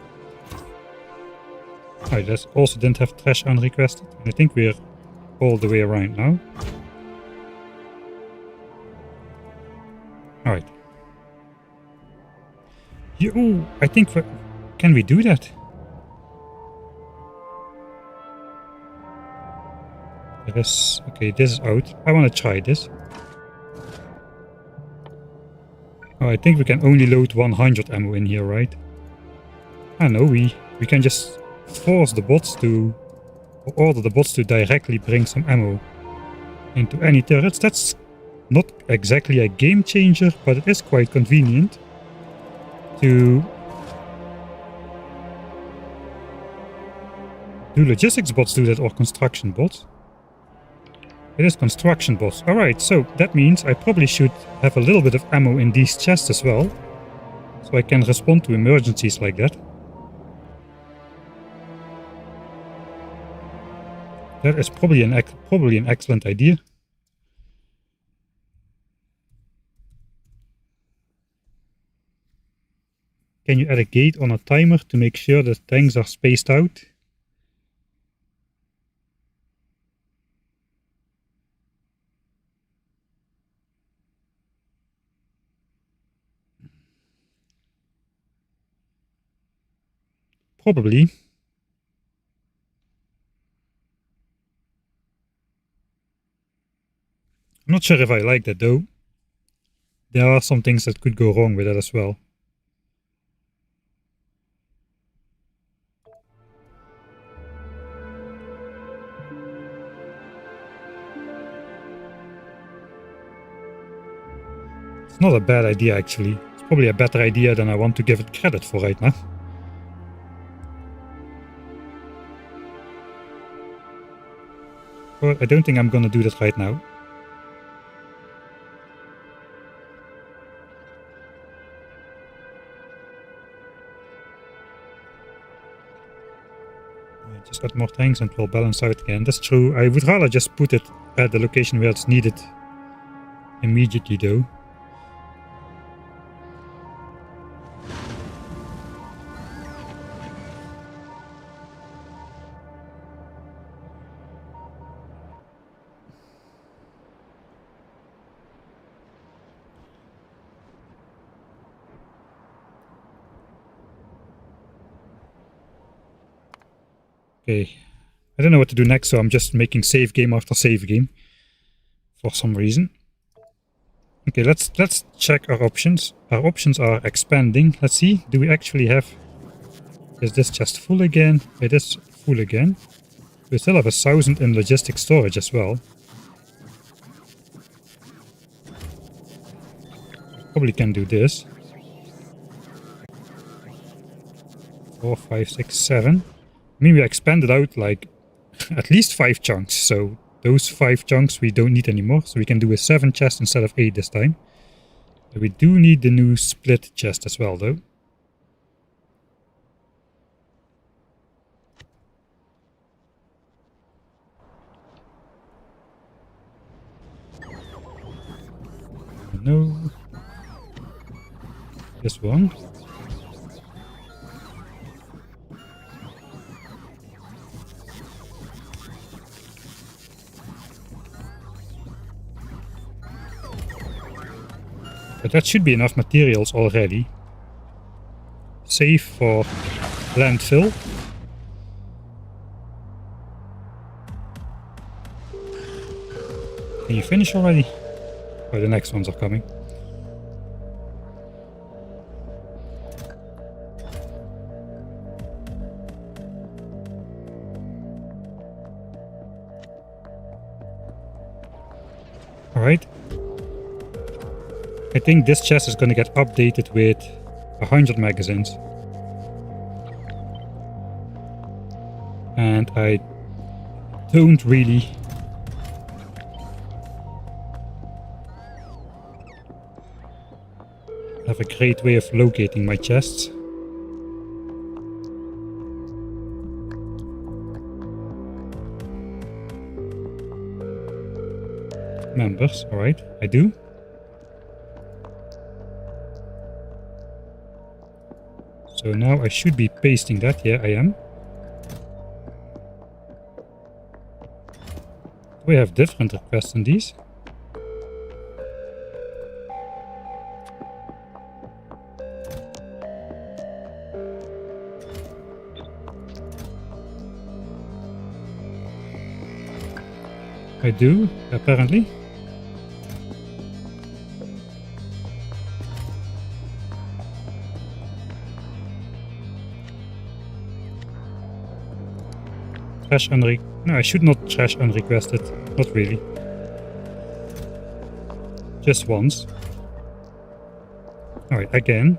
Alright, that also didn't have trash unrequested. And I think we're all the way around now. Alright. Oh, I think can we do that? Okay, this is out. I want to try this. Oh, I think we can only load 100 ammo in here, right? I know, we can just force the bots to, or order the bots to directly bring some ammo into any turrets. That's not exactly a game changer, but it is quite convenient to do logistics bots do that or construction bots. It is construction bots. Alright, so that means I probably should have a little bit of ammo in these chests as well, so I can respond to emergencies like that. That is probably an excellent idea. Can you add a gate on a timer to make sure that tanks are spaced out? Probably. I'm not sure if I like that though. There are some things that could go wrong with that as well. It's not a bad idea actually. It's probably a better idea than I want to give it credit for right now. But I don't think I'm gonna do that right now. Just add more tanks and it will balance out again. That's true. I would rather just put it at the location where it's needed immediately though. Okay, I don't know what to do next, so I'm just making save game after save game for some reason. Okay, let's check our options. Our options are expanding. Let's see, do we actually have... Is this just full again? It is full again. We still have 1,000 in logistic storage as well. Probably can do this. 4, 5, 6, 7. I mean, we expanded out like at least 5 chunks, so those 5 chunks we don't need anymore, so we can do a 7 chest instead of 8 this time. But we do need the new split chest as well, though. No. This one. But that should be enough materials already. Save for landfill. Can you finish already? Oh, the next ones are coming. Alright. I think this chest is gonna get updated with 100 magazines. And I don't really have a great way of locating my chests. Members, alright, I do. So now I should be pasting that, yeah I am. Do we have different requests in these? I do, apparently. Trash no, I should not trash unrequested. Not really. Just once. Alright, again.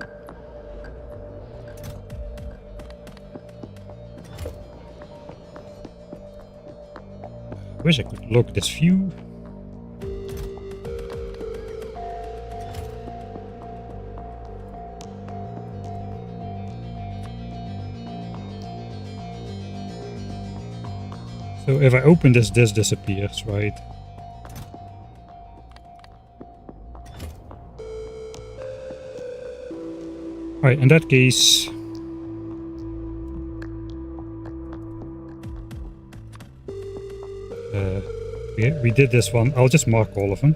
Wish I could lock this view. So if I open this disappears, right? Alright, in that case... we did this one. I'll just mark all of them.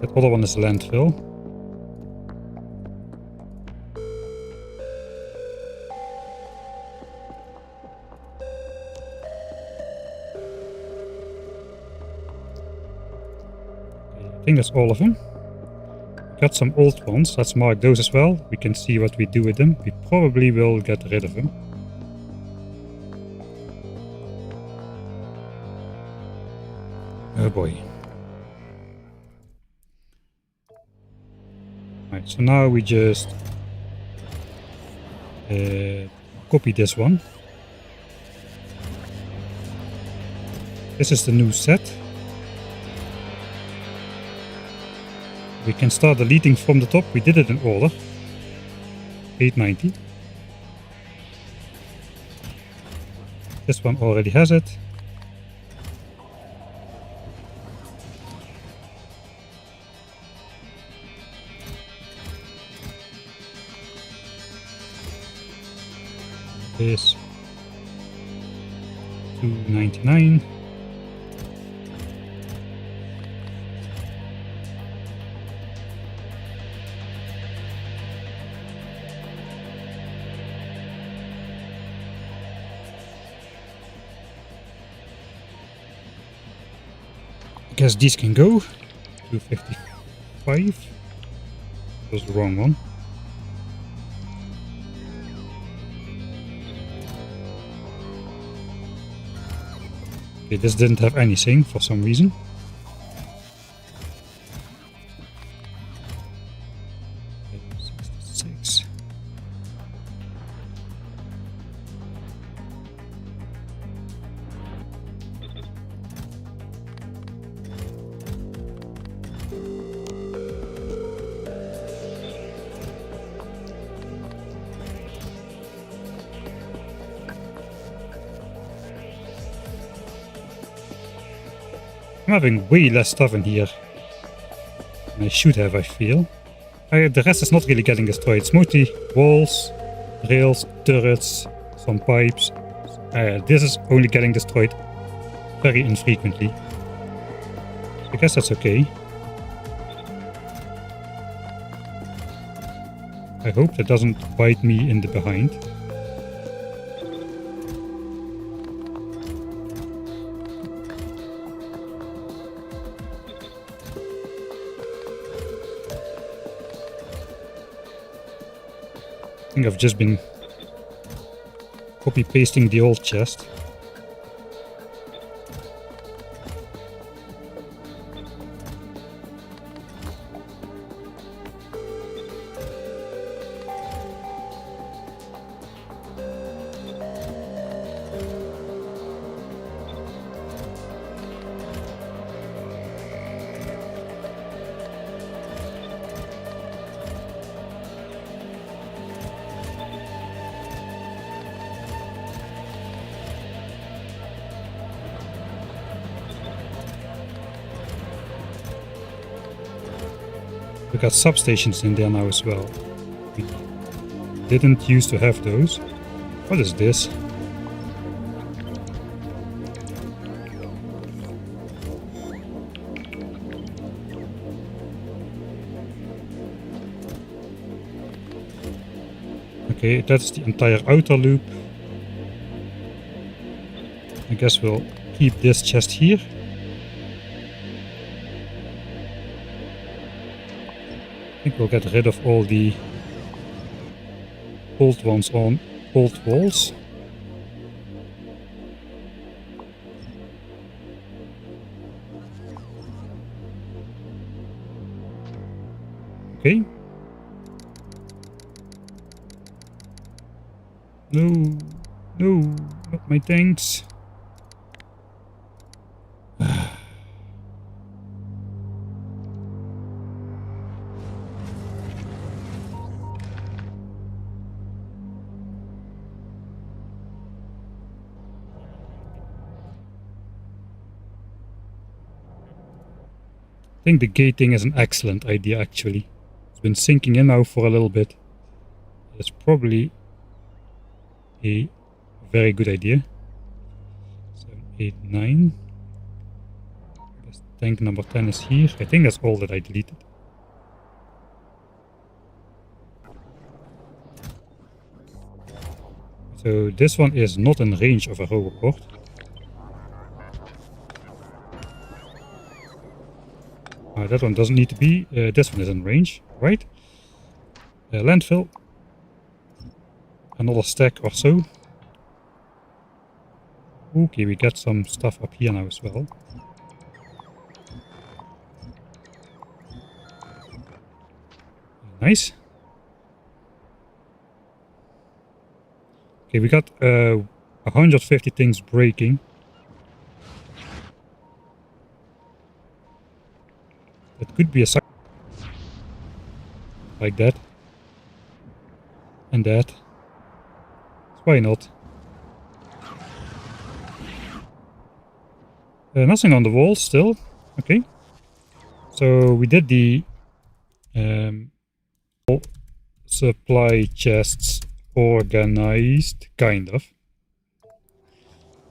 That other one is landfill. I think that's all of them. Got some old ones, let's mark those as well. We can see what we do with them. We probably will get rid of them. Oh boy. Right, so now we just copy this one. This is the new set. We can start deleting from the top. We did it in order. 890. This one already has it. This 299. I guess these can go. 255. That was the wrong one. Okay, this didn't have anything for some reason. Okay, 66. I'm having way less stuff in here than I should have, I feel. The rest is not really getting destroyed. It's mostly walls, rails, turrets, some pipes, This is only getting destroyed very infrequently. I guess that's okay. I hope that doesn't bite me in the behind. I think I've just been copy-pasting the old chest. We got substations in there now as well. We didn't used to have those. What is this? Okay, that's the entire outer loop. I guess we'll keep this chest here. I think we'll get rid of all the old ones on old walls. Okay. No, no, not my tanks. I think the gating is an excellent idea, actually. It's been sinking in now for a little bit. It's probably a very good idea. 7, 8, 9. I guess tank number 10 is here. I think that's all that I deleted. So this one is not in range of a roboport. That one doesn't need to be. This one is in range, right? Landfill. Another stack or so. Okay, we got some stuff up here now as well. Nice. Okay, we got 150 things breaking. That could be a side like that. And that. Why not? Nothing on the wall still. Okay. So we did the supply chests organized, kind of.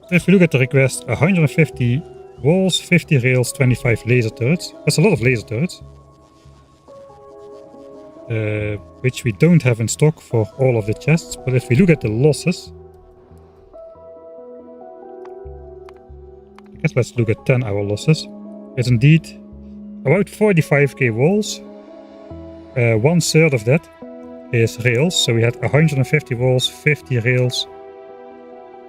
So if we look at the request, 150 walls, 50 rails, 25 laser turrets. That's a lot of laser turrets. Which we don't have in stock for all of the chests. But if we look at the losses, I guess let's look at 10-hour losses. It's indeed about 45k walls. 1/3 of that is rails. So we had 150 walls, 50 rails,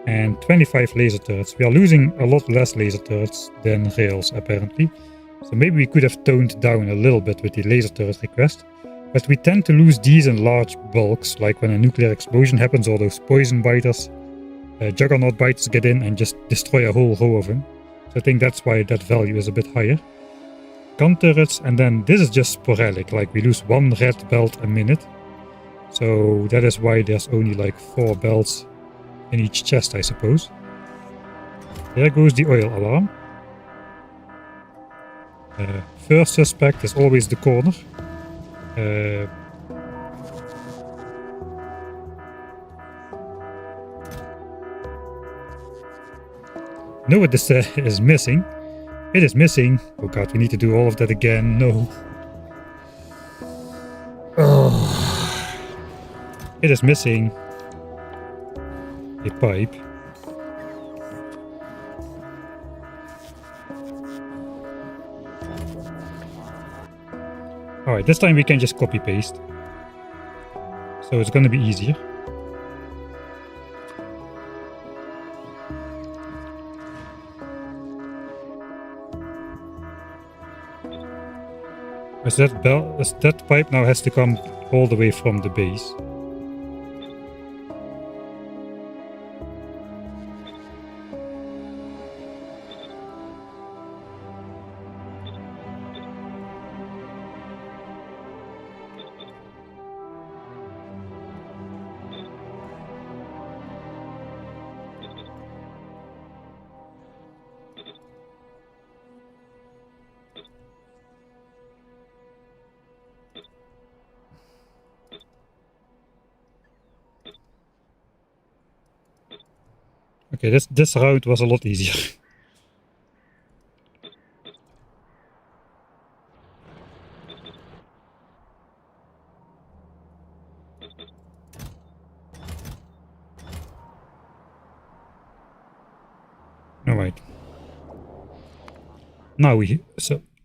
and 25 laser turrets. We are losing a lot less laser turrets than rails, apparently. So maybe we could have toned down a little bit with the laser turret request. But we tend to lose these in large bulks, like when a nuclear explosion happens, or those poison biters, juggernaut biters get in and just destroy a whole row of them. So I think that's why that value is a bit higher. Gun turrets, and then this is just sporadic, like we lose 1 red belt a minute. So that is why there's only like 4 belts in each chest, I suppose. There goes the oil alarm. First suspect is always the corner. know what this is missing. It is missing. Oh god, we need to do all of that again. No. Oh. It is missing a pipe. Alright, this time we can just copy paste. So it's gonna be easier. As that pipe now has to come all the way from the base. Okay, this route was a lot easier. Alright. Now we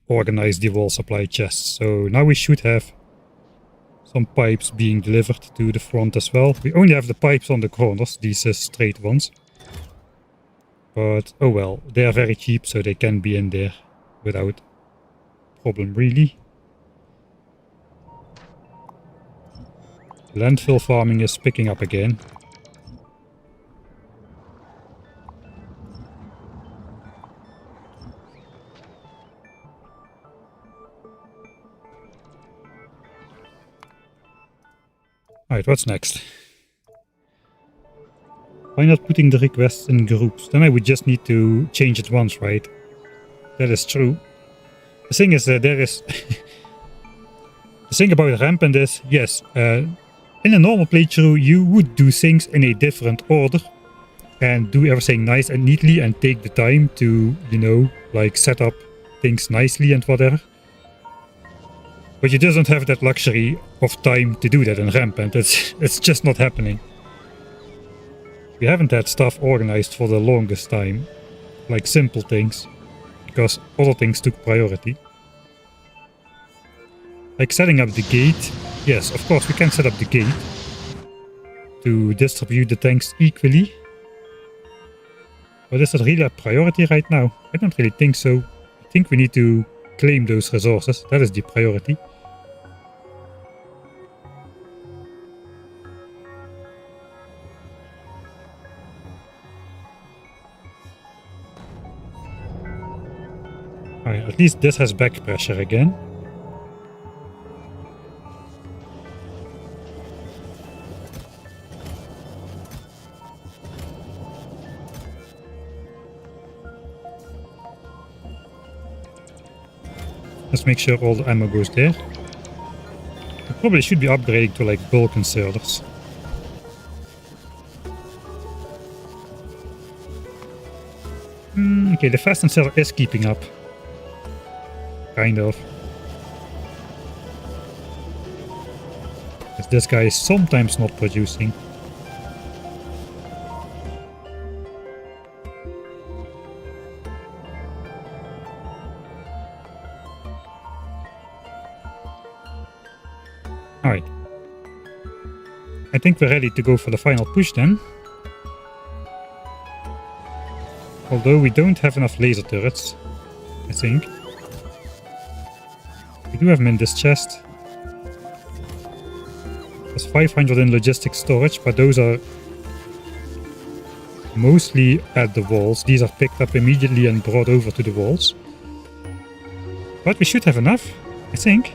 organize the wall supply chests. So now we should have some pipes being delivered to the front as well. We only have the pipes on the corners, these straight ones. But, oh well, they are very cheap, so they can be in there without problem, really. Landfill farming is picking up again. Alright, what's next? Why not putting the requests in groups? Then I would just need to change it once, right? That is true. The thing is that there is... the thing about Rampant is, yes, in a normal playthrough you would do things in a different order and do everything nice and neatly and take the time to, you know, like set up things nicely and whatever. But you just don't have that luxury of time to do that in Rampant. It's just not happening. We haven't had stuff organized for the longest time, like simple things, because other things took priority. Like setting up the gate. Yes, of course we can set up the gate to distribute the tanks equally. But is that really a priority right now? I don't really think so. I think we need to claim those resources. That is the priority. Alright, at least this has back pressure again. Let's make sure all the ammo goes there. I probably should be upgrading to like bulk inserters. Okay, the fast inserter is keeping up. Kind of. Because this guy is sometimes not producing. Alright. I think we're ready to go for the final push then. Although we don't have enough laser turrets, I think. We do have them in this chest. There's 500 in logistic storage, but those are mostly at the walls. These are picked up immediately and brought over to the walls. But we should have enough, I think.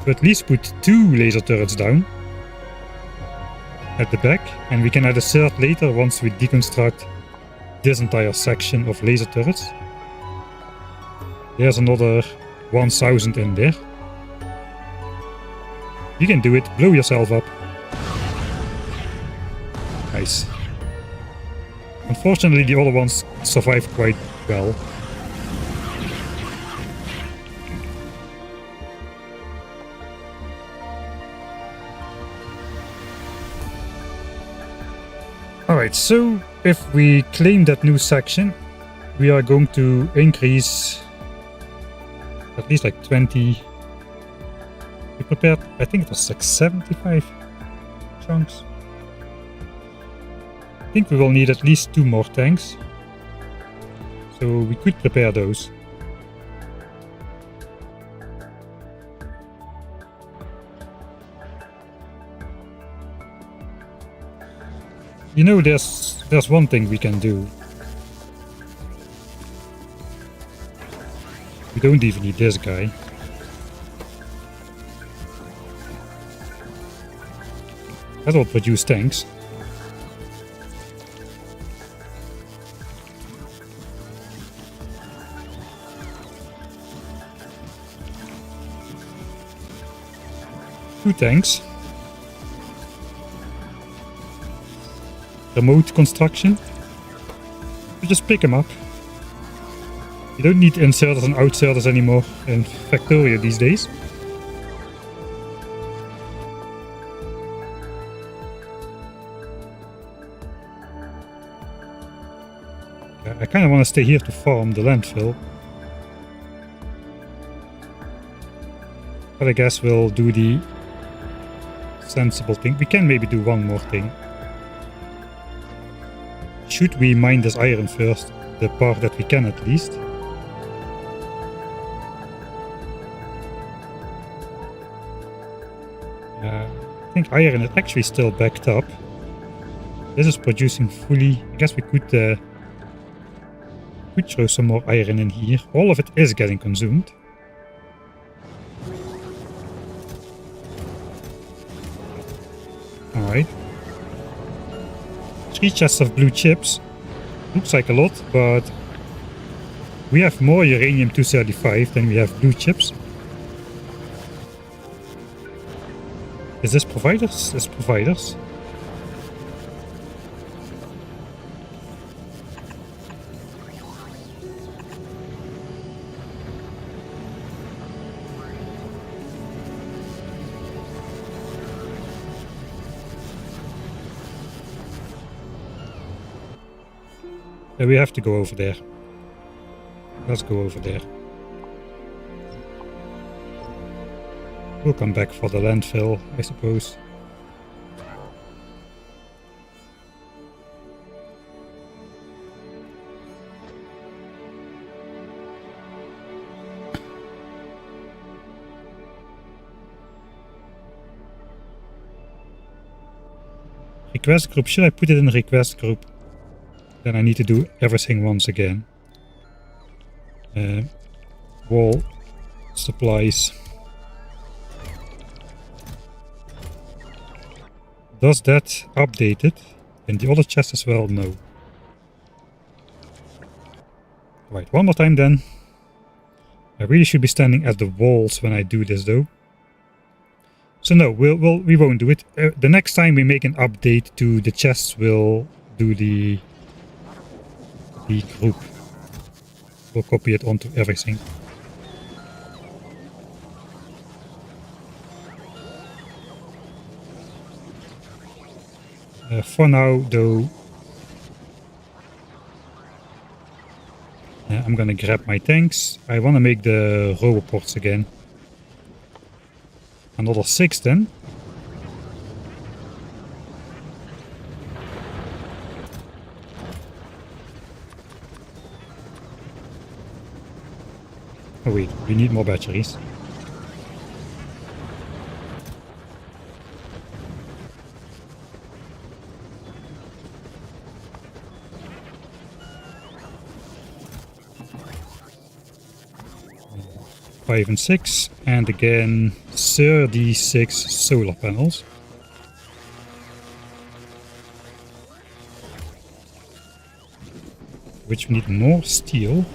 To at least put 2 laser turrets down at the back, and we can add a third later once we deconstruct this entire section of laser turrets. There's another 1000 in there. You can do it, blow yourself up. Nice. Unfortunately, the other ones survived quite well. Alright, so if we claim that new section, we are going to increase at least like 20. We prepared, I think it was like 75 chunks. I think we will need at least 2 more tanks. So we could prepare those. You know, there's one thing we can do. We don't even need this guy. That will produce tanks. Two tanks. Remote construction. You just pick them up. You don't need inserters and outserters anymore in Factorio these days. I kind of want to stay here to farm the landfill. But I guess we'll do the sensible thing. We can maybe do one more thing. Should we mine this iron first? The part that we can at least. I think iron is actually still backed up. This is producing fully. I guess we could throw some more iron in here. All of it is getting consumed. Alright. 3 chests of blue chips. Looks like a lot, but we have more uranium-235 than we have blue chips. Is this providers? It's providers. Yeah, we have to go over there. Let's go over there. We'll come back for the landfill, I suppose. Request group. Should I put it in the request group? Then I need to do everything once again. Wall supplies. Does that update it? In the other chest as well? No. Right, one more time then. I really should be standing at the walls when I do this though. So no, we won't do it. The next time we make an update to the chests, we'll do the group. We'll copy it onto everything. For now, though, I'm gonna grab my tanks. I want to make the roboports again. Another 6 then. Oh wait, we need more batteries. Five and 6, and again 36 solar panels. Which we need more steel.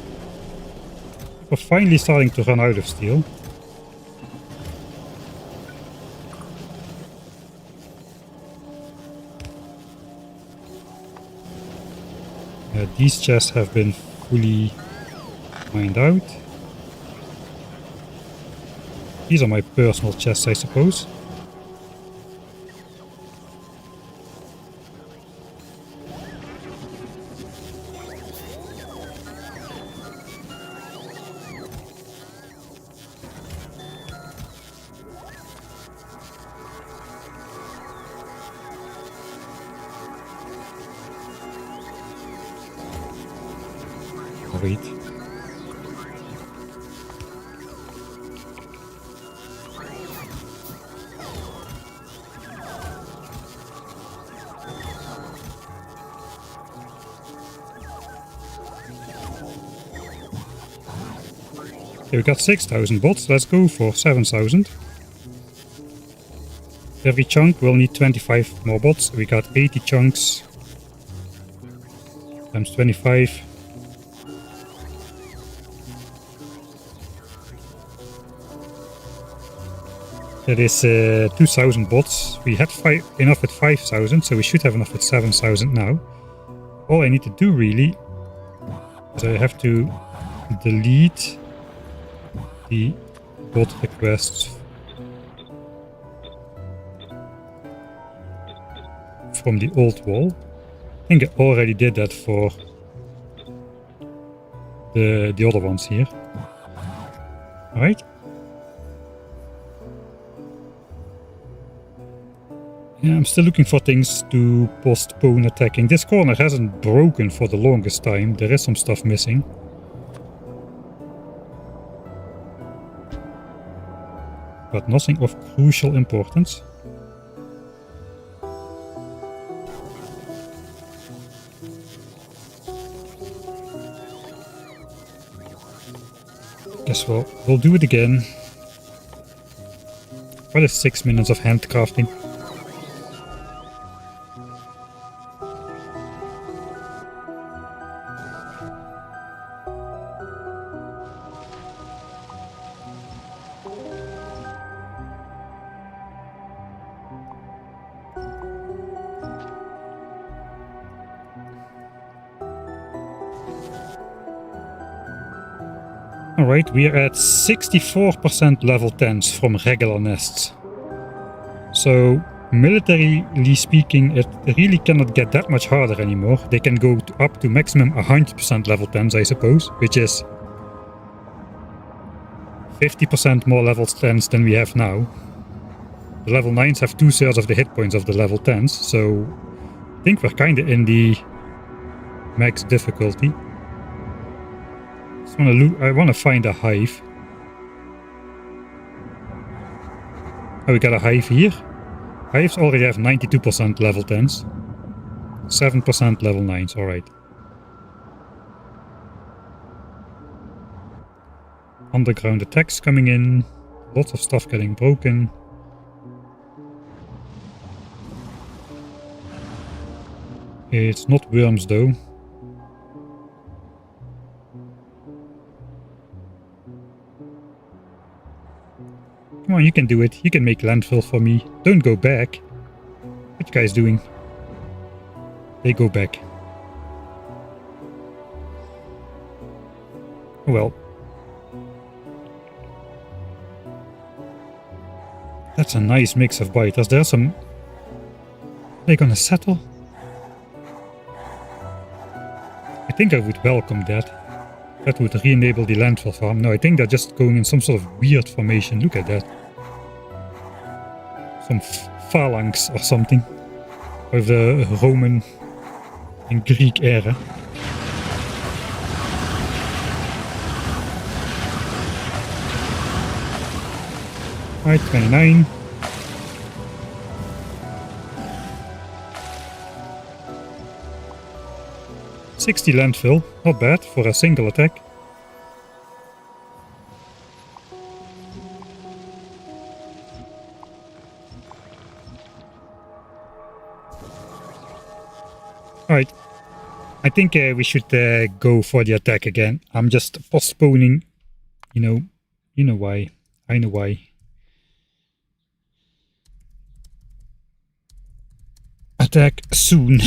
We're finally starting to run out of steel. these chests have been fully mined out. These are my personal chests, I suppose. Wait. Okay, we got 6,000 bots. Let's go for 7,000. Every chunk will need 25 more bots. We got 80 chunks times 25. That is 2,000 bots. We had enough at 5,000, so we should have enough at 7,000 now. All I need to do really is I have to delete the bot requests from the old wall. I think I already did that for the other ones here. Alright. Yeah, I'm still looking for things to postpone attacking. This corner hasn't broken for the longest time. There is some stuff missing. But nothing of crucial importance. Guess we'll do it again. What is 6 minutes of handcrafting? Alright, we are at 64% level 10s from regular nests. So, militarily speaking, it really cannot get that much harder anymore. They can go up to maximum 100% level 10s, I suppose, which is 50% more level 10s than we have now. The level 9s have 2/3 of the hit points of the level 10s, so I think we're kinda in the max difficulty. I want to find a hive. Oh, we got a hive here. Hives already have 92% level 10s. 7% level 9s, alright. Underground attacks coming in. Lots of stuff getting broken. It's not worms though. Come on, you can do it. You can make landfill for me. Don't go back. What you guys doing? They go back. Well. That's a nice mix of biters. There's some... Are they gonna settle? I think I would welcome that. That would re-enable the landfill farm. No, I think they're just going in some sort of weird formation. Look at that. Some phalanx or something. Of the Roman and Greek era. Alright, 29. $60 landfill, not bad for a single attack. Alright, I think we should go for the attack again. I'm just postponing, you know why, I know why. Attack soon.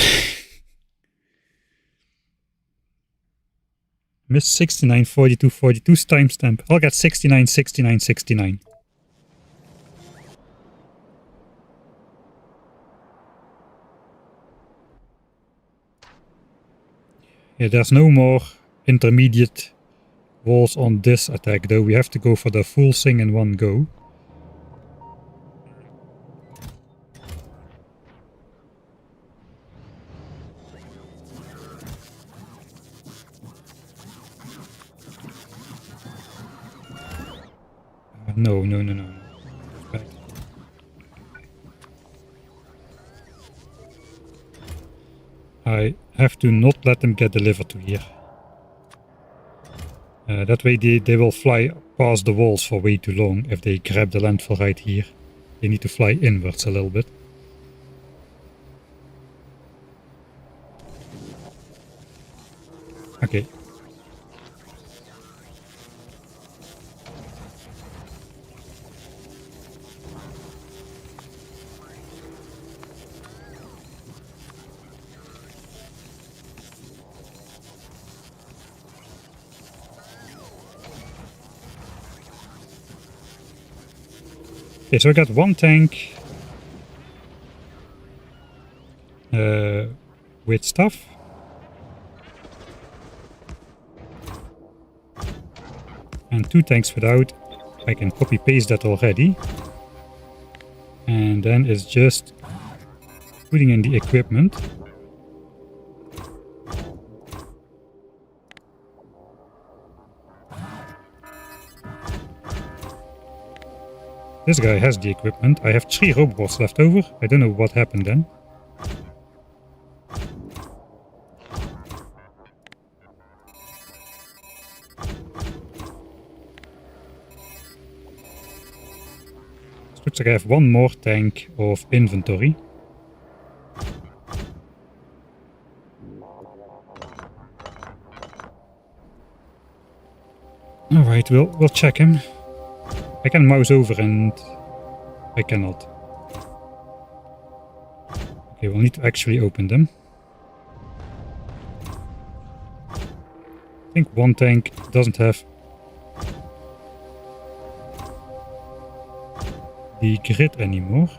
Miss 69, 42, 42's timestamp. I'll get 69, 69, 69. Yeah, there's no more intermediate walls on this attack though. We have to go for the full thing in one go. No. Back. I have to not let them get delivered to here. That way they will fly past the walls for way too long if they grab the landfill right here. They need to fly inwards a little bit. Okay. Okay, so I got one tank with stuff. And 2 tanks without. I can copy paste that already. And then it's just putting in the equipment. This guy has the equipment. I have 3 robots left over. I don't know what happened then. Looks like I have 1 more tank of inventory. Alright, we'll check him. I can mouse over and I cannot. Okay, we'll need to actually open them. I think 1 tank doesn't have the grid anymore.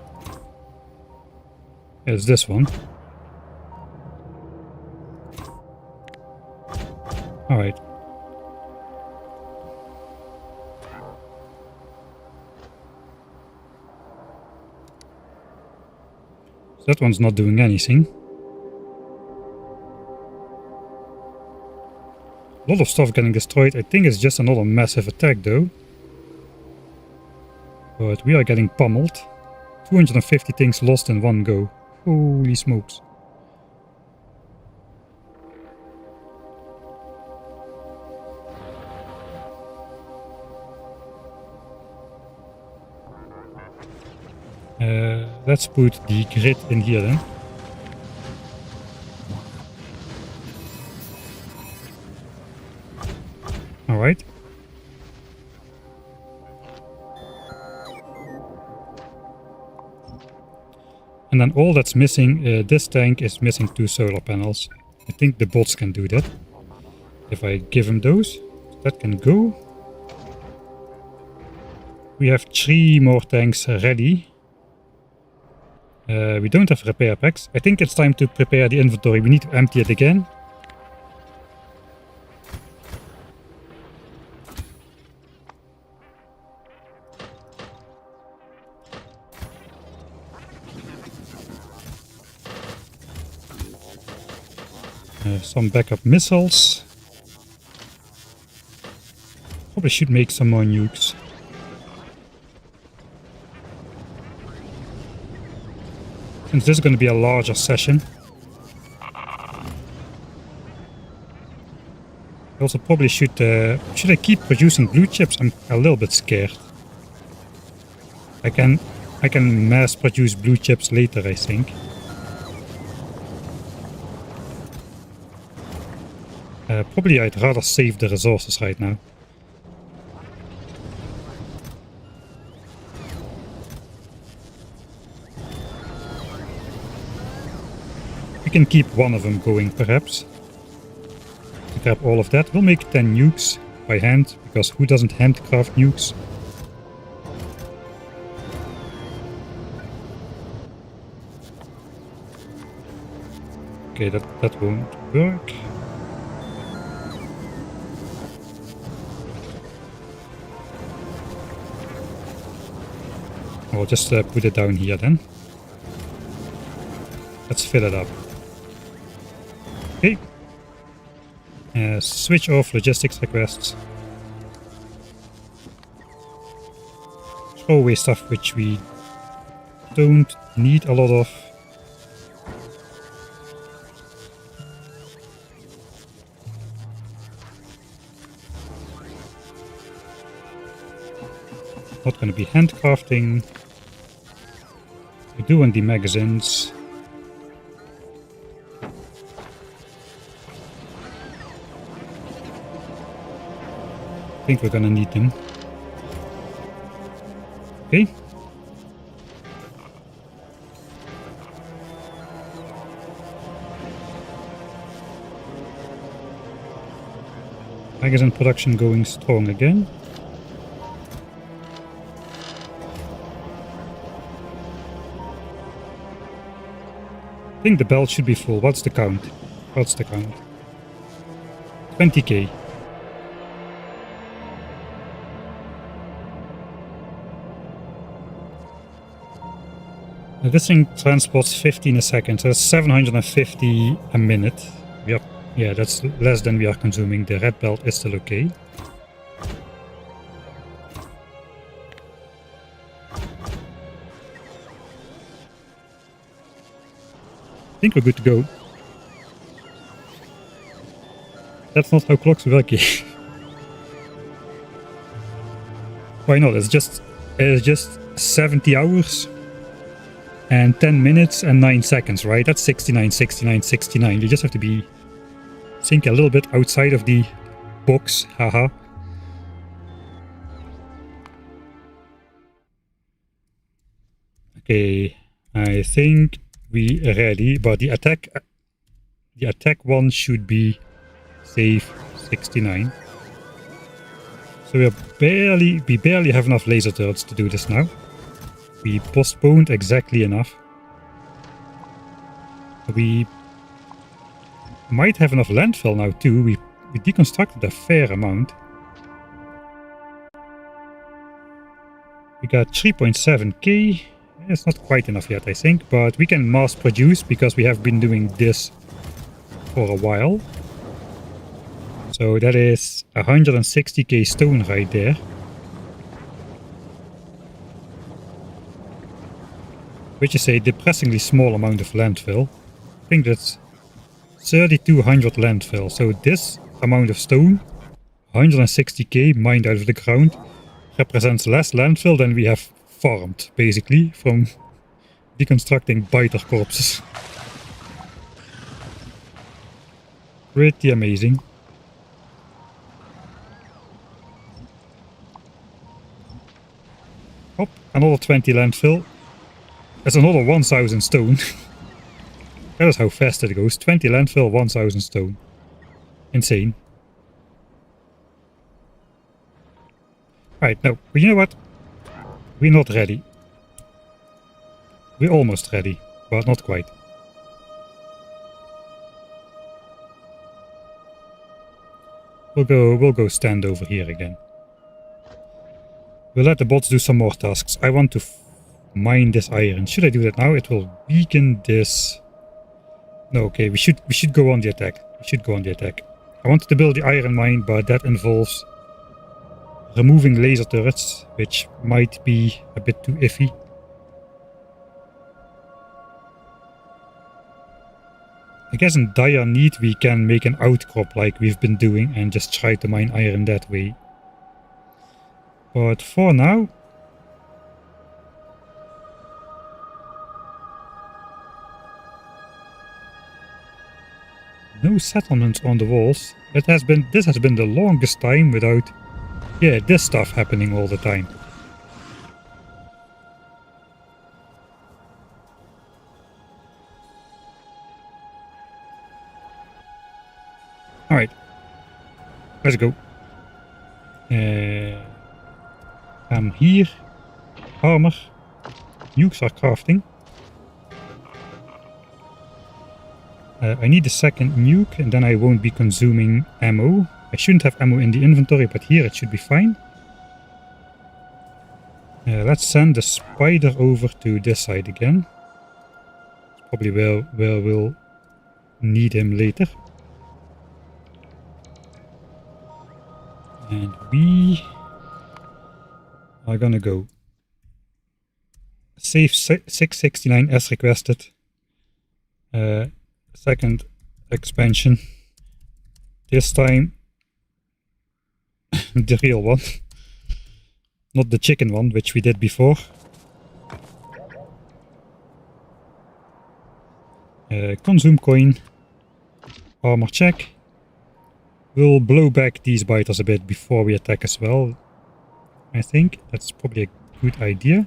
It's this one. Alright. So that one's not doing anything. A lot of stuff getting destroyed. I think it's just another massive attack though. But we are getting pummeled. 250 things lost in one go. Holy smokes. Let's put the grid in here then. Alright. And then all that's missing, this tank is missing 2 solar panels. I think the bots can do that. If I give them those, that can go. We have 3 more tanks ready. We don't have repair packs. I think it's time to prepare the inventory. We need to empty it again. Some backup missiles. Probably should make some more nukes. Since this is going to be a larger session. I also probably should I keep producing blue chips? I'm a little bit scared. I can mass produce blue chips later, I think. Probably I'd rather save the resources right now. We can keep one of them going, perhaps. grab all of that. We'll make 10 nukes by hand, because who doesn't handcraft nukes? Okay, that won't work. I'll just put it down here then. Let's fill it up. Okay. Switch off logistics requests. Throw away stuff which we don't need a lot of. Not going to be handcrafting. We do want the magazines. I think we're going to need them. Okay. Magazine production going strong again. I think the belt should be full. What's the count? What's the count? 20k. Now this thing transports 15 a second, so that's 750 a minute. Yeah, that's less than we are consuming. The red belt is still okay. I think we're good to go. That's not how clocks work here. Why not? It's just 70 hours and 10 minutes and 9 seconds, right? That's 69, 69, 69. You just have to think a little bit outside of the box, haha. Okay, I think we are ready, but the attack one should be safe 69. So we barely have enough laser turrets to do this now. We postponed exactly enough. We might have enough landfill now too. We deconstructed a fair amount. We got 3.7k. It's not quite enough yet, I think, but we can mass produce because we have been doing this for a while. So that is 160k stone right there. Which is a depressingly small amount of landfill. I think that's 3200 landfill. So this amount of stone, 160k mined out of the ground, represents less landfill than we have farmed, basically, from deconstructing biter corpses. Pretty amazing. Hop, another 20 landfill. That's another 1000 stone. That is how fast it goes. 20 landfill, 1000 stone. Insane. Right, no, but you know what? We're not ready. We're almost ready, but not quite. We'll go stand over here again. We'll let the bots do some more tasks. I want to mine this iron. Should I do that now? It will weaken this. No, okay, we should go on the attack. We should go on the attack. I wanted to build the iron mine, but that involves removing laser turrets, which might be a bit too iffy. I guess in dire need we can make an outcrop like we've been doing and just try to mine iron that way. But for now, no settlements on the walls. This has been the longest time without, yeah, this stuff happening all the time. Alright, Let's go. I'm here. Armor. Nukes are crafting. I need a second nuke and then I won't be consuming ammo. I shouldn't have ammo in the inventory, but here it should be fine. Let's send the spider over to this side again. It's probably where we'll need him later. And we are gonna go. Save 669 as requested. Second expansion. This time the real one. Not the chicken one, which we did before. Consume coin. Armor check. We'll blow back these biters a bit before we attack as well. I think that's probably a good idea.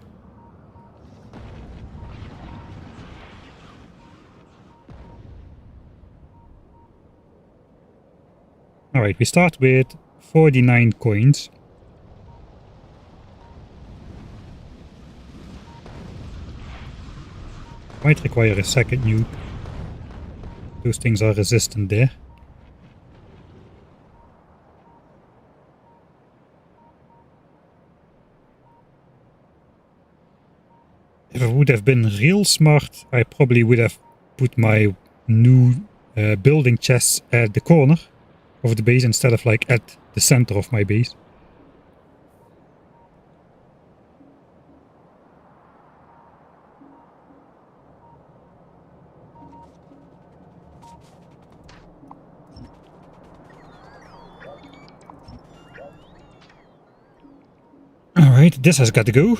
Alright, we start with 49 coins. Might require a second nuke. Those things are resistant there. If I would have been real smart, I probably would have put my new building chests at the corner of the base instead of like at the center of my base. Alright, this has got to go.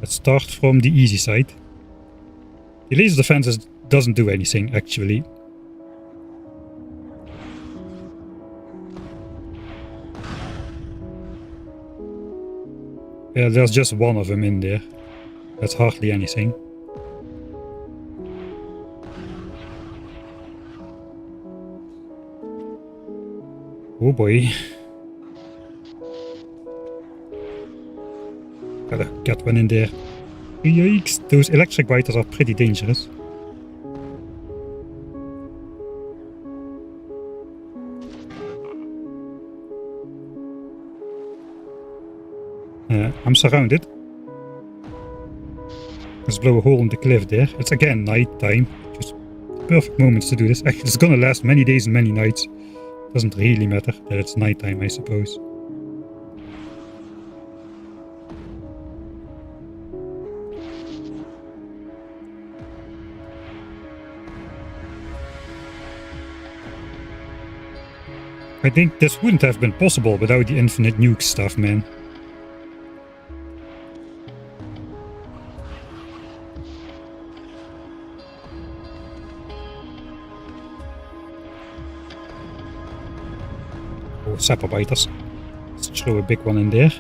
Let's start from the easy side. The laser defense doesn't do anything, actually. Yeah, there's just one of them in there. That's hardly anything. Oh boy. Gotta get one in there. Yikes, those electric biters are pretty dangerous. I'm surrounded. Let's blow a hole in the cliff there. It's again night time. Just perfect moments to do this. Actually, it's gonna last many days and many nights. Doesn't really matter that it's nighttime, I suppose. I think this wouldn't have been possible without the infinite nuke stuff, man. Oh, sapper biters. Let's throw a big one in there.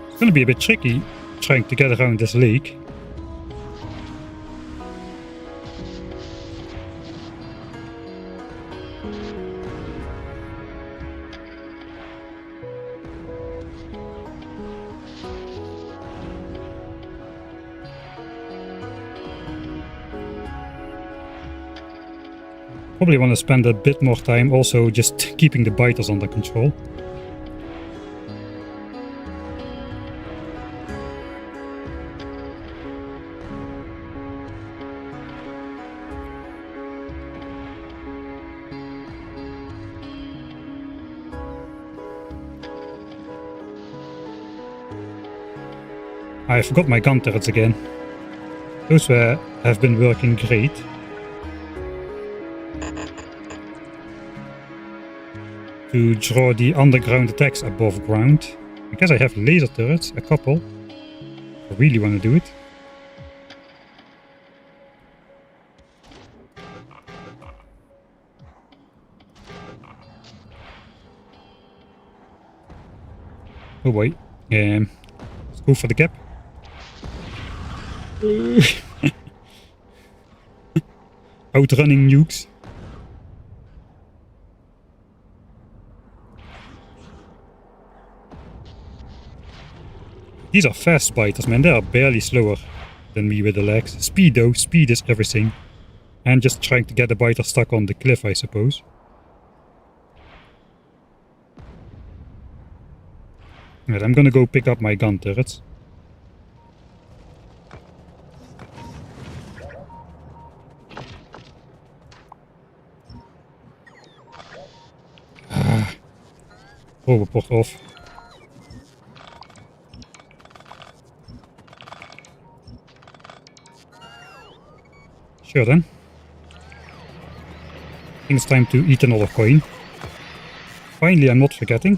It's gonna be a bit tricky trying to get around this lake. Probably want to spend a bit more time also just keeping the biters under control. I forgot my gun turrets again. Those have been working great. To draw the underground attacks above ground. I guess I have laser turrets, a couple. I really want to do it. Oh boy. Let's go for the gap. Outrunning nukes. These are fast biters, man. They are barely slower than me with the legs. Speed though, speed is everything. And just trying to get the biter stuck on the cliff, I suppose. Right, I'm gonna go pick up my gun turrets. Overport off. Sure then. I think it's time to eat another coin. Finally, I'm not forgetting.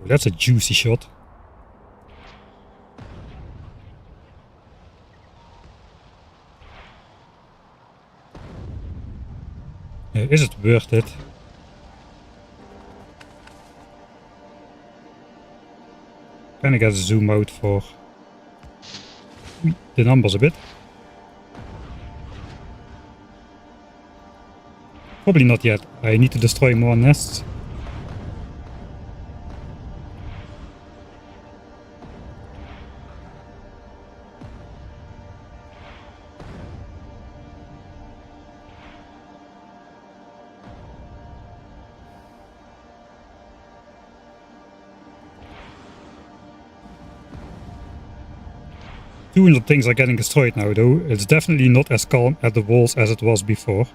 That's a juicy shot. Is it worth it? Can I get a zoom out for the numbers a bit? Probably not yet. I need to destroy more nests. Two of the things are getting destroyed now though. It's definitely not as calm at the walls as it was before.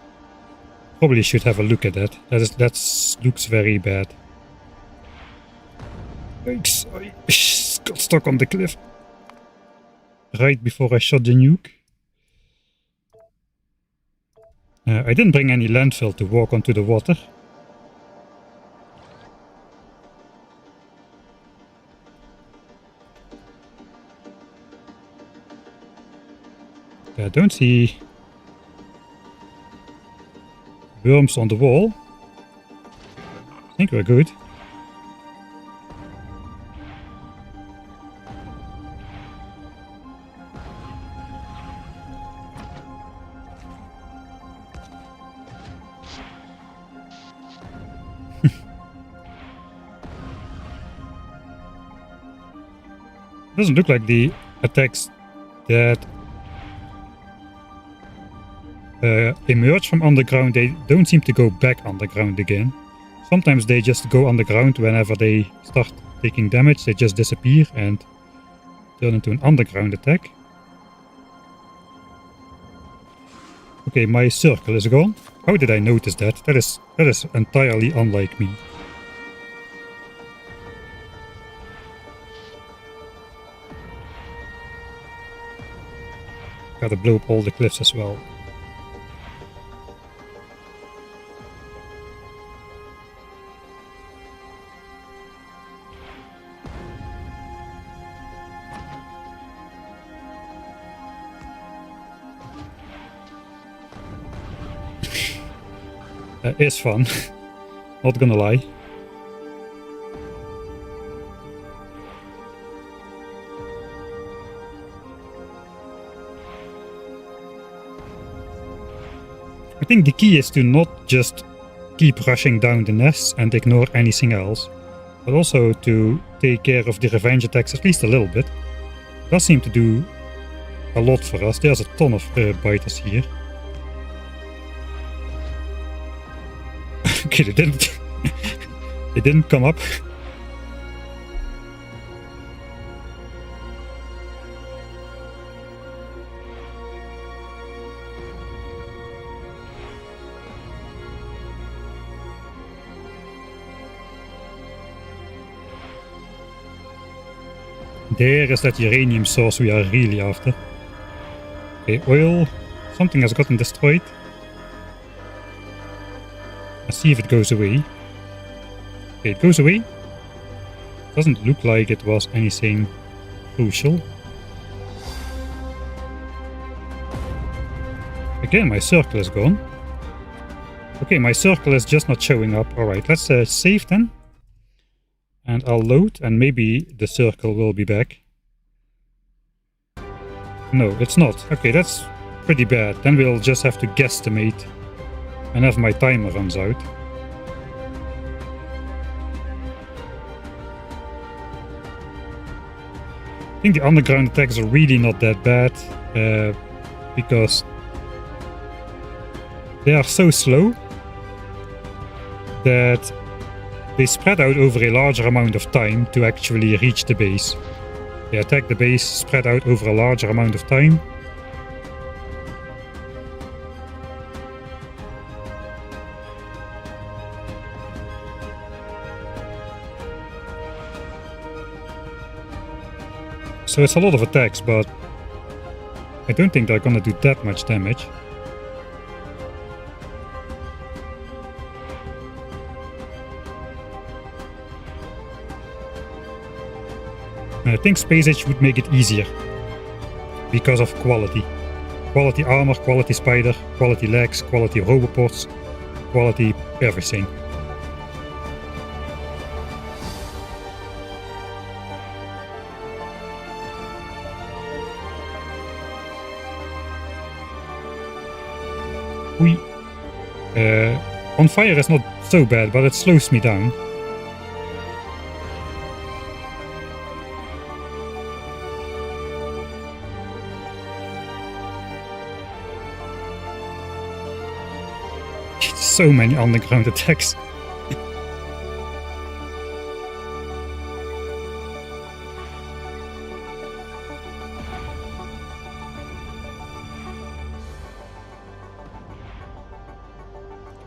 Probably should have a look at that. That looks very bad. Thanks. I got stuck on the cliff. Right before I shot the nuke. I didn't bring any landfill to walk onto the water. I don't see worms on the wall. I think we're good. Doesn't look like the attacks that emerge from underground, they don't seem to go back underground again. Sometimes they just go underground whenever they start taking damage, they just disappear and turn into an underground attack. Okay, my circle is gone. How did I notice that? That is entirely unlike me. Gotta blow up all the cliffs as well. That is fun, not gonna lie. I think the key is to not just keep rushing down the nests and ignore anything else, but also to take care of the revenge attacks at least a little bit. It does seem to do a lot for us. There's a ton of biters here. Okay, they didn't come up. There is that uranium source we are really after. Okay, oil. Something has gotten destroyed. Let's see if it goes away. Okay, it goes away. Doesn't look like it was anything crucial. Again, my circle is gone. Okay, my circle is just not showing up. Alright, let's save then. And I'll load, and maybe the circle will be back. No, it's not. Okay, that's pretty bad. Then we'll just have to guesstimate whenever my timer runs out. I think the underground attacks are really not that bad, because they are so slow that they spread out over a larger amount of time to actually reach the base. They attack the base, spread out over a larger amount of time. So it's a lot of attacks, but I don't think they're gonna do that much damage. I think Space Age would make it easier because of quality. Quality armor, quality spider, quality legs, quality robopods, quality everything. On fire is not so bad, but it slows me down. So many underground attacks.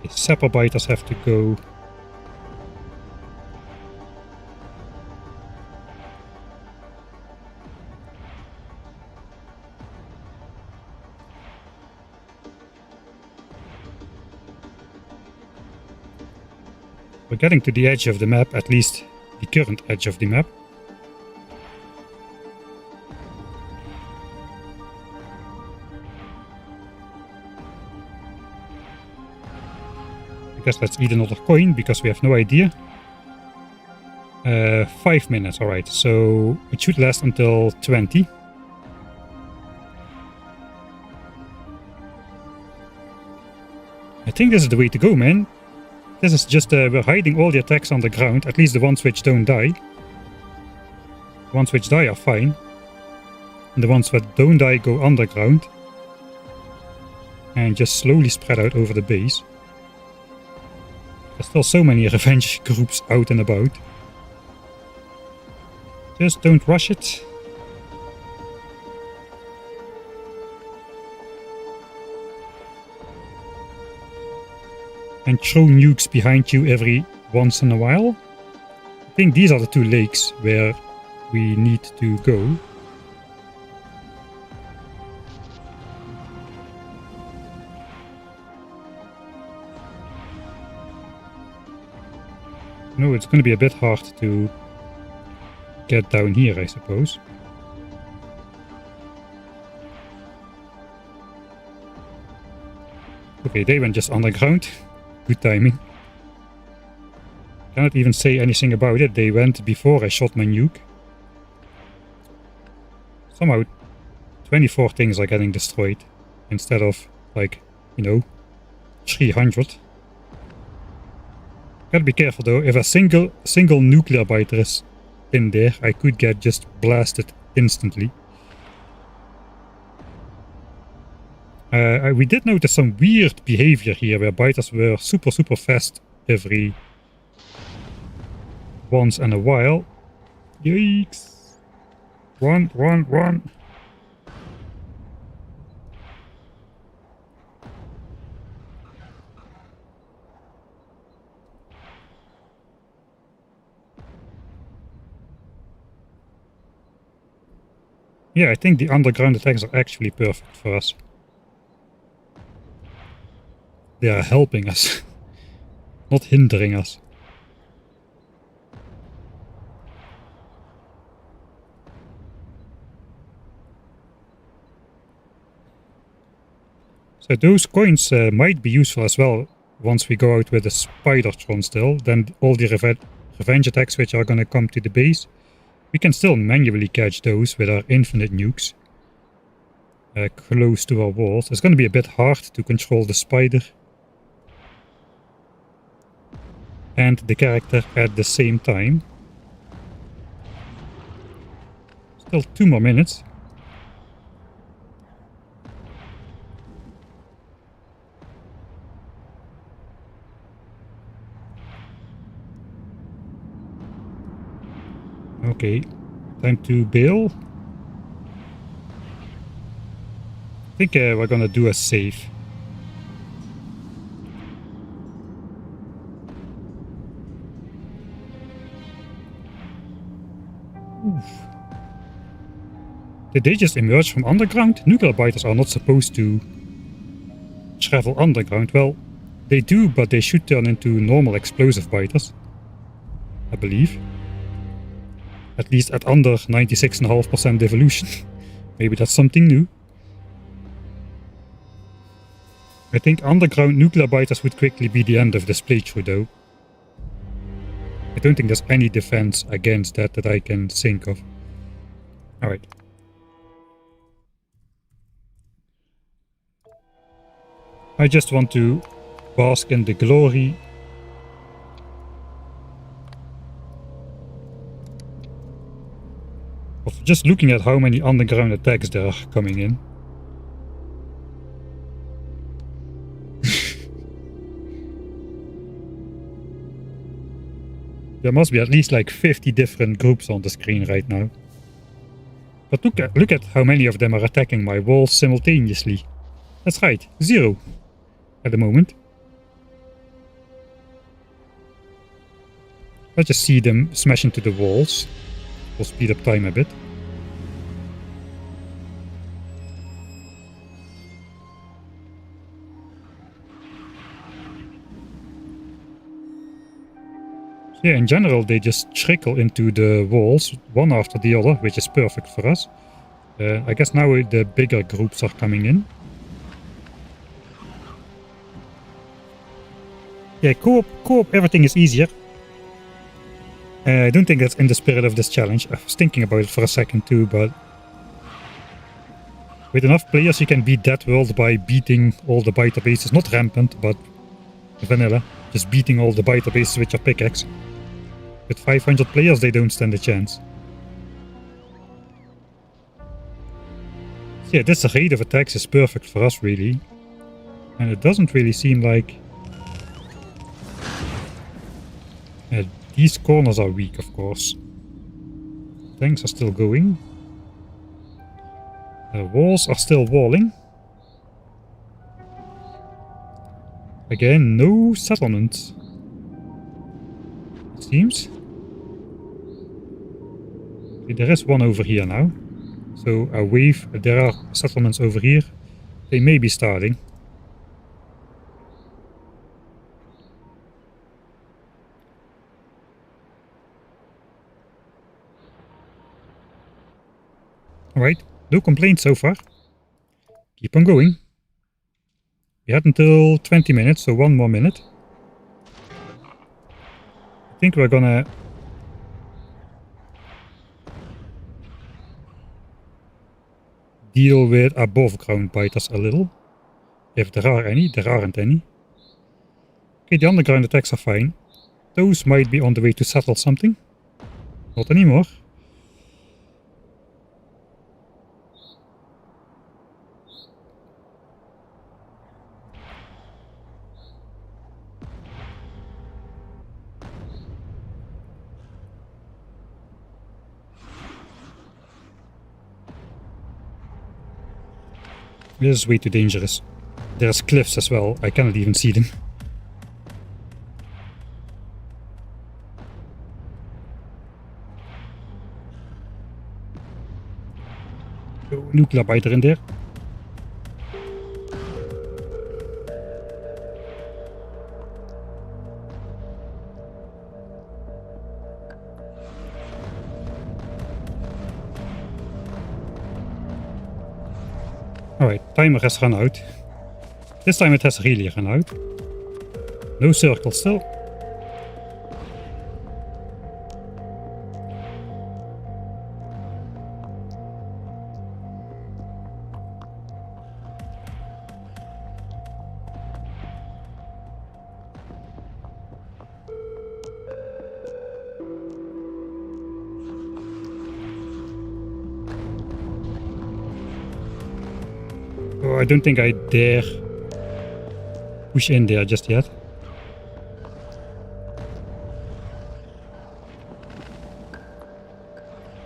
Sapper biters have to go. We're getting to the edge of the map, at least the current edge of the map. I guess let's eat another coin, because we have no idea. 5 minutes, alright, so it should last until 20. I think this is the way to go, man. This is just, we're hiding all the attacks on the ground, at least the ones which don't die. The ones which die are fine. And the ones that don't die go underground. And just slowly spread out over the base. There's still so many revenge groups out and about. Just don't rush it. And throw nukes behind you every once in a while. I think these are the two lakes where we need to go. No, it's going to be a bit hard to get down here, I suppose. Okay, they went just underground. Good timing. Cannot even say anything about it. They went before I shot my nuke. Somehow 24 things are getting destroyed instead of, like, you know, 300. Gotta be careful though. If a single nuclear biter is in there, I could get just blasted instantly. We did notice some weird behavior here, where biters were super fast every once in a while. Yikes! Run! Yeah, I think the underground attacks are actually perfect for us. They are helping us, not hindering us. So those coins might be useful as well once we go out with the Spidertron still. Then all the revenge attacks which are going to come to the base, we can still manually catch those with our infinite nukes close to our walls. It's going to be a bit hard to control the spider and the character at the same time. Still 2 more minutes. Okay, time to bail. I think we're gonna do a save. Oof. Did they just emerge from underground? Nuclear biters are not supposed to travel underground. Well, they do, but they should turn into normal explosive biters, I believe. At least at under 96.5% evolution. Maybe that's something new. I think underground nuclear biters would quickly be the end of this playthrough though. I don't think there's any defense against that I can think of. Alright. I just want to bask in the glory of just looking at how many underground attacks there are coming in. There must be at least like 50 different groups on the screen right now. But look at how many of them are attacking my walls simultaneously. That's right, 0 at the moment. Let's just see them smash into the walls. We'll speed up time a bit. So yeah, in general they just trickle into the walls one after the other, which is perfect for us. I guess now the bigger groups are coming in. Yeah, co-op everything is easier. I don't think that's in the spirit of this challenge. I was thinking about it for a second too, but with enough players you can beat DeathWorld by beating all the biter bases. Not Rampant, but vanilla. Just beating all the biter bases with your pickaxe. With 500 players they don't stand a chance. So yeah, this rate of attacks is perfect for us really. And it doesn't really seem like... these corners are weak, of course. Tanks are still going. Walls are still walling. Again, no settlements. It seems. Okay, there is one over here now. So a wave, there are settlements over here. They may be starting. Alright, no complaints so far. Keep on going. We had until 20 minutes, so 1 more minute. I think we're gonna... deal with above ground biters a little. If there are any, there aren't any. Okay, the underground attacks are fine. Those might be on the way to settle something. Not anymore. This is way too dangerous. There's cliffs as well, I cannot even see them. Oh, nuclear biter in there. Alright, timer has run out. This time it has really run out. No circle still. Oh, I don't think I dare push in there just yet.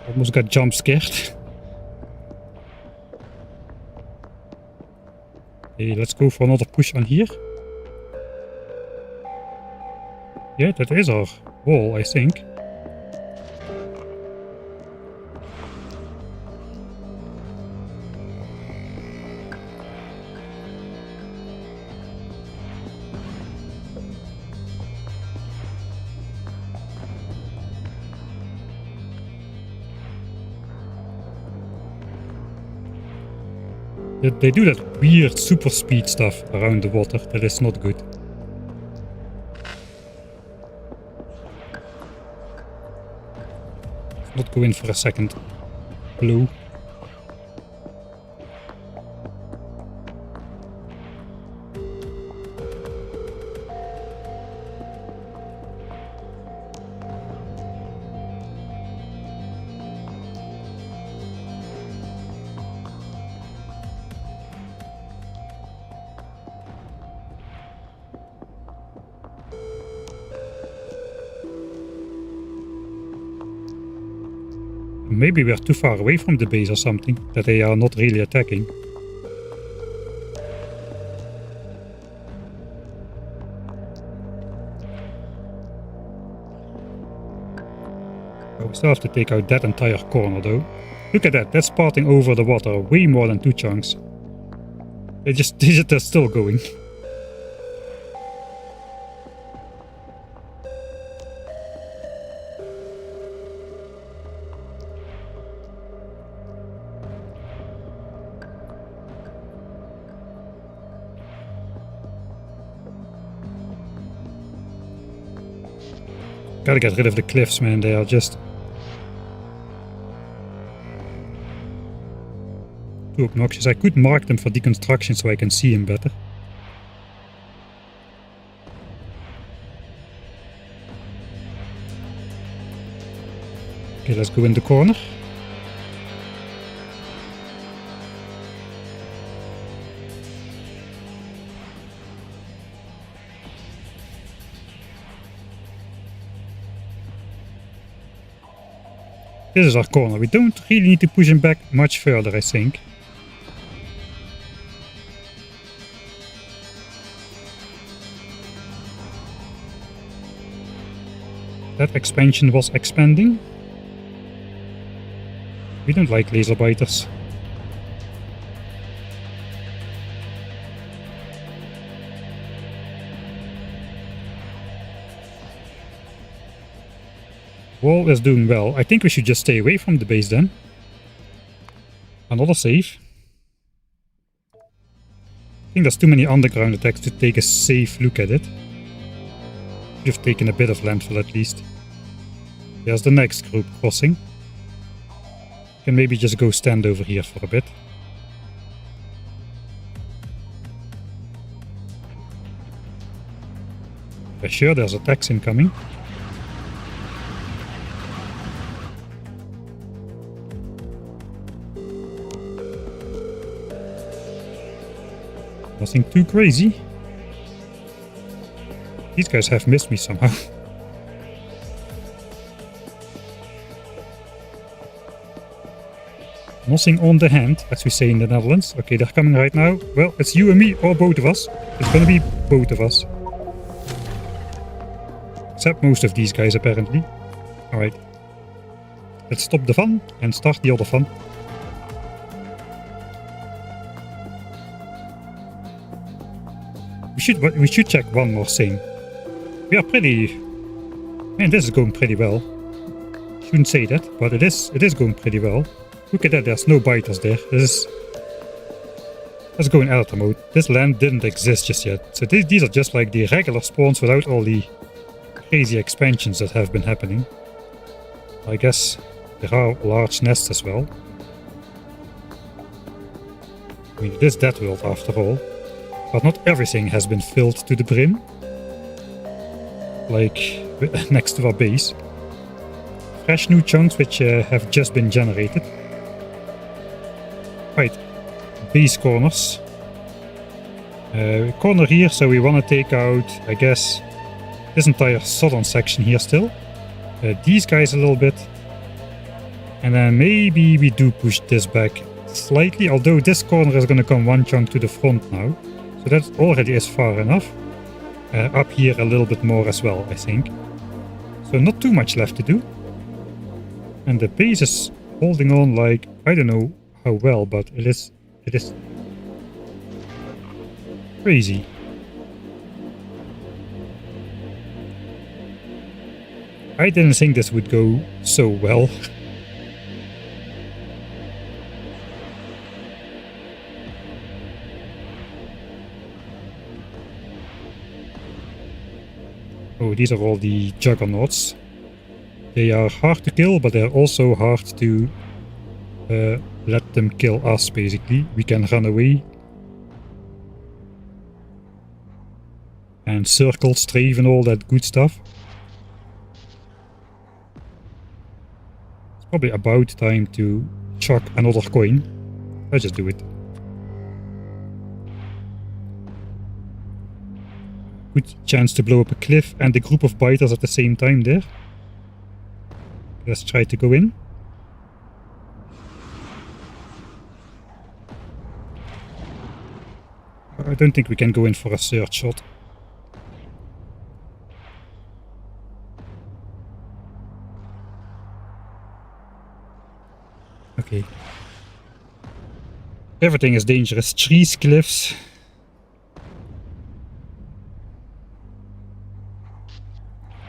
Almost got jump scared. Okay, let's go for another push on here. Yeah, that is our wall, I think. They do that weird super speed stuff around the water that is not good. Not go in for a second blow. Maybe we're too far away from the base or something, that they are not really attacking. Oh, we still have to take out that entire corner though. Look at that, that's parting over the water way more than 2 chunks. They're still going. Gotta get rid of the cliffs, man. They are just too obnoxious. I could mark them for deconstruction so I can see him better. Okay, let's go in the corner. This is our corner. We don't really need to push him back much further, I think. That expansion was expanding. We don't like laser biters. Wall is doing well. I think we should just stay away from the base then. Another save. I think there's too many underground attacks to take a safe look at it. Should have taken a bit of landfill at least. There's the next group crossing. Can maybe just go stand over here for a bit. For sure there's attacks incoming. Nothing too crazy. These guys have missed me somehow. Nothing on the hand, as we say in the Netherlands. Okay, they're coming right now. Well, it's you and me, or both of us. It's gonna be both of us. Except most of these guys, apparently. Alright. Let's stop the fun and start the other fun. We should check one more thing. We are pretty... Man, this is going pretty well. Shouldn't say that, but it is going pretty well. Look at that, there's no biters there. That's Let's go in editor mode. This land didn't exist just yet. So these are just like the regular spawns without all the crazy expansions that have been happening. I guess there are large nests as well. I mean, it is DeathWorld after all. But not everything has been filled to the brim. Like next to our base. Fresh new chunks which have just been generated. Right, base corners. Corner here, so we want to take out, I guess, this entire southern section here still. These guys a little bit. And then maybe we do push this back slightly, although this corner is going to come one chunk to the front now. So that already is far enough. Up here a little bit more as well, I think. So not too much left to do. And the base is holding on like, I don't know how well, but it is crazy. I didn't think this would go so well. Oh, these are all the juggernauts. They are hard to kill, but they're also hard to let them kill us, basically. We can run away. And circle, strafe and all that good stuff. It's probably about time to chuck another coin. Let's just do it. Good chance to blow up a cliff and a group of biters at the same time there. Let's try to go in. I don't think we can go in for a third shot. Okay. Everything is dangerous. Trees, cliffs.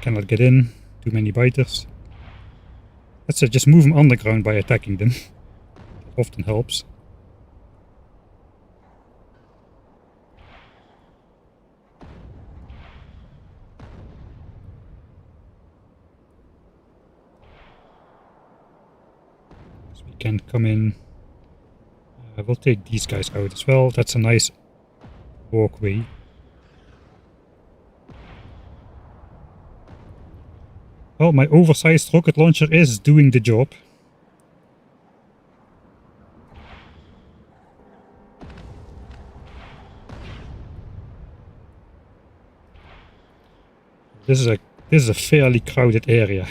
Cannot get in. Too many biters. Let's just move them underground by attacking them. Often helps. So we can come in. We'll take these guys out as well. That's a nice walkway. Well, my oversized rocket launcher is doing the job. This is a fairly crowded area.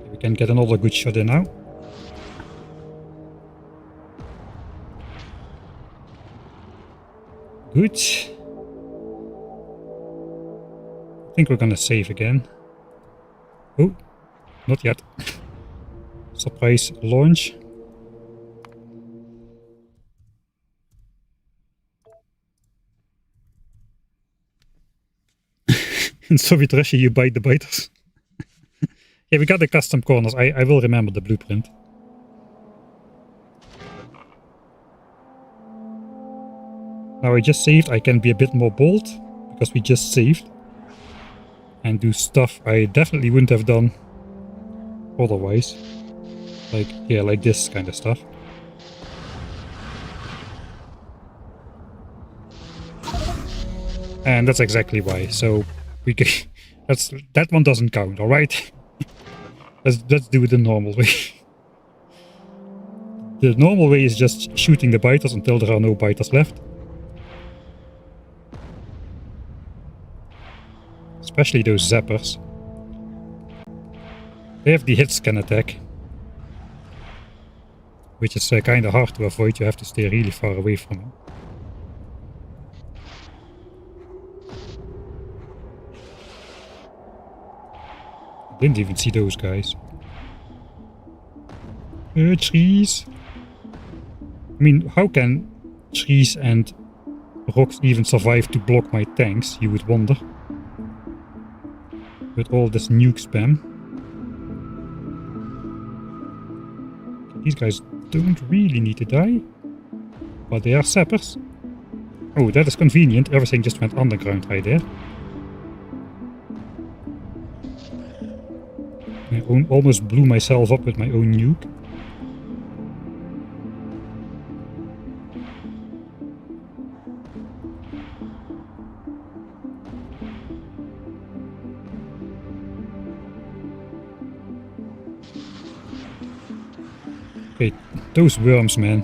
We can get another good shot in now. Good. I think we're gonna save again. Oh, not yet. Surprise launch. In Soviet Russia you bite the biters. Yeah, we got the custom corners. I will remember the blueprint. Now I just saved. I can be a bit more bold because we just saved. And do stuff I definitely wouldn't have done otherwise. Like, yeah, like this kind of stuff. And that's exactly why. So we can, that one doesn't count, alright? Let's do it the normal way. The normal way is just shooting the biters until there are no biters left. Especially those zappers. They have the hit scan attack. Which is kind of hard to avoid, you have to stay really far away from them. Didn't even see those guys. Trees. I mean, how can trees and rocks even survive to block my tanks, you would wonder. With all this nuke spam. These guys don't really need to die. But they are sappers. Oh, that is convenient. Everything just went underground right there. I almost blew myself up with my own nuke. Okay, those worms, man.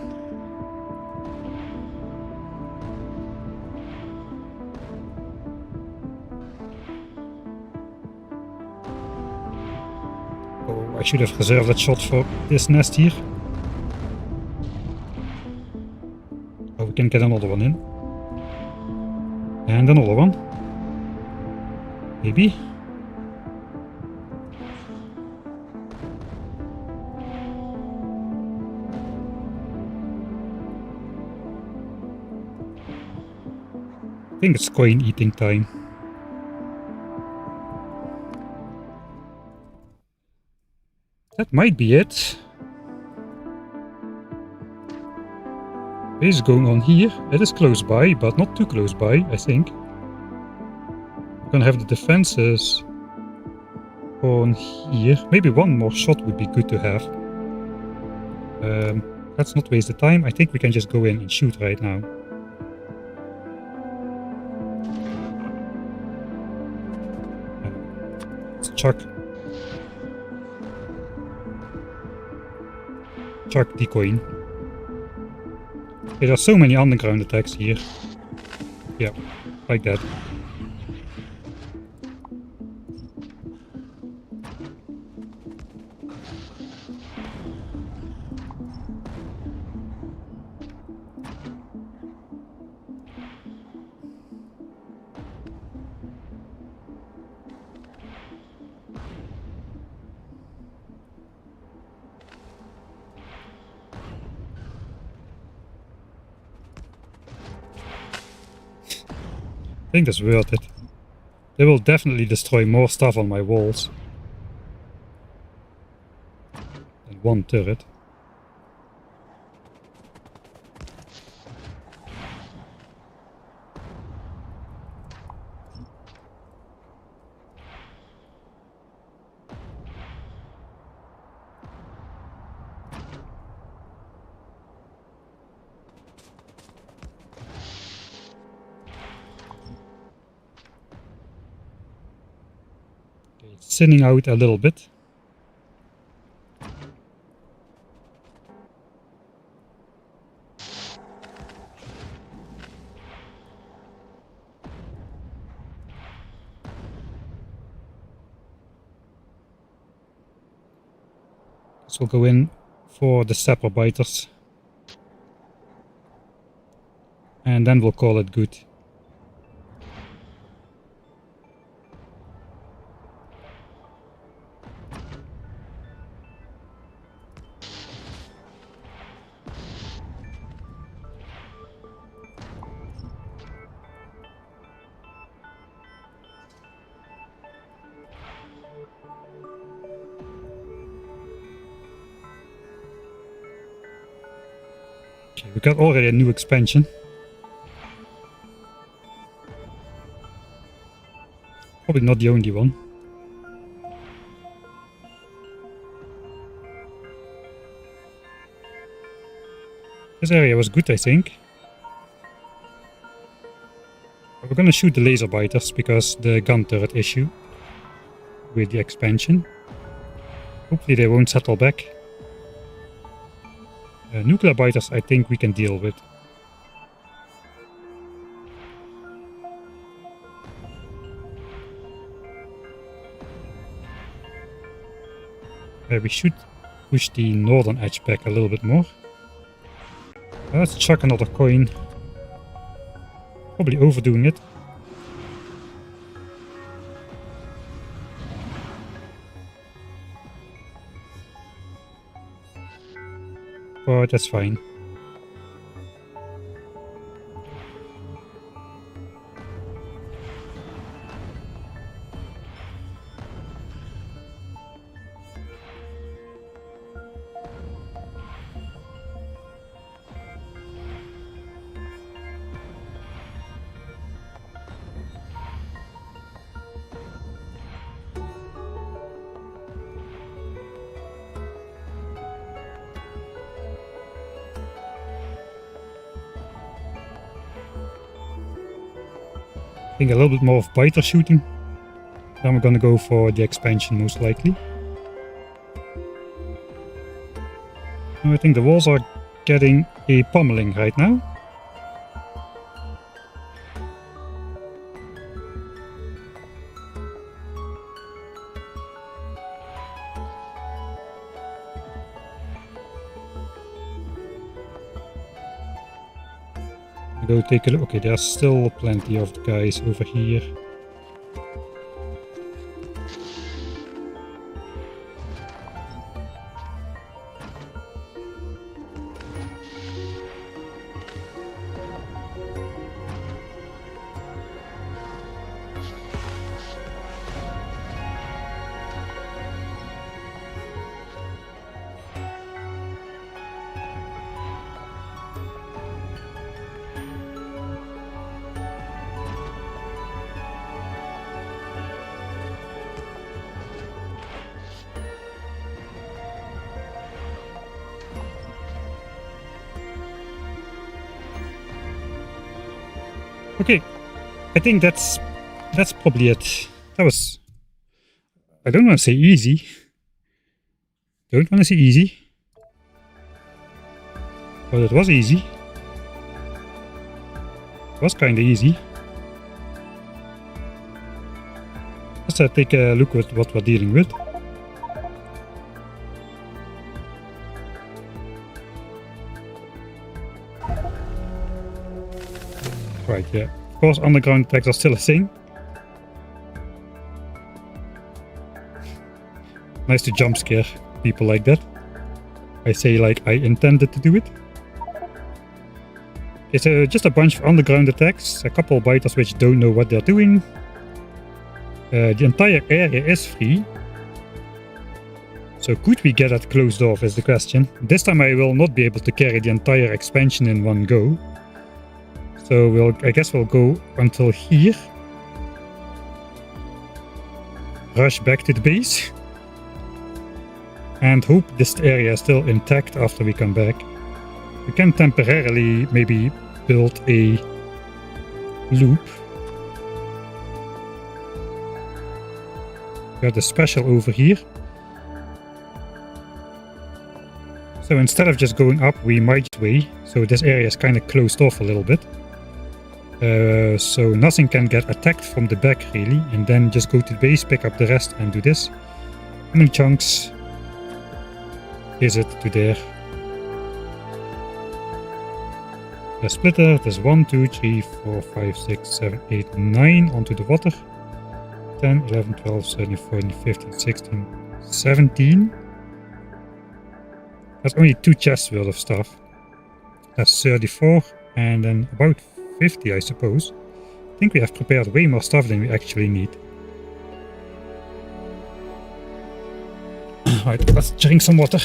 Oh, I should have reserved that shot for this nest here. Oh, we can get another one in. And another one. Maybe. I think it's coin eating time. That might be it. What is going on here? It is close by, but not too close by, I think. We're gonna have the defenses on here. Maybe one more shot would be good to have. Let's not waste the time. I think we can just go in and shoot right now. Chuck the coin. There are so many underground attacks here. Yeah, like that. I think that's worth it. They will definitely destroy more stuff on my walls than one turret. Thinning out a little bit. So we'll go in for the sapper biters. And then we'll call it good. We got already a new expansion. Probably not the only one. This area was good, I think. But we're gonna shoot the laser biters because the gun turret issue with the expansion. Hopefully they won't settle back. Nuclear biters I think we can deal with. We should push the northern edge back a little bit more. Let's chuck another coin. Probably overdoing it. but that's fine. I think a little bit more of biter shooting. Then we're gonna go for the expansion most likely. I think the walls are getting a pummeling right now. Go take a look. Okay, there's still plenty of guys over here. Okay, I think that's probably it. That was, I don't want to say easy. Don't want to say easy. But it was easy. It was kind of easy. Let's take a look at what we're dealing with. Right, yeah. Of course, underground attacks are still a thing. Nice to jump scare people like that. I say like I intended to do it. It's just a bunch of underground attacks, a couple of biters which don't know what they're doing. The entire area is free. So could we get that closed off is the question. This time I will not be able to carry the entire expansion in one go. So I guess we'll go until here. Rush back to the base. And hope this area is still intact after we come back. We can temporarily maybe build a loop. We got the special over here. So instead of just going up, we might way. So this area is kind of closed off a little bit. So nothing can get attacked from the back really, and then just go to the base, pick up the rest and do this. How many chunks is it to there? A splitter, there's 1, 2, 3, 4, 5, 6, 7, 8, 9 onto the water. 10, 11, 12, 13, 14, 15, 16, 17. That's only 2 chests worth of stuff. That's 34, and then about 50, I suppose. I think we have prepared way more stuff than we actually need. Alright, let's drink some water.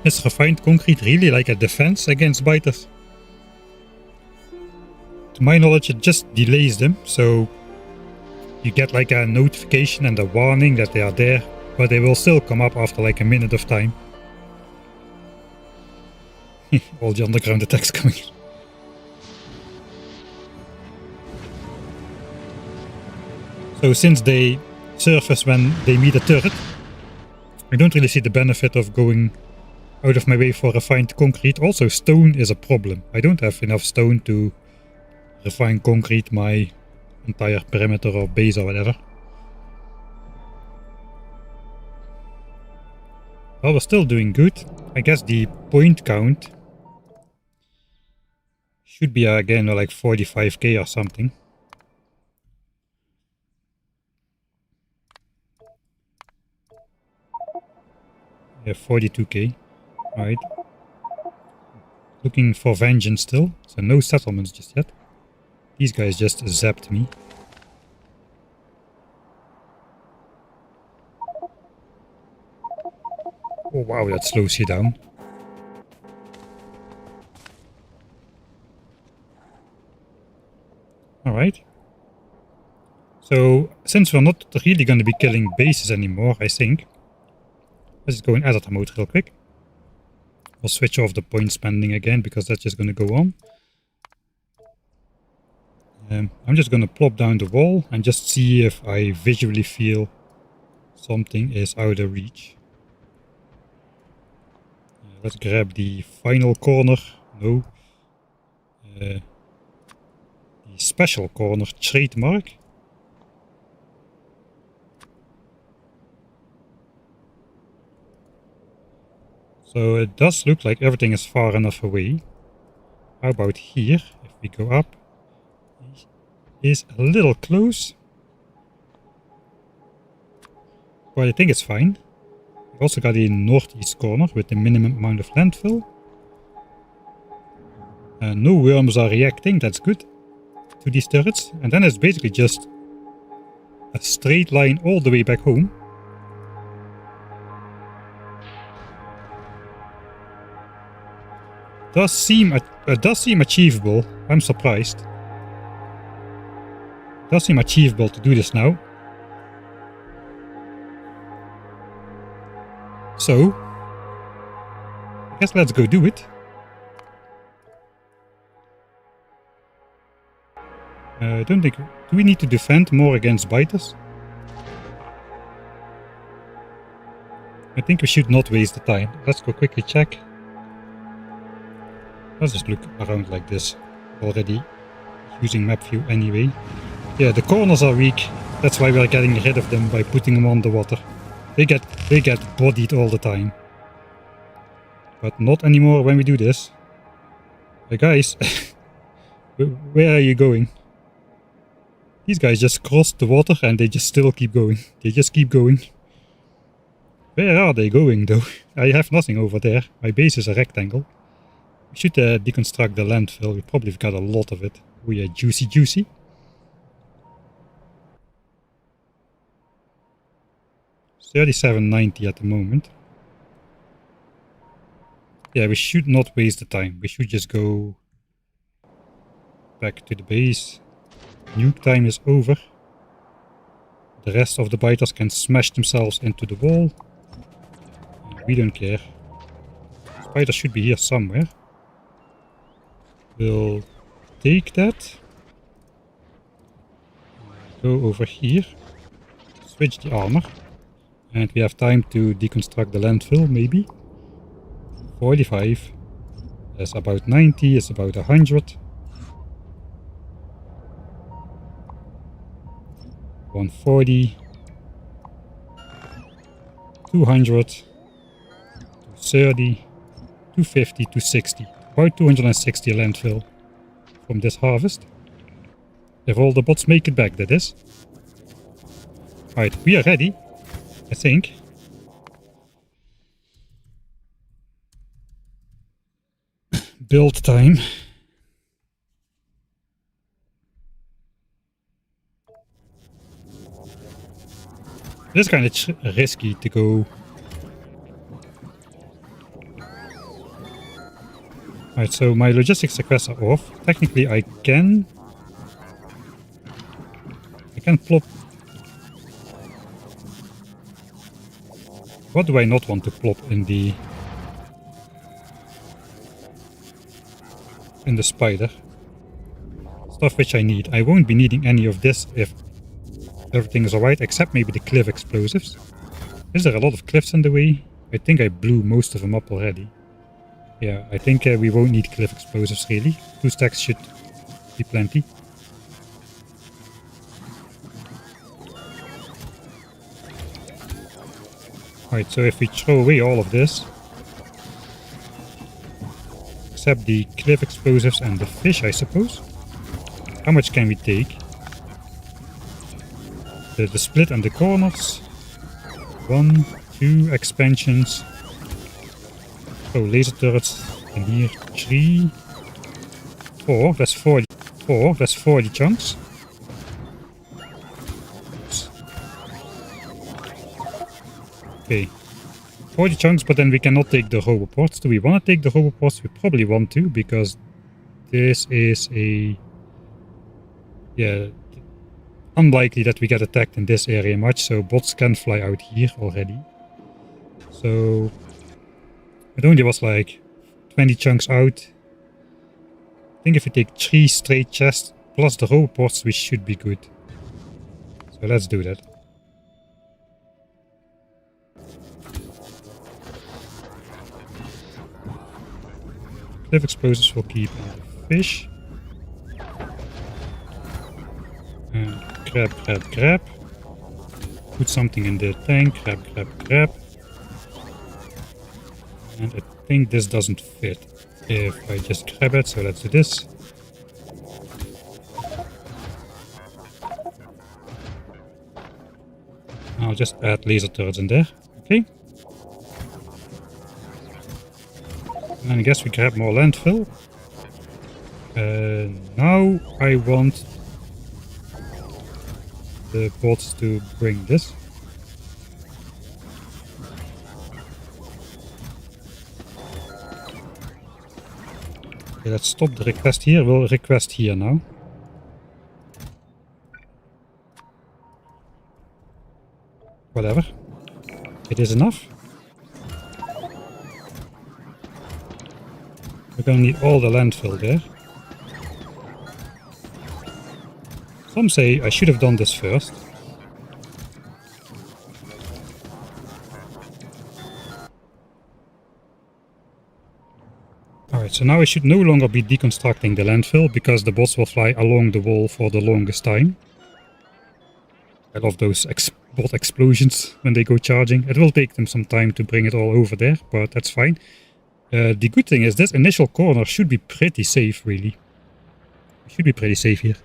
Is refined concrete really like a defense against biters? To my knowledge, it just delays them, so you get like a notification and a warning that they are there, but they will still come up after like a minute of time. All the underground attacks coming in. So since they surface when they meet a turret, I don't really see the benefit of going out of my way for refined concrete. Also, stone is a problem. I don't have enough stone to refine concrete my entire perimeter or base or whatever. Well, we're still doing good. I guess the point count should be again like 45k or something. Yeah, 42k. Alright. Looking for vengeance still, so no settlements just yet. These guys just zapped me. Oh wow, that slows you down. Alright. So, since we're not really going to be killing bases anymore, I think, let's just go in editor mode real quick. We'll switch off the point spending again, because that's just going to go on. I'm just going to plop down the wall and just see if I visually feel something is out of reach. Let's grab the final corner. No. The special corner trademark. So it does look like everything is far enough away. How about here? If we go up, is a little close, but I think it's fine. We also got a northeast corner with the minimum amount of landfill. No worms are reacting, that's good, to these turrets. And then it's basically just a straight line all the way back home. It does seem achievable. I'm surprised. It does seem achievable to do this now. So, I guess let's go do it. I don't think... Do we need to defend more against biters? I think we should not waste the time. Let's go quickly check. Let's just look around like this. Already using map view anyway. Yeah, the corners are weak. That's why we're getting rid of them by putting them on the water. They get bodied all the time. But not anymore when we do this. Hey guys, where are you going? These guys just crossed the water and they just still keep going. They just keep going. Where are they going though? I have nothing over there. My base is a rectangle. We should deconstruct the landfill. We probably got a lot of it. Oh yeah, juicy juicy. $37.90 at the moment. Yeah, we should not waste the time. We should just go back to the base. Nuke time is over. The rest of the biters can smash themselves into the wall. We don't care. Spider should be here somewhere. We'll take that. Go over here. Switch the armor. And we have time to deconstruct the landfill, maybe. 45. That's about 90, it's about 100. 140. 200. 230. 250, 260. About 260 landfill from this harvest. If all the bots make it back, that is. Alright, we are ready. I think. Build time. It is kind of risky to go. Alright, so my logistics requests are off. Technically I can plop. What do I not want to plop in the spider? Stuff which I need. I won't be needing any of this if everything is alright, except maybe the cliff explosives. Is there a lot of cliffs in the way? I think I blew most of them up already. Yeah, I think we won't need cliff explosives really. 2 stacks should be plenty. Alright, so if we throw away all of this, except the cliff explosives and the fish, I suppose, how much can we take? The split and the corners. 1, 2 expansions. Oh, laser turrets in here. 3, 4. That's 40. 4. That's 40 chunks. Okay. 40 chunks, but then we cannot take the roboports. Do we want to take the roboports? We probably want to, because this is a... yeah, unlikely that we get attacked in this area much, so bots can fly out here already. So it only was like 20 chunks out. I think if we take 3 straight chests plus the roboports, we should be good. So let's do that. Cliff explosives will keep the fish. And grab. Put something in the tank. Grab. And I think this doesn't fit if I just grab it, so let's do this. I'll just add laser turrets in there. Okay. And I guess we grab more landfill. Now I want the bots to bring this. Okay, let's stop the request here. We'll request here now. Whatever. It is enough. We're gonna need all the landfill there. Some say I should have done this first. Alright, so now I should no longer be deconstructing the landfill because the bots will fly along the wall for the longest time. I love those bot explosions when they go charging. It will take them some time to bring it all over there, but that's fine. The good thing is this initial corner should be pretty safe, really. Should be pretty safe here.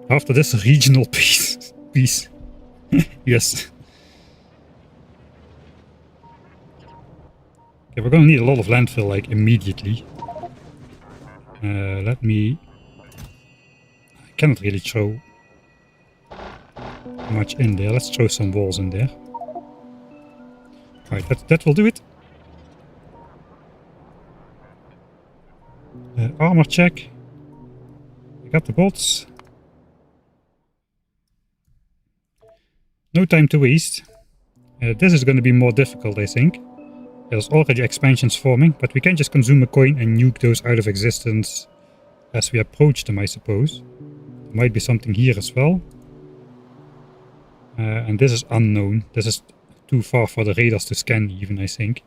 After this regional peace. Yes. Okay, we're gonna need a lot of landfill, like, immediately. Let me... I cannot really throw much in there. Let's throw some walls in there. Alright, that will do it. Armor check. We got the bots. No time to waste. This is going to be more difficult, I think. There's already expansions forming, but we can just consume a coin and nuke those out of existence as we approach them, I suppose. There might be something here as well. And this is unknown. This is too far for the radars to scan even, I think.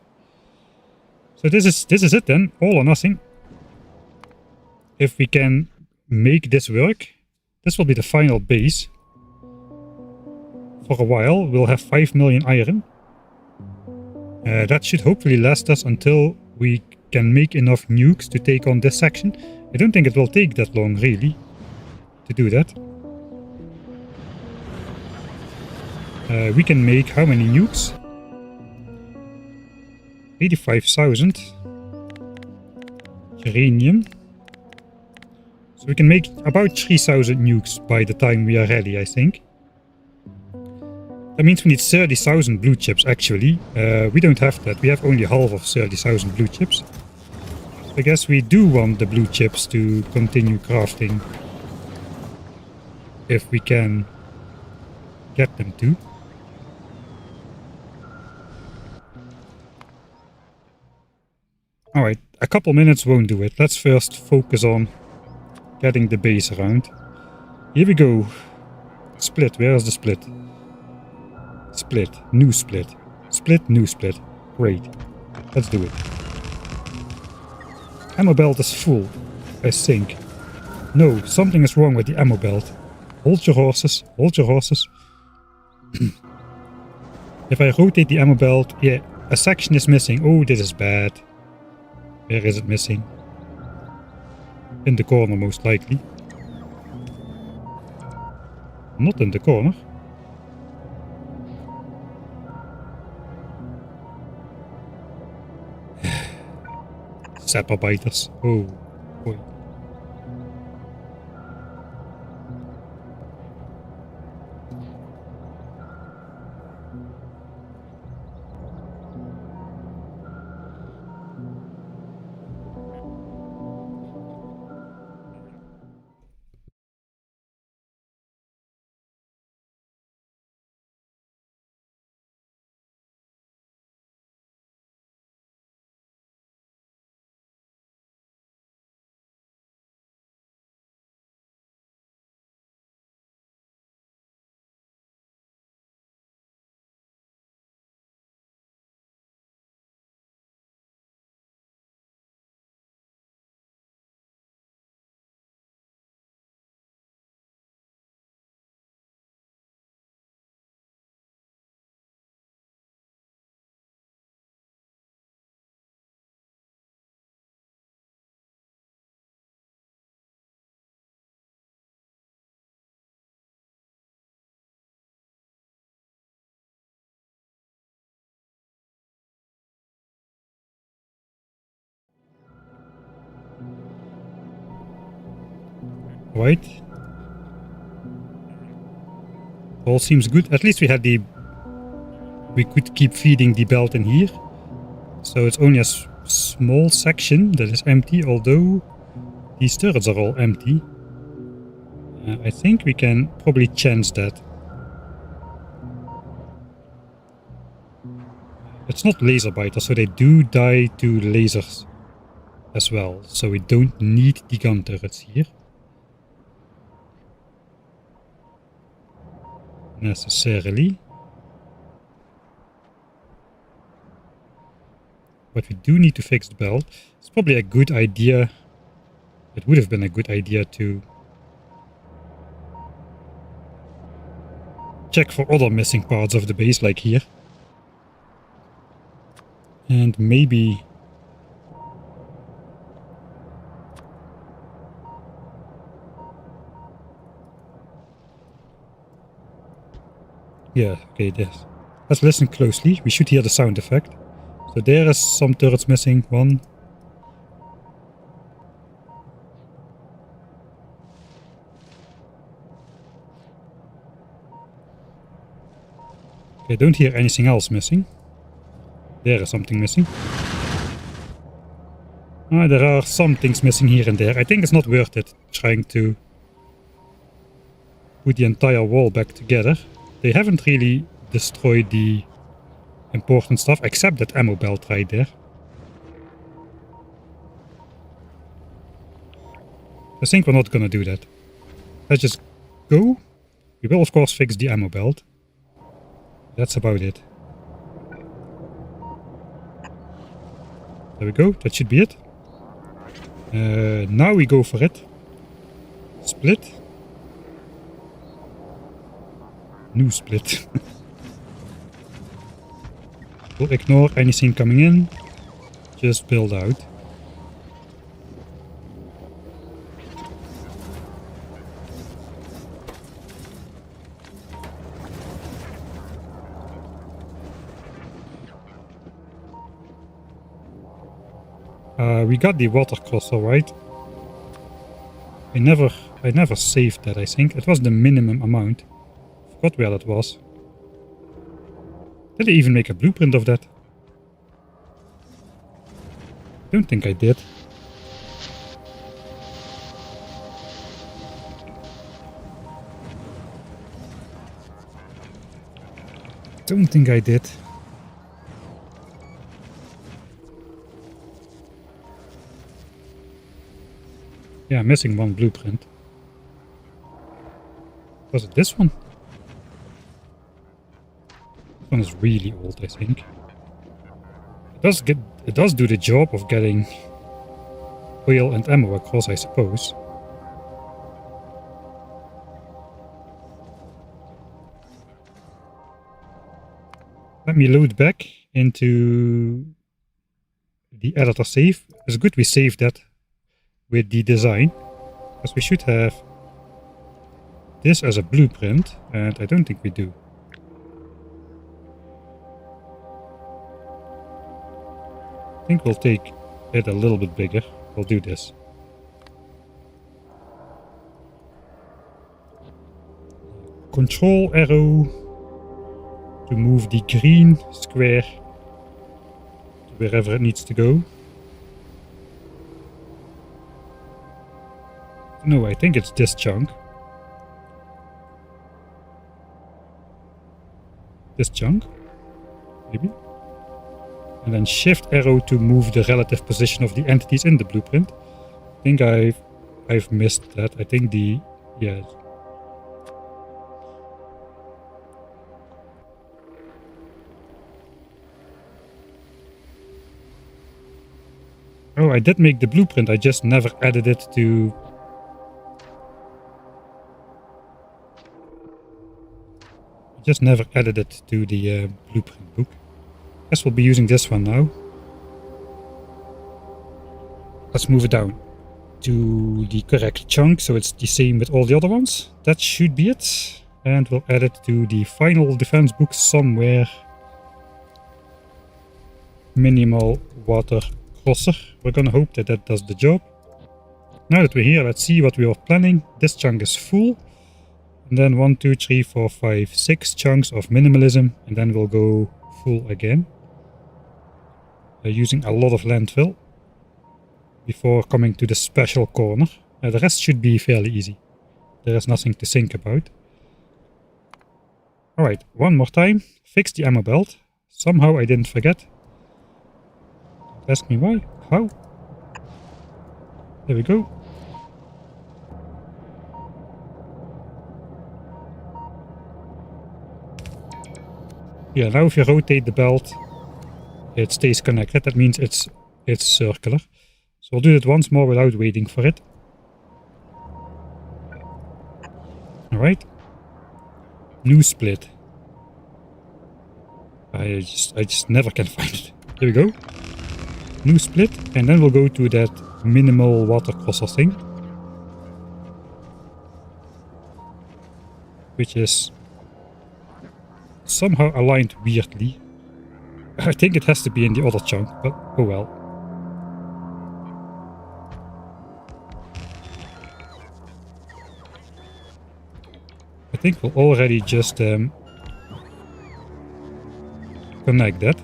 So this is it then, all or nothing. If we can make this work, this will be the final base. For a while, we'll have 5 million iron. That should hopefully last us until we can make enough nukes to take on this section. I don't think it will take that long, really, to do that. We can make how many nukes? 85,000 uranium. So we can make about 3,000 nukes by the time we are ready, I think. That means we need 30,000 blue chips, actually. We don't have that. We have only half of 30,000 blue chips. I guess we do want the blue chips to continue crafting. If we can get them to. Alright, a couple minutes won't do it. Let's first focus on getting the base around. Here we go. Split, where is the split? Split, new split. Split, new split. Great. Let's do it. Ammo belt is full, I think. No, something is wrong with the ammo belt. Hold your horses, hold your horses. If I rotate the ammo belt, yeah, a section is missing. Oh, this is bad. Where is it missing? In the corner, most likely. Not in the corner. Sapper biters. Oh, boy. Right. All seems good. At least we had the... We could keep feeding the belt in here. So it's only a small section that is empty, although these turrets are all empty. I think we can probably change that. It's not laser biters, so they do die to lasers as well. So we don't need the gun turrets here. Necessarily. But we do need to fix the belt. It's probably a good idea. It would have been a good idea to check for other missing parts of the base, like here. And maybe... Yeah, okay, this. Let's listen closely. We should hear the sound effect. So there is some turrets missing. One. Okay, don't hear anything else missing. There is something missing. There are some things missing here and there. I think it's not worth it trying to put the entire wall back together. They haven't really destroyed the important stuff, except that ammo belt right there. I think we're not gonna do that. Let's just go. We will of course fix the ammo belt. That's about it. There we go, that should be it. Now we go for it. Split. New split. We'll ignore anything coming in. Just build out. We got the water crosser, right? I never saved that, I think. It was the minimum amount. Forgot where that was. Did I even make a blueprint of that? Don't think I did. Don't think I did. Yeah, I'm missing one blueprint. Was it this one? This one is really old, I think. It does do the job of getting oil and ammo across, I suppose. Let me load back into the editor save. It's good we saved that with the design, because we should have this as a blueprint, and I don't think we do. I think we'll take it a little bit bigger. We'll do this. Control arrow to move the green square to wherever it needs to go. No, I think it's this chunk. This chunk, maybe. And then shift arrow to move the relative position of the entities in the blueprint. I think I've missed that. I think yeah. Oh, I did make the blueprint. I just never added it to. Just never added it to the blueprint book. Guess we'll be using this one now. Let's move it down to the correct chunk, so it's the same with all the other ones. That should be it. And we'll add it to the final defense book somewhere. Minimal water crosser. We're gonna hope that that does the job. Now that we're here, let's see what we were planning. This chunk is full. And then 1, 2, 3, 4, 5, 6 chunks of minimalism, and then we'll go full again. Using a lot of landfill before coming to the special corner. The rest should be fairly easy. There is nothing to think about. Alright, one more time. Fix the ammo belt. Somehow I didn't forget. Don't ask me why. How? There we go. Yeah, now if you rotate the belt, it stays connected. That means it's circular. So we'll do it once more without waiting for it. Alright. New split. I just never can find it. Here we go. New split, and then we'll go to that minimal water crosser thing. Which is somehow aligned weirdly. I think it has to be in the other chunk, but oh well. I think we'll already just connect that.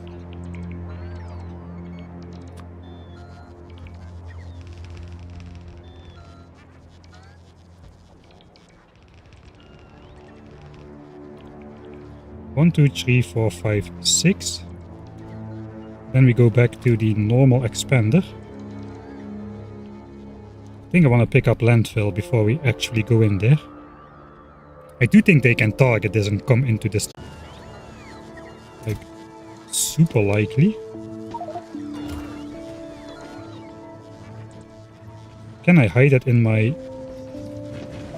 One, 2, 3, 4, 5, 6. Then we go back to the normal expander. I think I want to pick up landfill before we actually go in there. I do think they can target this and come into this. Like, super likely. Can I hide it in my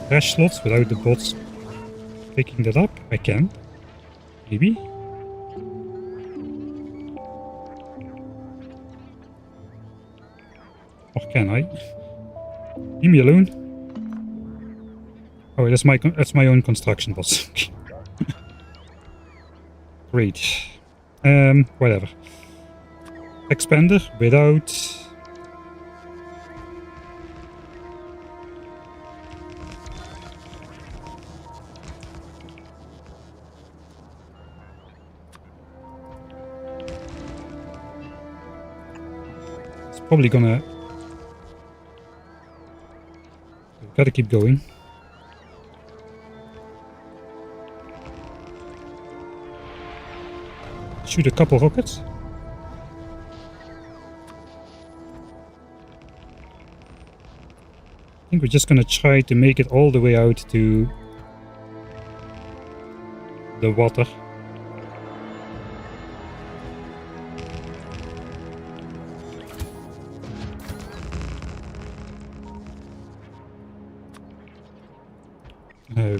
trash slots without the bots picking that up? I can. Maybe? Or can I? Leave me alone. Oh, that's my own construction boss. Great. Whatever. Expander without. It's probably gonna. We've got to keep going. Shoot a couple rockets. I think we're just gonna try to make it all the way out to the water.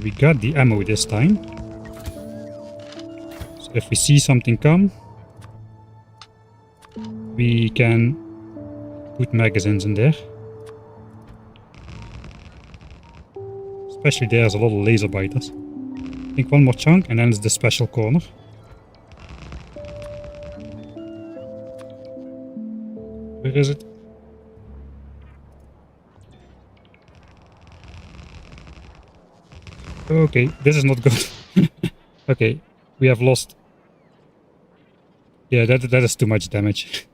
We got the ammo this time. So If we see something come, we can put magazines in there. Especially there's a lot of laser biters. I think one more chunk and then it's the special corner. Where is it? Okay, this is not good. Okay, we have lost. Yeah, that is too much damage.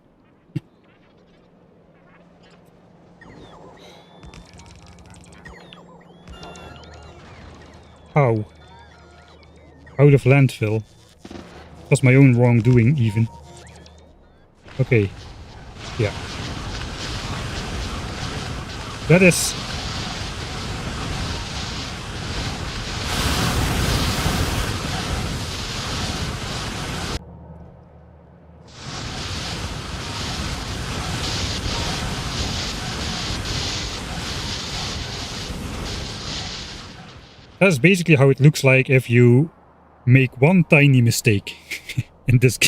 How? Out of landfill. It was my own wrongdoing even. Okay. Yeah. That is... That's basically how it looks like if you make one tiny mistake in this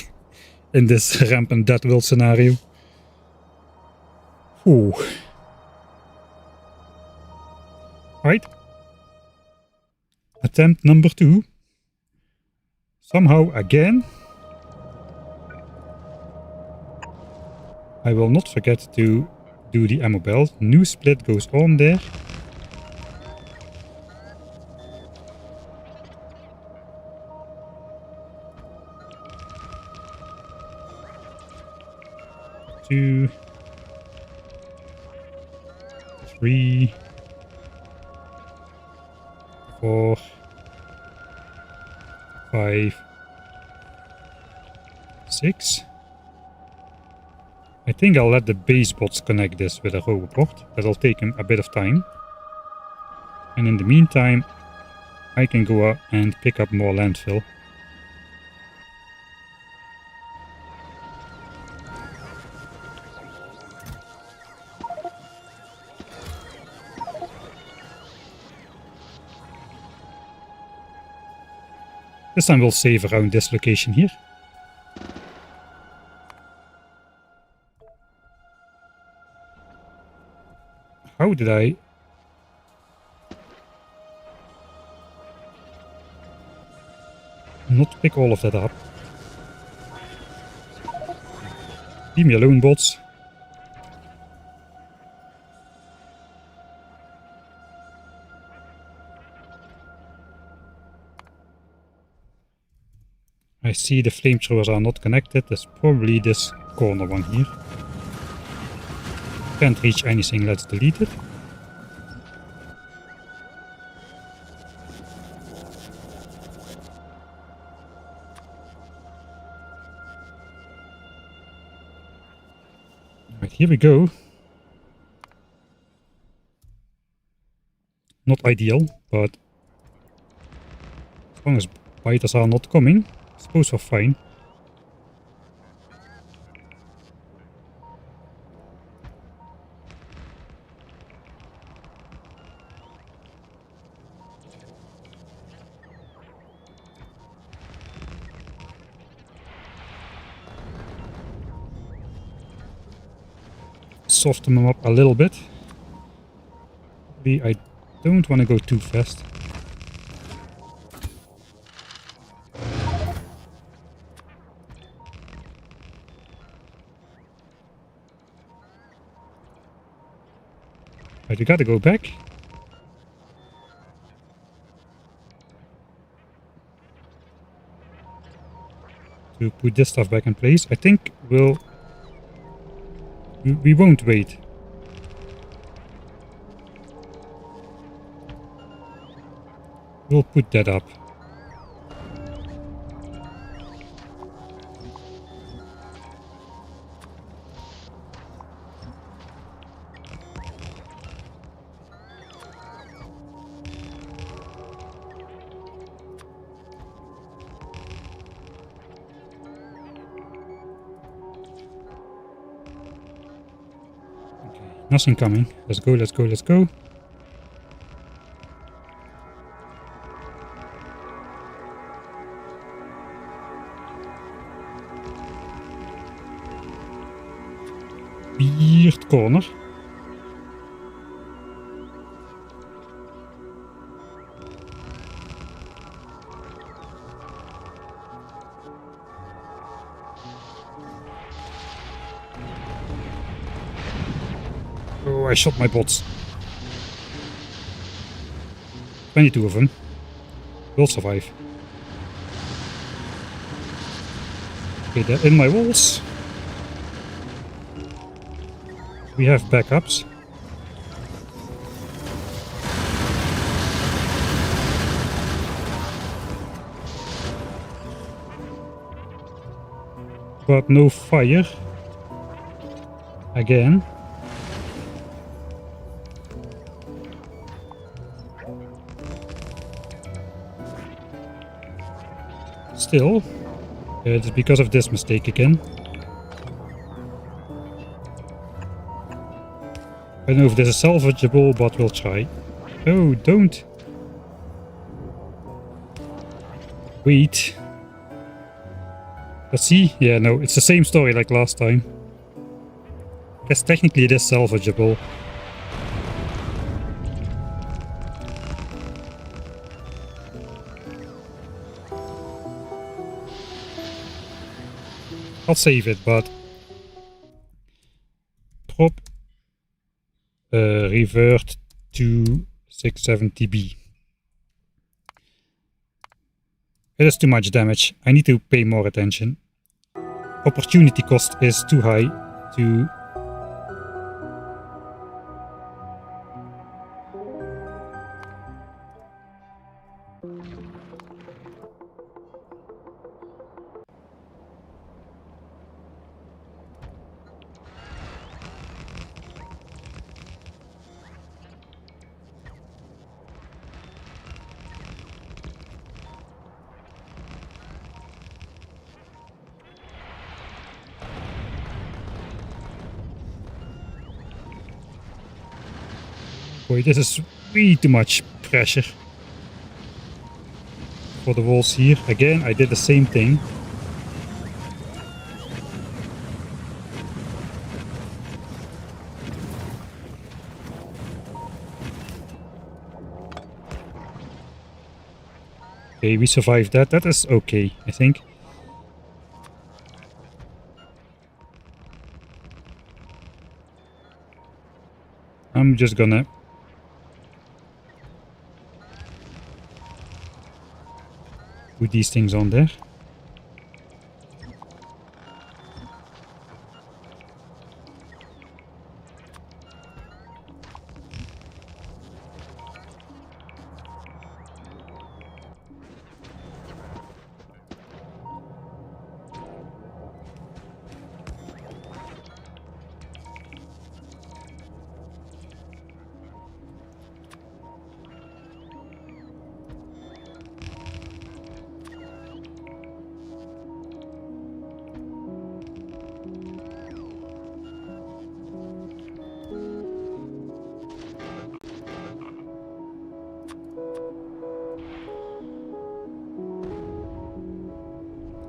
Rampant DeathWorld scenario. Ooh. Right. Attempt number 2. Somehow again. I will not forget to do the ammo belt. New split goes on there. Two, 3, 4, 5, 6. I think I'll let the base bots connect this with a roboport. That'll take him a bit of time. And in the meantime, I can go out and pick up more landfill. This time we'll save around this location here. How did I... not pick all of that up? Leave me alone, bots. I see the flamethrowers are not connected. There's probably this corner one here. Can't reach anything, let's delete it. Right, here we go. Not ideal, but as long as biters are not coming, I suppose we're fine. Soften them up a little bit. I don't want to go too fast. Right, you gotta go back. To put this stuff back in place. I think we won't wait. We'll put that up. Nothing coming. Let's go, let's go, let's go. weird corner. Oh, I shot my bots. 22 of them. Will survive. Okay, they're in my walls. We have backups. But no fire. Again. Still, it's because of this mistake again. I don't know if this is salvageable, but we'll try. Oh, don't! Wait. Let's see. Yeah, no, it's the same story like last time. I guess technically it is salvageable. I'll save it, but prop revert to 670B. It is too much damage. I need to pay more attention. Opportunity cost is too high to... Boy, this is way too much pressure for the walls here. Again, I did the same thing. Okay, we survived that. That is okay, I think. I'm just gonna... put these things on there.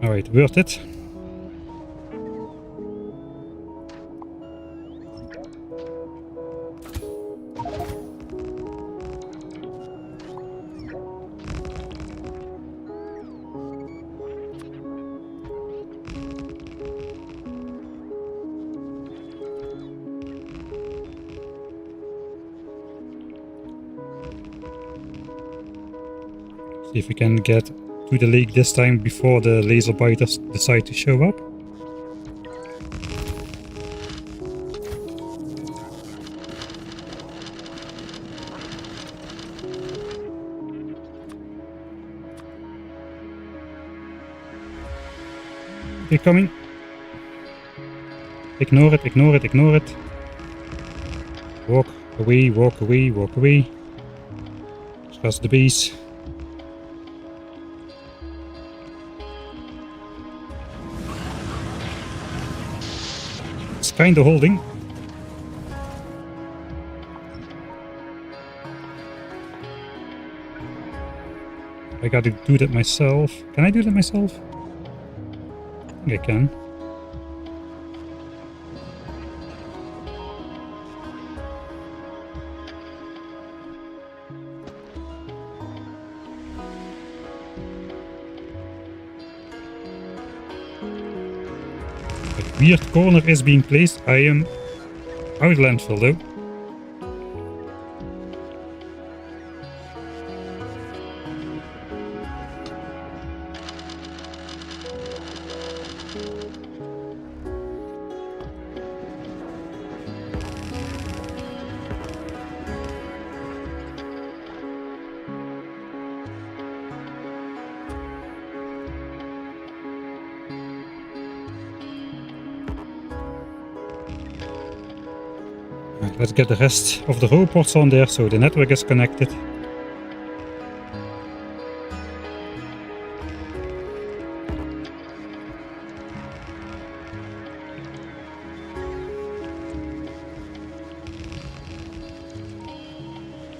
Alright, worth it. See if we can get to the lake this time before the laser biters decide to show up. They're coming. Ignore it, ignore it, ignore it. Walk away, walk away, walk away. Trust the base. It's kinda holding. I gotta do that myself. Can I do that myself? I think I can. Weird corner is being placed. I am out landfill though. Let's get the rest of the robots on there so the network is connected.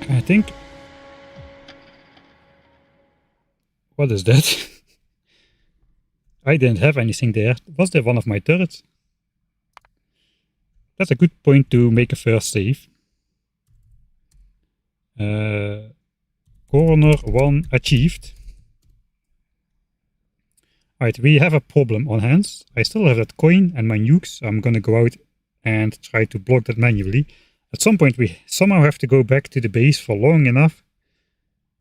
I think... What is that? I didn't have anything there. Was there one of my turrets? That's a good point to make a first save. Corner 1 achieved. Alright, we have a problem on hands. I still have that coin and my nukes. I'm gonna go out and try to block that manually. At some point we somehow have to go back to the base for long enough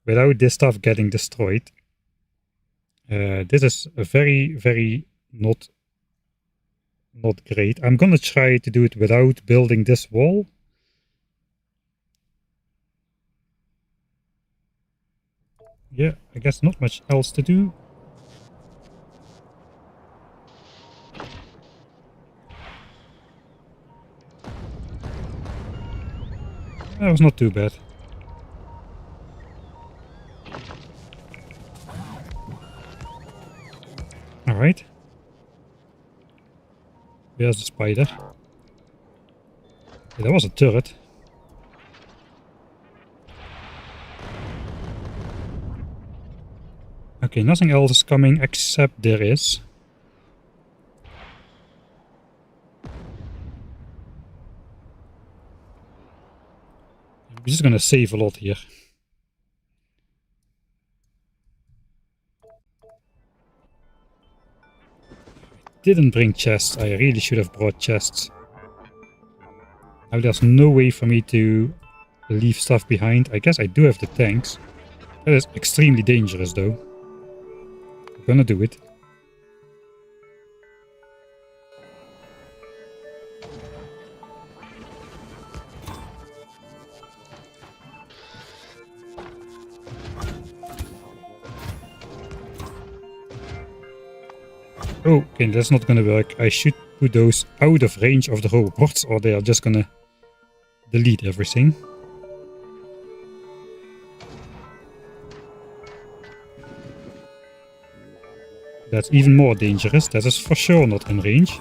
without this stuff getting destroyed. This is a very not great. I'm gonna try to do it without building this wall. Yeah, I guess not much else to do. That was not too bad. Alright. Where's the spider? Yeah, that was a turret. Okay, nothing else is coming except there is. We're just gonna save a lot here. Didn't bring chests. I really should have brought chests. Now there's no way for me to leave stuff behind. I guess I do have the tanks. That is extremely dangerous though. I'm gonna do it. Oh, okay, that's not gonna work. I should put those out of range of the robots or they are just gonna delete everything. That's even more dangerous. That is for sure not in range.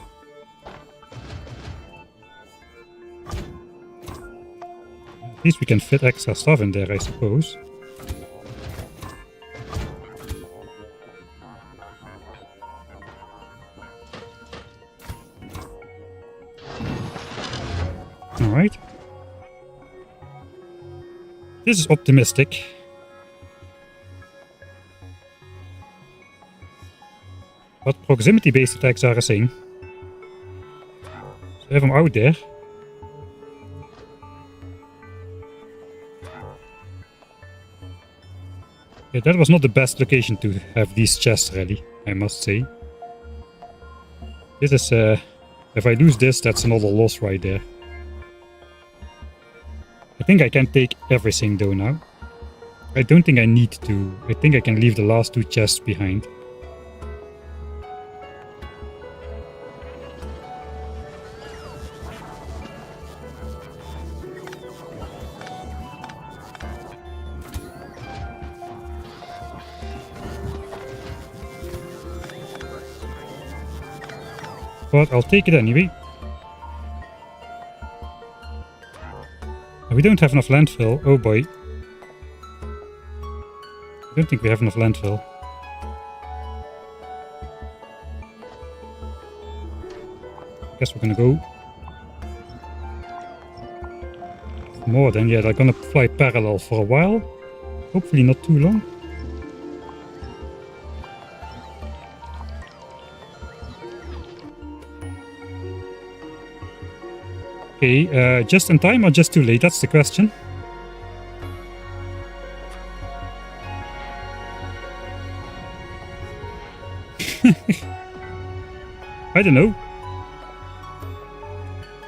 At least we can fit extra stuff in there, I suppose. Alright. This is optimistic. But proximity-based attacks are a thing. So have them out there. Yeah, that was not the best location to have these chests ready, I must say. This is, if I lose this, that's another loss right there. I think I can take everything though now. I don't think I need to. I think I can leave the last two chests behind. But I'll take it anyway. We don't have enough landfill. Oh boy. I don't think we have enough landfill. Guess we're gonna go more than, yeah, they're gonna fly parallel for a while. Hopefully not too long. Okay, just in time or just too late? That's the question. I don't know.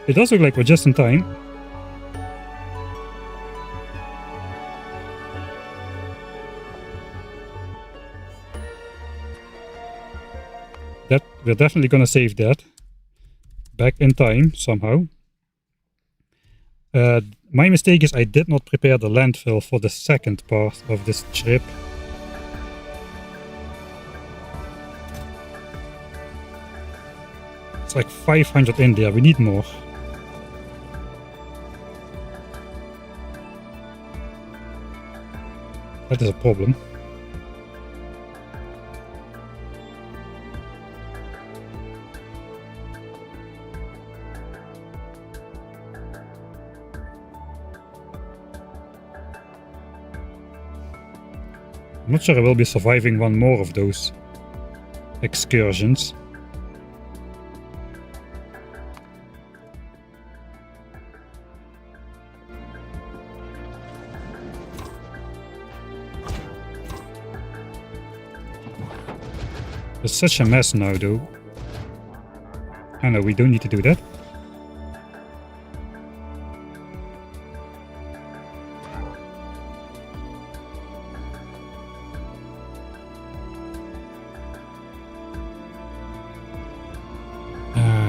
It does look like we're just in time. That we're definitely gonna save that. Back in time, somehow. My mistake is I did not prepare the landfill for the second part of this trip. It's like 500 in there, we need more. That is a problem. I'm not sure I will be surviving one more of those excursions. It's such a mess now, though. I know we don't need to do that.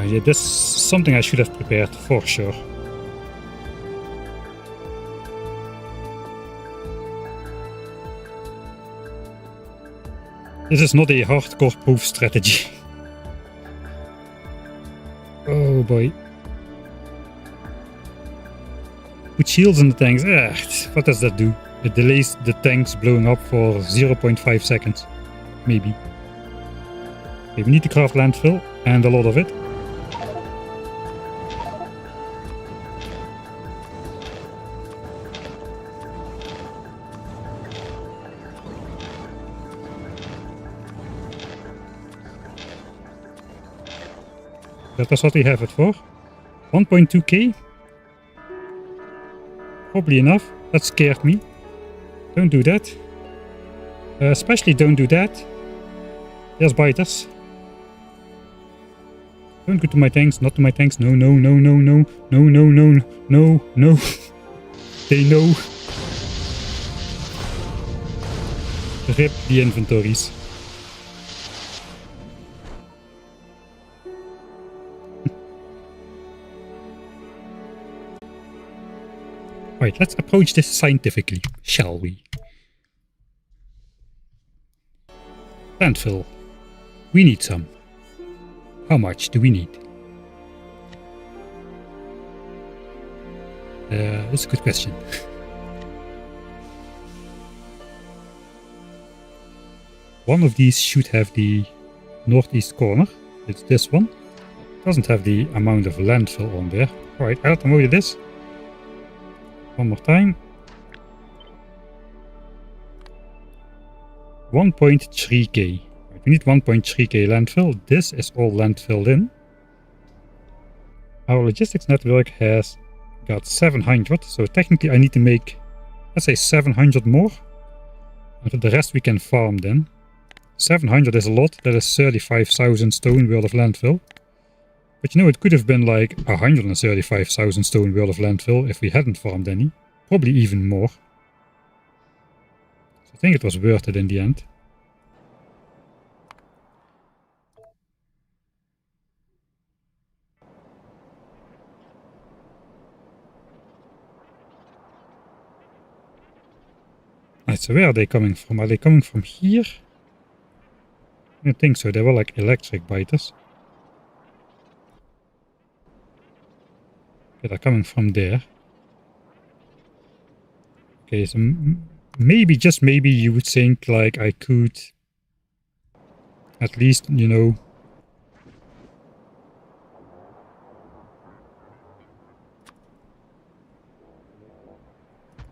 Yeah, this is something I should have prepared for sure. This is not a hardcore proof strategy. Oh boy. Put shields in the tanks. What does that do? It delays the tanks blowing up for 0.5 seconds. Maybe. Okay, we need to craft landfill and a lot of it. That is what we have it for. 1.2k. Probably enough. That scared me. Don't do that. Especially don't do that. There's biters. Don't go to my tanks. Not to my tanks. No, no, no, no, no. No, no, no, no, no. They know. Rip the inventories. Right, let's approach this scientifically, shall we? Landfill. We need some. How much do we need? That's a good question. One of these should have the northeast corner. It's this one. Doesn't have the amount of landfill on there. Alright, I'll promote this. One more time. 1.3k. We need 1.3k landfill. This is all landfilled in. Our logistics network has got 700. So technically I need to make, let's say 700 more. And for the rest we can farm then. 700 is a lot. That is 35,000 stone worth of landfill. But you know, it could have been like 135,000 stone worth of landfill if we hadn't farmed any. Probably even more. So I think it was worth it in the end. Right, so where are they coming from? Are they coming from here? I don't think so. They were like electric biters. Okay, they're coming from there. Okay, so maybe, just maybe, you would think like I could at least, you know,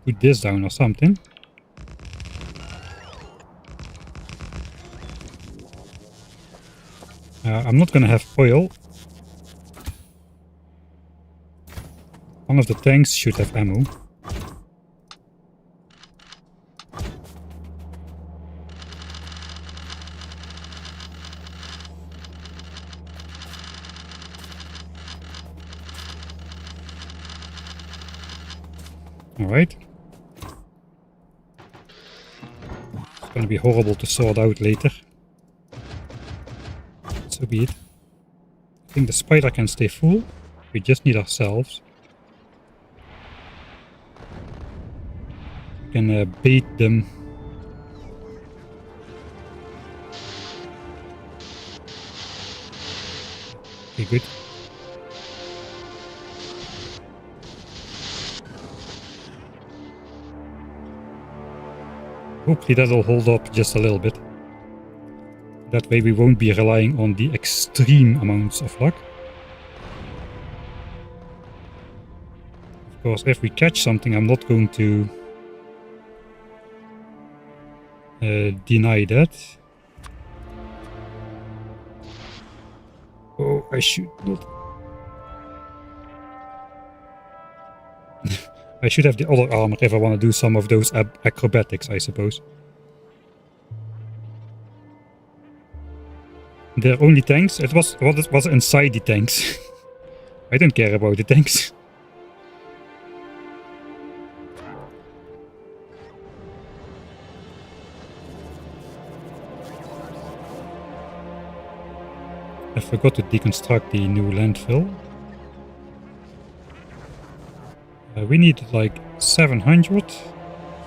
put this down or something. I'm not gonna have oil. One of the tanks should have ammo. Alright. It's gonna be horrible to sort out later. So be it. I think the spider can stay full. We just need ourselves. We can bait them. Okay, good. Hopefully that'll hold up just a little bit. That way we won't be relying on the extreme amounts of luck. Of course, if we catch something, I'm not going to deny that. Oh, I should not. I should have the other armor if I want to do some of those acrobatics, I suppose. They're only tanks. It was what was inside the tanks. I don't care about the tanks. I forgot to deconstruct the new landfill. We need like 700.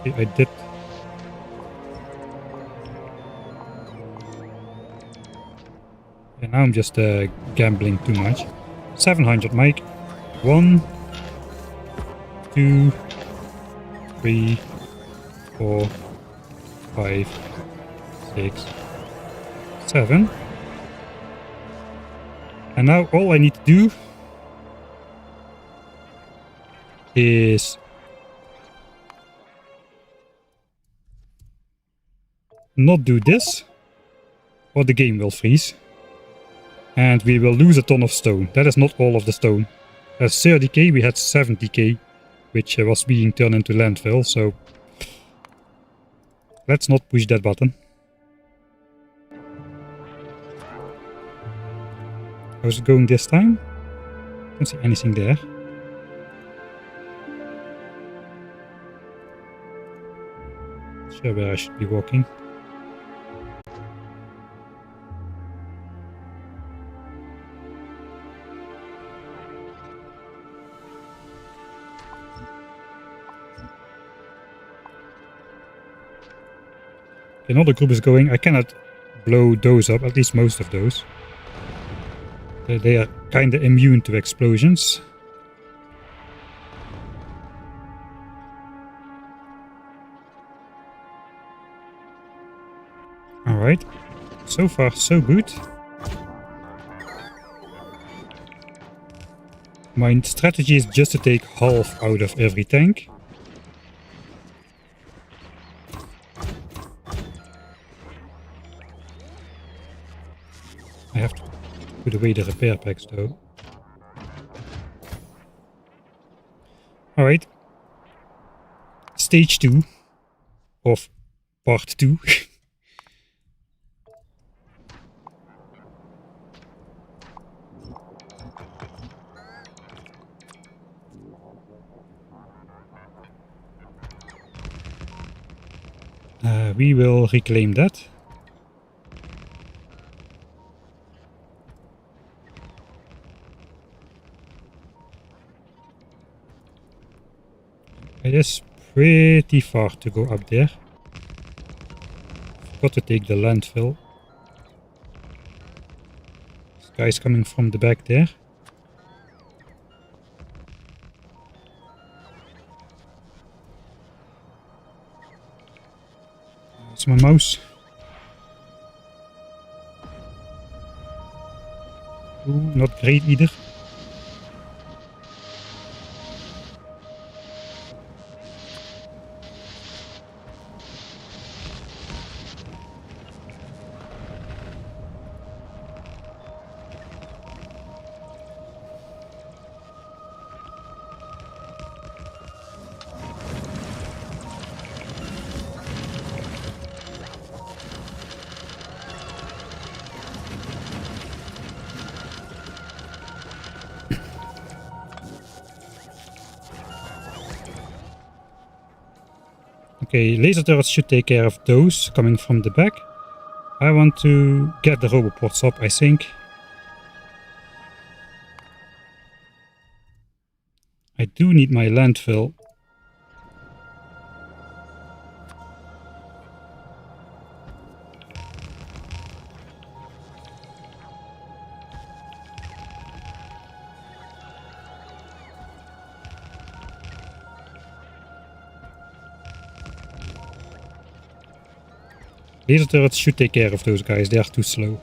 I did. And now I'm just gambling too much. 700, Mike. 1, 2, 3, 4, 5, 6, 7. And now all I need to do is not do this, or the game will freeze. And we will lose a ton of stone. That is not all of the stone. That's 30k, we had 70k, which was being turned into landfill, so let's not push that button. How's it going this time? Don't see anything there. Not sure where I should be walking. Another group is going. I cannot blow those up, at least most of those. They are kind of immune to explosions. Alright, so far so good. My strategy is just to take half out of every tank. I have to put away the repair packs though. Alright. Stage 2 of part 2. We will reclaim that. It is pretty far to go up there. Forgot to take the landfill. This guy's coming from the back there. That's my mouse. Ooh, not great either. Okay, laser turrets should take care of those coming from the back. I want to get the roboports up, I think. I do need my landfill. Laser turrets should take care of those guys, they are too slow.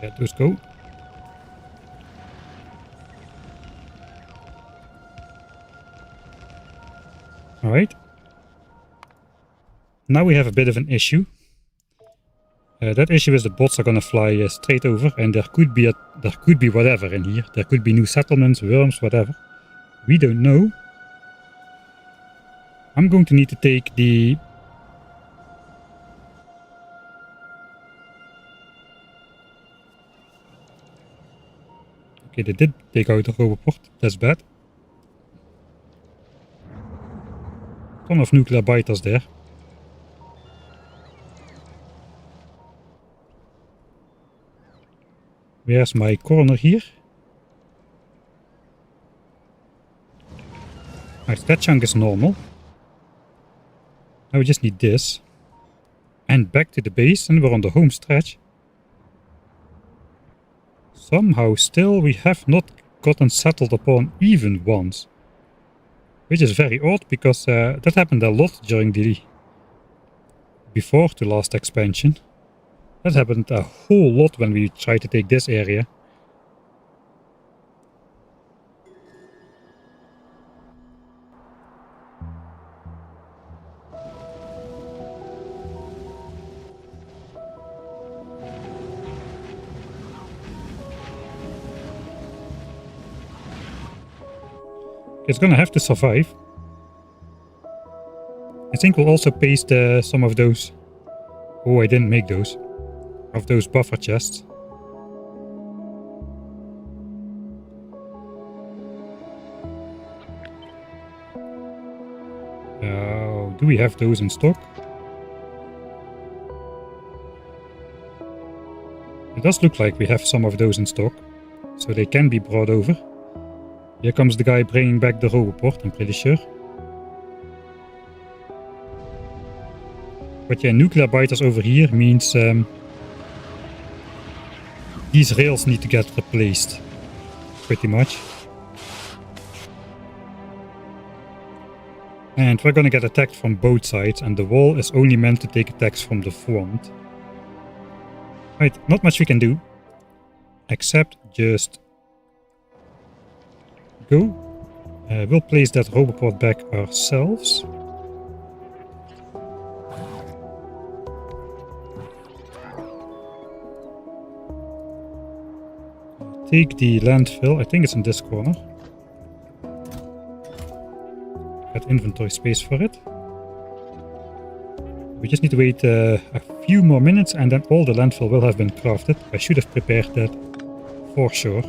Let those go. Alright. Now we have a bit of an issue. That issue is the bots are gonna fly straight over, and there could be whatever in here. There could be new settlements, worms, whatever. We don't know. I'm going to need to take the... Okay, they did take out the roboport. That's bad. Ton of nuclear biters there. Where's my corner here? Right, that chunk is normal. Now we just need this. And back to the base, and we're on the home stretch. Somehow still we have not gotten settled upon even once. Which is very odd, because that happened a lot during the... before the last expansion. That happened a whole lot when we tried to take this area. It's gonna have to survive. I think we'll also paste some of those... Oh, I didn't make those. Of those buffer chests. Do we have those in stock? It does look like we have some of those in stock. So they can be brought over. Here comes the guy bringing back the roboport, I'm pretty sure. But yeah, nuclear biters over here means these rails need to get replaced, pretty much. And we're gonna get attacked from both sides, and the wall is only meant to take attacks from the front. Right, not much we can do, except just go. We'll place that roboport back ourselves. Take the landfill, I think it's in this corner. Got inventory space for it. We just need to wait a few more minutes, and then all the landfill will have been crafted. I should have prepared that for sure.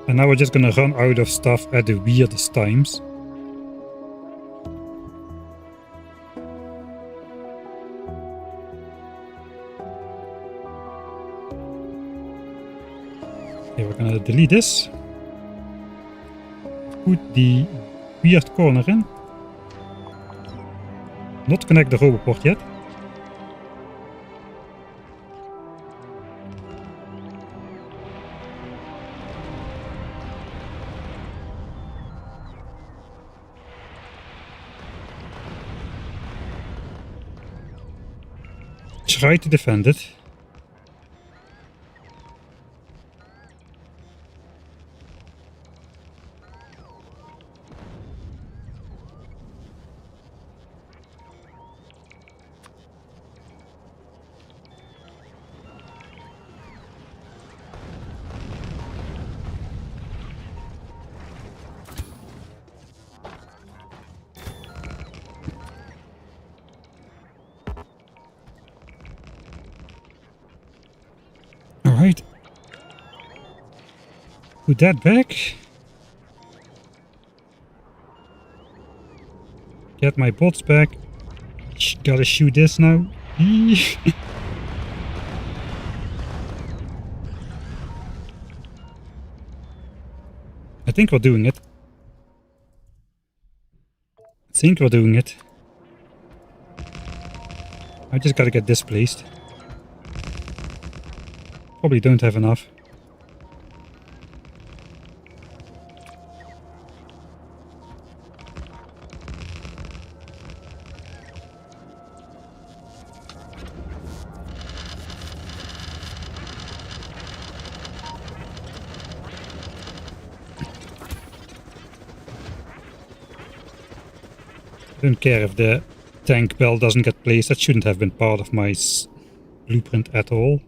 And now we're just gonna run out of stuff at the weirdest times. Okay, we're gonna delete this. Put the weird corner in. Not connect the roboport yet. Try to defend it. Put that back. Get my bots back. Gotta shoot this now. I think we're doing it. I just gotta get this placed. Probably don't have enough. I don't care if the tank bell doesn't get placed. That shouldn't have been part of my blueprint at all.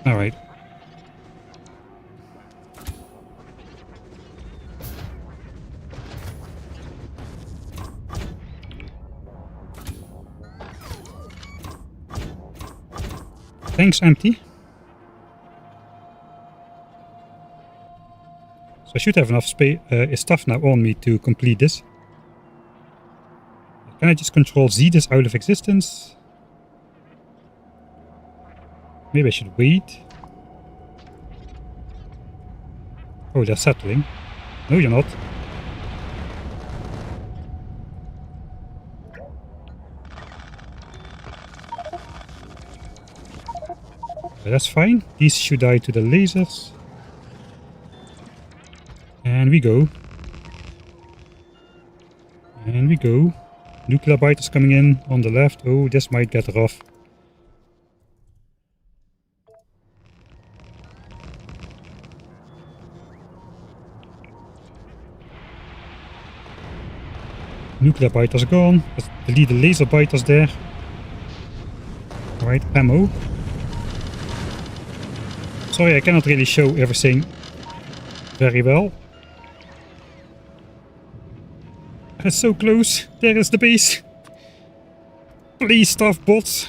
Alright. Tank's empty. So I should have enough stuff now on me to complete this. Can I just control Z this out of existence? Maybe I should wait. Oh, they're settling. No, you're not. That's fine. These should die to the lasers. And we go. And we go. Nuclear biters coming in on the left. Oh, this might get rough. Nuclear biters gone. Let's delete the laser biters there. Alright, ammo. Sorry, I cannot really show everything very well. It's so close. There is the base. Please, stuff bots.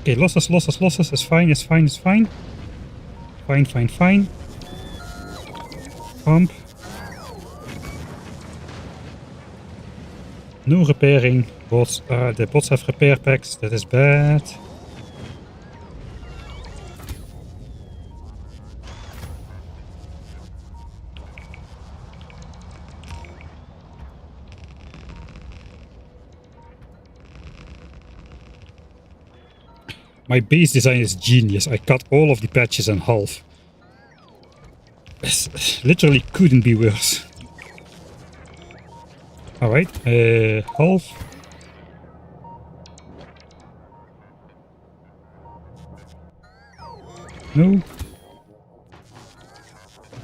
Okay, losses. It's fine. Fine. Pump. No repairing. Bots. The bots have repair packs. That is bad. My base design is genius. I cut all of the patches in half. It literally couldn't be worse. Alright, half. No.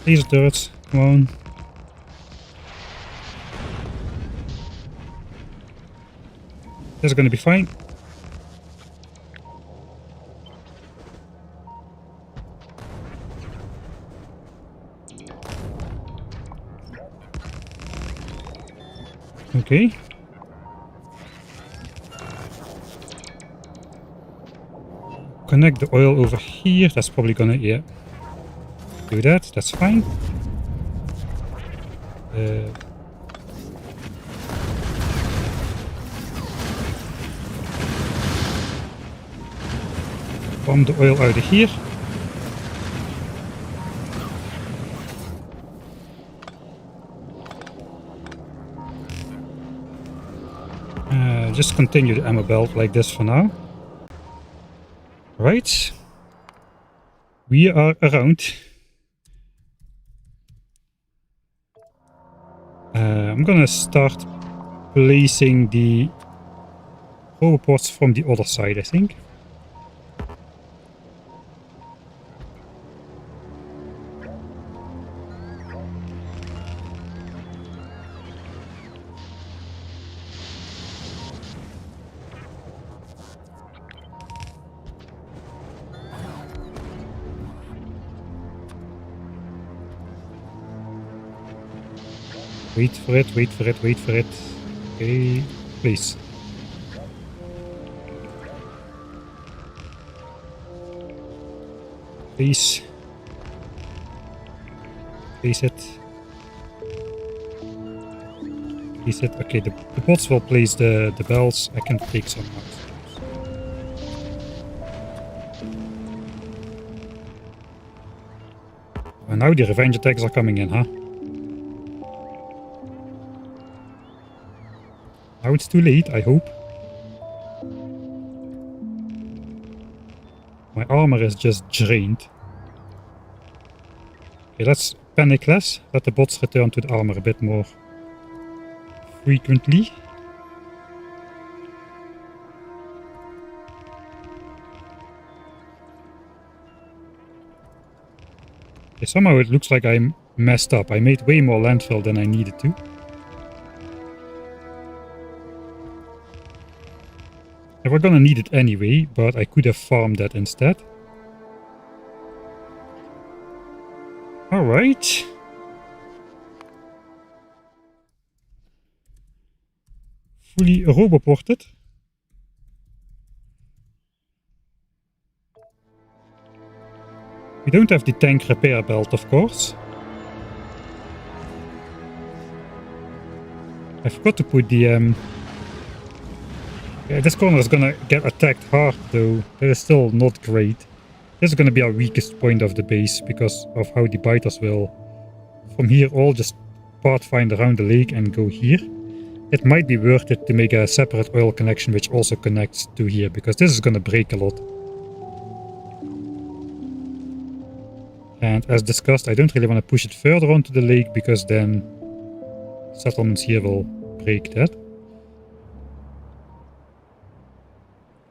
Laser turrets, come on. That's gonna be fine. Okay. Connect the oil over here. That's probably gonna, yeah. Do that. That's fine. Pump the oil out of here. Just continue the ammo belt like this for now. Right. We are around. I'm gonna start placing the robots from the other side, I think. Wait for it, wait for it, wait for it. Okay, please. Please. Place it. Place it. Okay, the bots will place the bells. I can take some out. And now the revenge attacks are coming in, huh? Now it's too late, I hope. My armor is just drained. Okay, let's panic less. Let the bots return to the armor a bit more frequently. Okay, somehow it looks like I messed up. I made way more landfill than I needed to. And we're gonna need it anyway, but I could have farmed that instead. Alright. Fully roboported. We don't have the tank repair belt, of course. I forgot to put the... Yeah, this corner is gonna get attacked hard though. That is still not great. This is gonna be our weakest point of the base because of how the biters will from here all just pathfind around the lake and go here. It might be worth it to make a separate oil connection which also connects to here because this is gonna break a lot. And as discussed, I don't really want to push it further onto the lake because then settlements here will break that.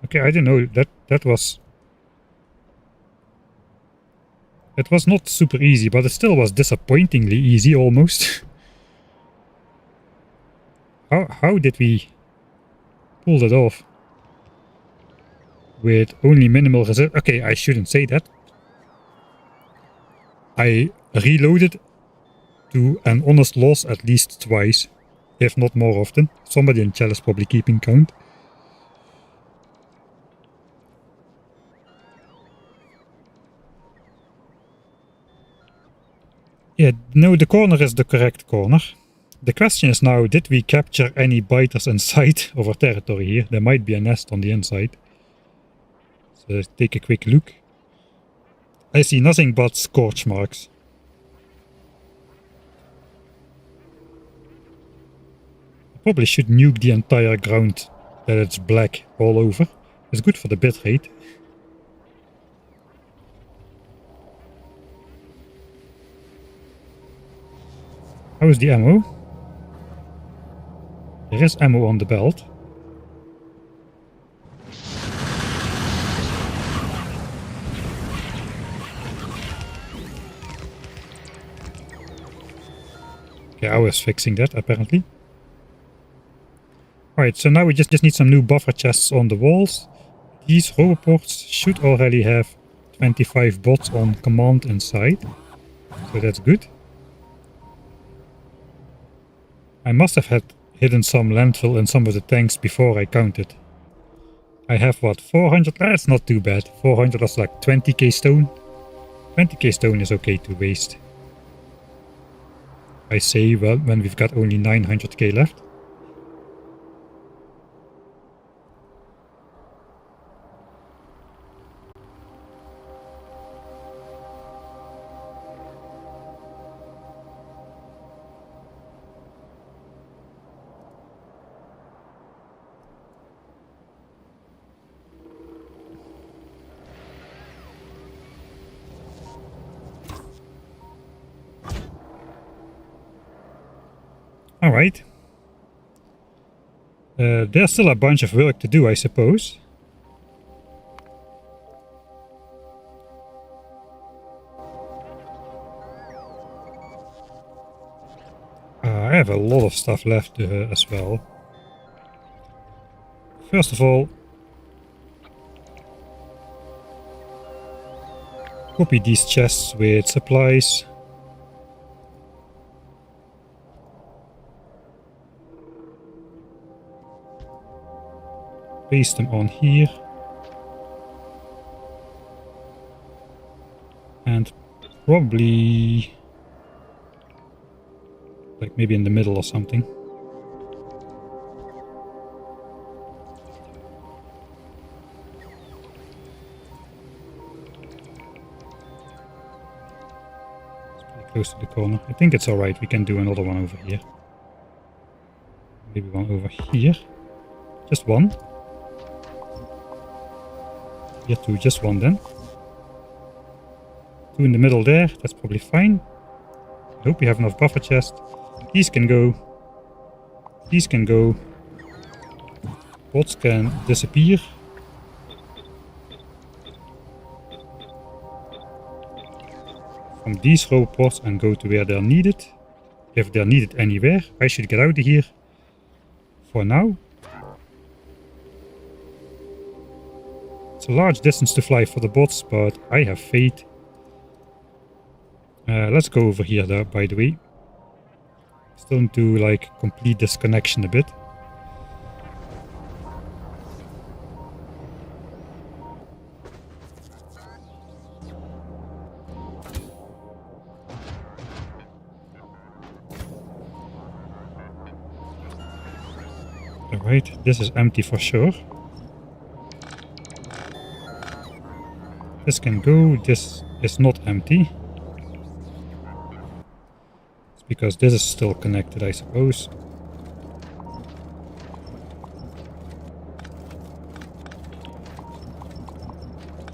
Okay, I don't know, that was... It was not super easy, but it still was disappointingly easy, almost. How did we pull that off? With only minimal resist... Okay, I shouldn't say that. I reloaded to an honest loss at least twice, if not more often. Somebody in chat is probably keeping count. Yeah, no, the corner is the correct corner. The question is now, did we capture any biters inside of our territory here? There might be a nest on the inside. So let's take a quick look. I see nothing but scorch marks. I probably should nuke the entire ground that it's black all over. It's good for the bitrate. How is the ammo? There is ammo on the belt. Okay, I was fixing that apparently. Alright, so now we just need some new buffer chests on the walls. These roboports should already have 25 bots on command inside. So that's good. I must have had hidden some landfill in some of the tanks before I counted. I have what, 400? That's not too bad. 400 is like 20k stone. 20k stone is okay to waste. I say, well, when we've got only 900k left. Alright. There's still a bunch of work to do, I suppose. I have a lot of stuff left as well. First of all, copy these chests with supplies. Paste them on here. And probably like maybe in the middle or something. It's pretty close to the corner. I think it's alright, we can do another one over here. Maybe one over here. Just one. Here too, just one then. Two in the middle there, that's probably fine. I hope we have enough buffer chest. These can go. These can go. Pots can disappear. From these row pots and go to where they're needed. If they're needed anywhere, I should get out of here. For now. It's a large distance to fly for the bots, but I have faith. Let's go over here though, by the way. Still need to like complete this connection a bit. Alright, this is empty for sure. This can go, this is not empty. Because this is still connected, I suppose.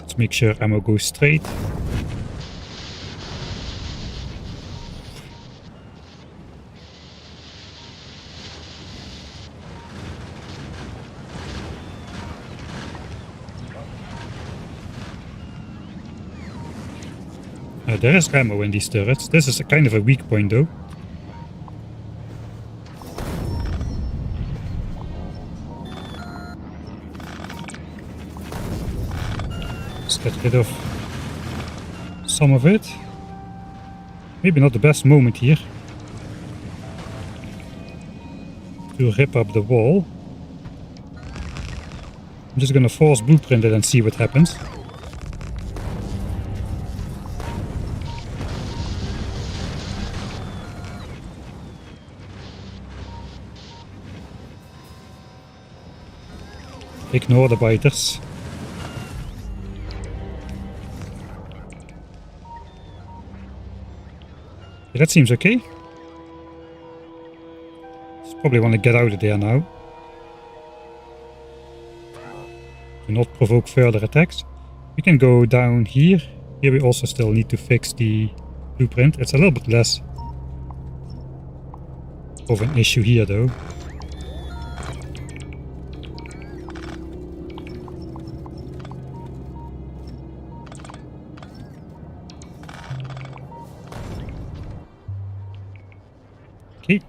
Let's make sure ammo goes straight. There is ammo in these turrets. This is a kind of a weak point though. Get rid of some of it. Maybe not the best moment here to rip up the wall. I'm just gonna force blueprint it and see what happens. Ignore the biters. Yeah, that seems okay. Just probably want to get out of there now. Do not provoke further attacks. We can go down here. Here we also still need to fix the blueprint. It's a little bit less of an issue here though. Okay.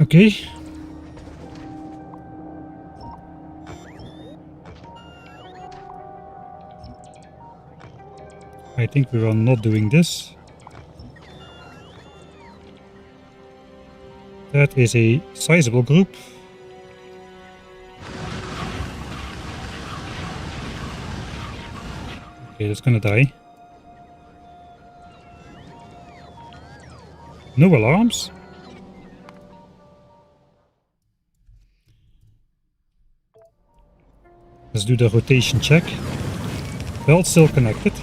Okay. I think we are not doing this. That is a sizable group. Okay, that's gonna die. No alarms. Let's do the rotation check. Belt still connected.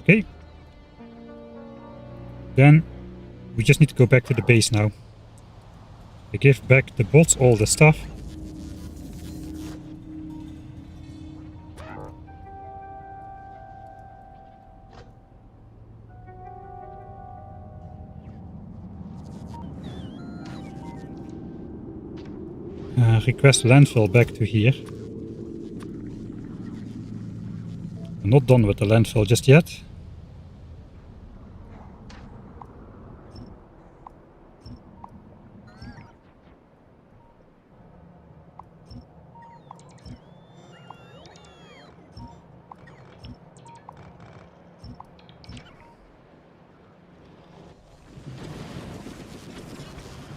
Okay. Then we just need to go back to the base now. I give back the bots all the stuff. Request landfill back to here. I'm not done with the landfill just yet.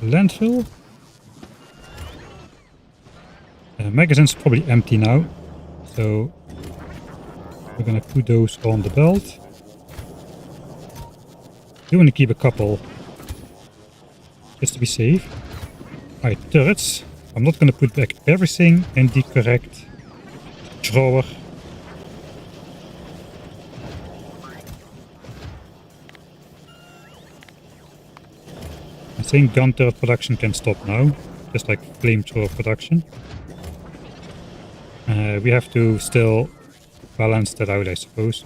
Landfill. Magazine's probably empty now, so we're gonna put those on the belt. You want to keep a couple, just to be safe. Alright, turrets. I'm not gonna put back everything in the correct drawer. I think gun turret production can stop now, just like flamethrower production. We have to still balance that out, I suppose.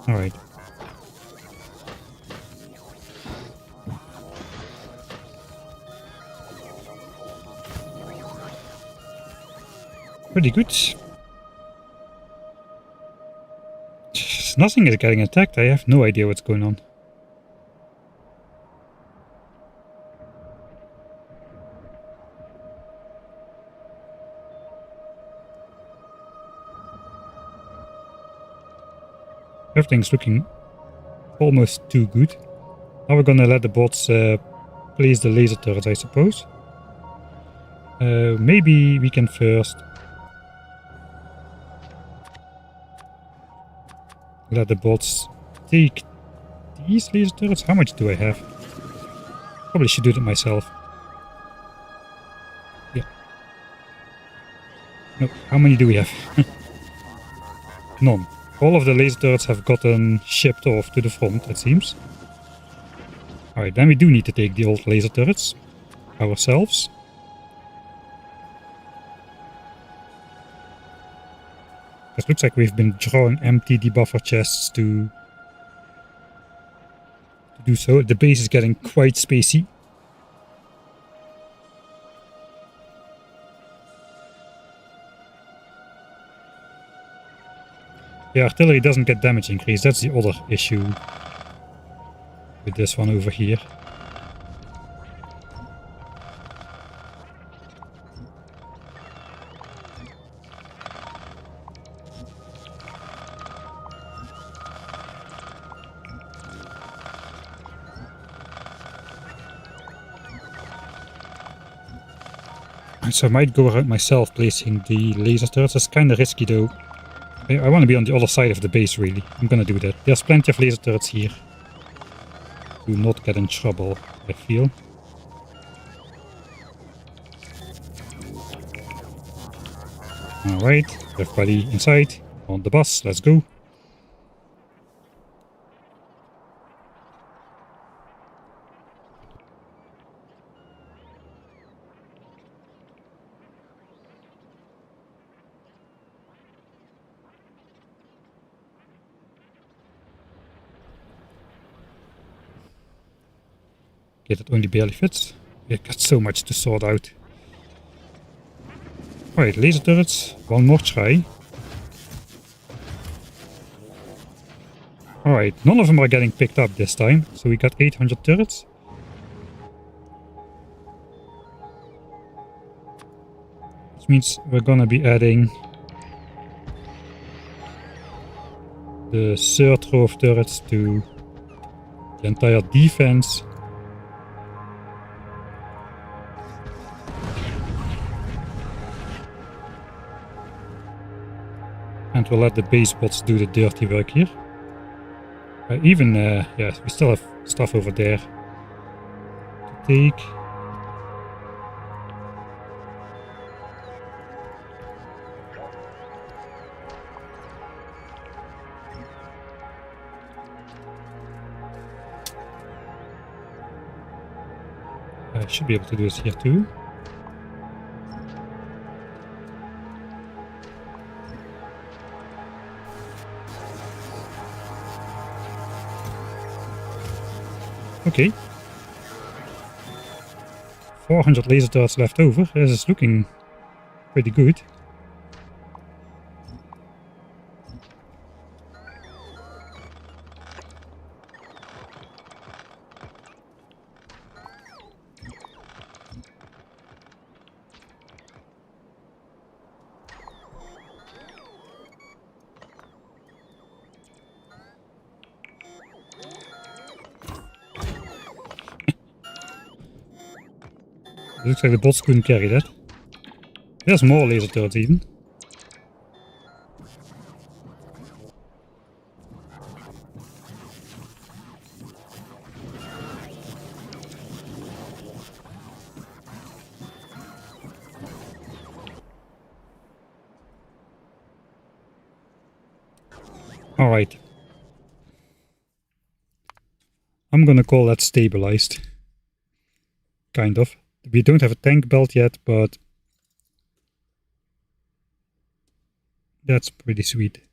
Alright. Pretty good. Nothing is getting attacked. I have no idea what's going on. Everything's looking almost too good. Now we're gonna let the bots place the laser turrets, I suppose. Maybe we can first let the bots take these laser turrets. How much do I have? Probably should do that myself. Yeah. No, how many do we have? None. All of the laser turrets have gotten shipped off to the front, it seems. Alright, then we do need to take the old laser turrets ourselves. It looks like we've been drawing empty debuffer chests to do so. The base is getting quite spacey. The artillery doesn't get damage increase. That's the other issue with this one over here. So I might go around myself placing the laser turrets. That's kind of risky though. I want to be on the other side of the base, really. I'm gonna do that. There's plenty of laser turrets here. Do not get in trouble, I feel. Alright, everybody inside, on the bus, let's go. Okay, that only barely fits. We've got so much to sort out. Alright, laser turrets. One more try. Alright, none of them are getting picked up this time. So we got 800 turrets. Which means we're gonna be adding the third row of turrets to the entire defense. And we'll let the base bots do the dirty work here. Yeah, we still have stuff over there to take. I should be able to do this here too. Okay. 400 laser darts left over. This is looking pretty good. Looks like the bots couldn't carry that. There's more laser turrets even. Alright. I'm gonna call that stabilized. Kind of. We don't have a tank belt yet, but that's pretty sweet.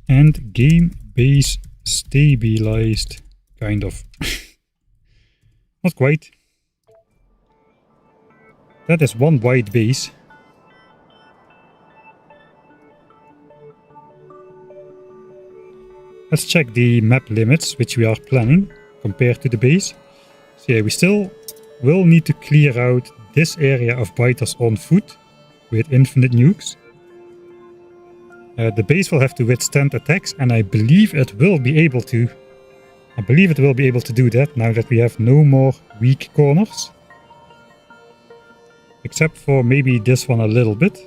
And game base stabilized. Kind of. Not quite. That is one wide base. Let's check the map limits, which we are planning, compared to the base. So yeah, we still will need to clear out this area of biters on foot with infinite nukes. The base will have to withstand attacks, and I believe it will be able to. Do that now that we have no more weak corners. Except for maybe this one a little bit.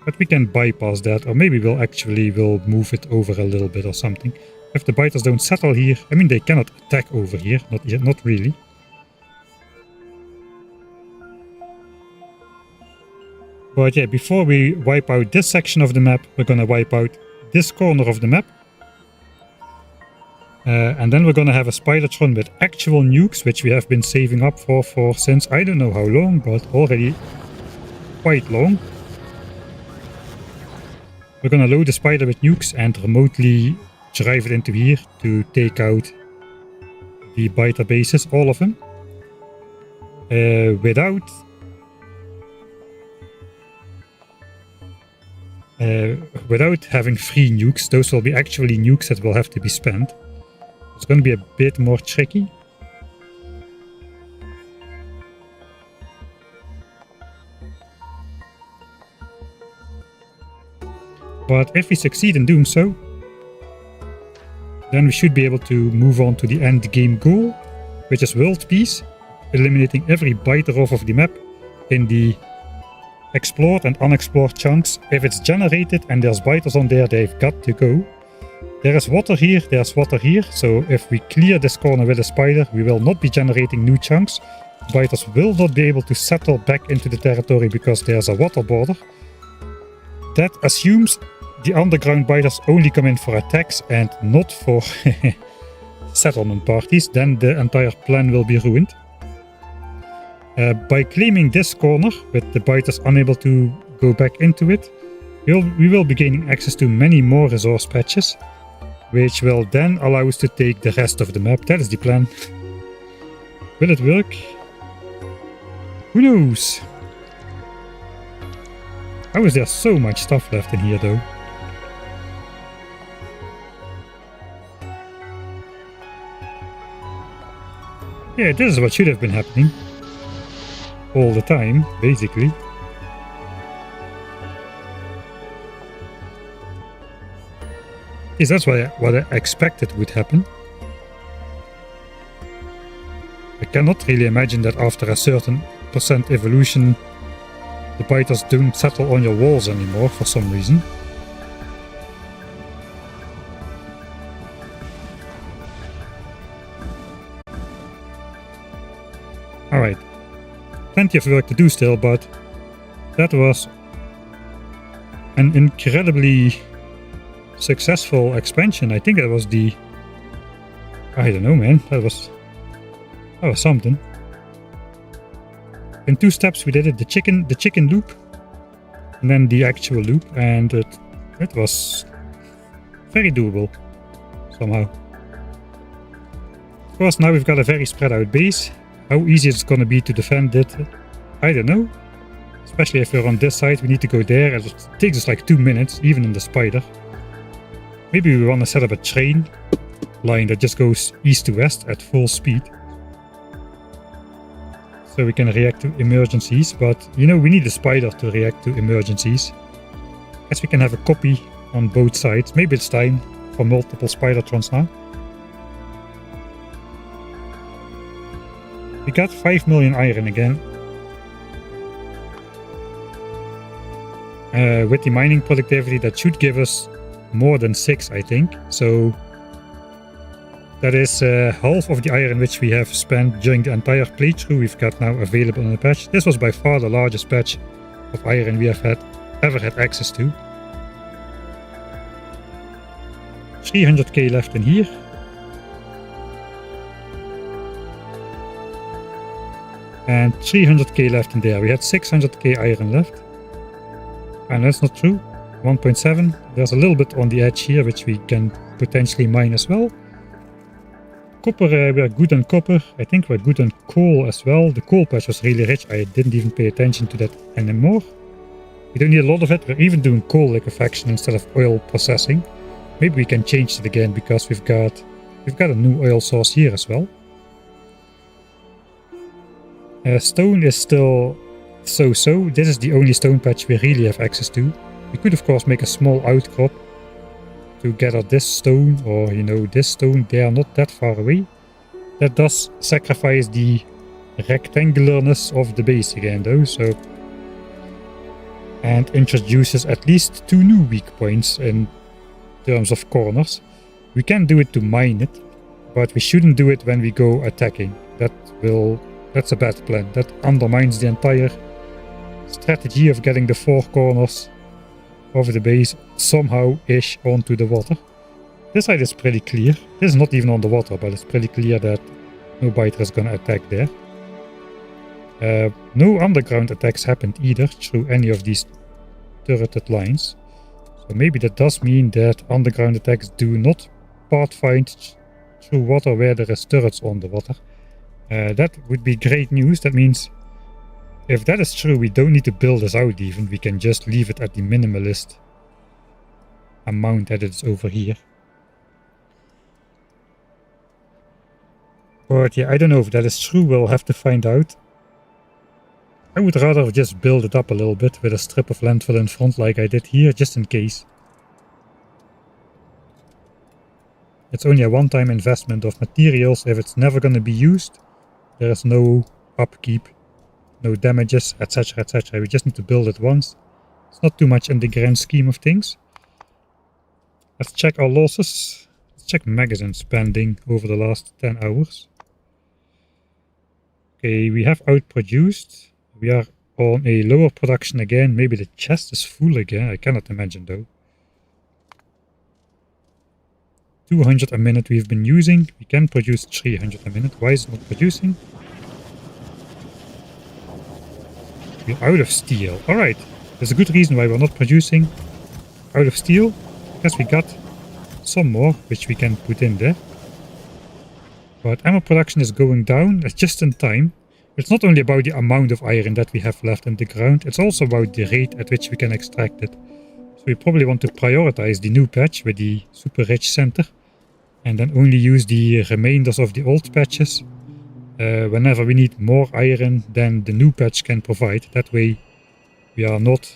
But we can bypass that, or maybe we'll move it over a little bit or something. If the biters don't settle here, I mean they cannot attack over here, not really. But yeah, before we wipe out this section of the map, we're gonna wipe out this corner of the map. And then we're gonna have a Spidertron with actual nukes, which we have been saving up for since I don't know how long, but already quite long. We're gonna load the Spider with nukes and remotely drive it into here to take out the biter bases, all of them. Without having free nukes. Those will be actually nukes that will have to be spent. It's going to be a bit more tricky. But if we succeed in doing so, then we should be able to move on to the end game goal, which is world peace, eliminating every biter off of the map in the explored and unexplored chunks. If it's generated and there's biters on there, they've got to go. There is water here, there's water here, so if we clear this corner with a spider, we will not be generating new chunks. Biters will not be able to settle back into the territory because there's a water border. That assumes the underground biters only come in for attacks and not for settlement parties. Then the entire plan will be ruined. By claiming this corner, with the biters unable to go back into it, we will be gaining access to many more resource patches, which will then allow us to take the rest of the map. That is the plan. Will it work? Who knows? How is there so much stuff left in here though? Yeah, this is what should have been happening. All the time, basically. Yes, that's what I expected would happen. I cannot really imagine that after a certain % evolution, the biters don't settle on your walls anymore for some reason. Alright. Plenty of work to do still, but that was an incredibly successful expansion. I think that was the... I don't know, man. That was something. In 2 steps we did it, the chicken loop, and then the actual loop, and it was very doable somehow. Of course, now we've got a very spread out base. How easy it's gonna be to defend it, I don't know. Especially if we're on this side, we need to go there. It takes us like 2 minutes, even in the spider. Maybe we want to set up a train line that just goes east to west at full speed, so we can react to emergencies. But you know, we need a spider to react to emergencies. Guess we can have a copy on both sides. Maybe it's time for multiple Spidertrons now. got 5 million iron again. With the mining productivity, that should give us more than 6, I think. So that is half of the iron which we have spent during the entire playthrough we've got now available in the patch. This was by far the largest patch of iron we have ever had access to. 300k left in here. And 300k left in there. We had 600k iron left. And that's not true. 1.7. There's a little bit on the edge here which we can potentially mine as well. Copper, we're good on copper. I think we're good on coal as well. The coal patch was really rich. I didn't even pay attention to that anymore. We don't need a lot of it. We're even doing coal liquefaction instead of oil processing. Maybe we can change it again because we've got a new oil source here as well. Stone is still so-so. This is the only stone patch we really have access to. We could of course make a small outcrop to gather this stone, or you know, this stone. They are not that far away. That does sacrifice the rectangularness of the base again though, so, and introduces at least 2 new weak points in terms of corners. We can do it to mine it, but we shouldn't do it when we go attacking. That's a bad plan. That undermines the entire strategy of getting the 4 corners of the base somehow-ish onto the water. This side is pretty clear. This is not even on the water, but it's pretty clear that no biter is gonna attack there. No underground attacks happened either through any of these turreted lines. So maybe that does mean that underground attacks do not pathfind through water where there is turrets on the water. That would be great news. That means if that is true, we don't need to build this out even. We can just leave it at the minimalist amount that it's over here. But yeah, I don't know if that is true. We'll have to find out. I would rather just build it up a little bit with a strip of landfill in front like I did here, just in case. It's only a one-time investment of materials. If it's never going to be used, there is no upkeep, no damages, etc, etc. We just need to build it once. It's not too much in the grand scheme of things. Let's check our losses. Let's check magazine spending over the last 10 hours. Okay, we have outproduced. We are on a lower production again. Maybe the chest is full again. I cannot imagine though. 200 a minute we've been using. We can produce 300 a minute. Why is it not producing? We're out of steel. Alright. There's a good reason why we're not producing out of steel. Because we got some more which we can put in there. But ammo production is going down. It's just in time. It's not only about the amount of iron that we have left in the ground. It's also about the rate at which we can extract it. So we probably want to prioritize the new patch with the super rich center. And then only use the remainders of the old patches whenever we need more iron than the new patch can provide. That way we are not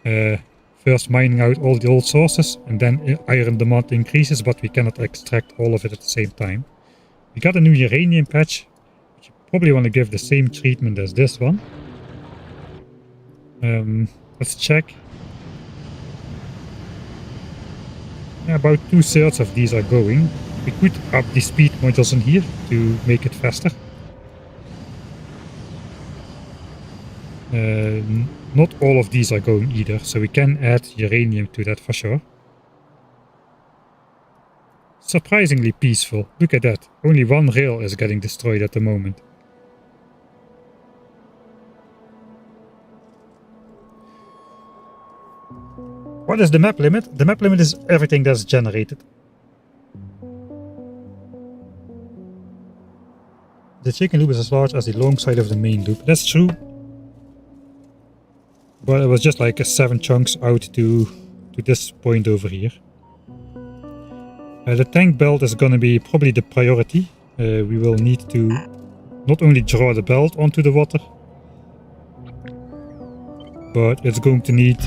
first mining out all the old sources and then iron demand increases, but we cannot extract all of it at the same time. We got a new uranium patch, which you probably want to give the same treatment as this one. Let's check. About 2/3 of these are going. We could up the speed modules in here to make it faster. Not all of these are going either, so we can add uranium to that for sure. Surprisingly peaceful. Look at that. Only one rail is getting destroyed at the moment. What is the map limit? The map limit is everything that's generated. The chicken loop is as large as the long side of the main loop. That's true. But it was just like 7 chunks out to this point over here. The tank belt is going to be probably the priority. We will need to not only draw the belt onto the water, but it's going to need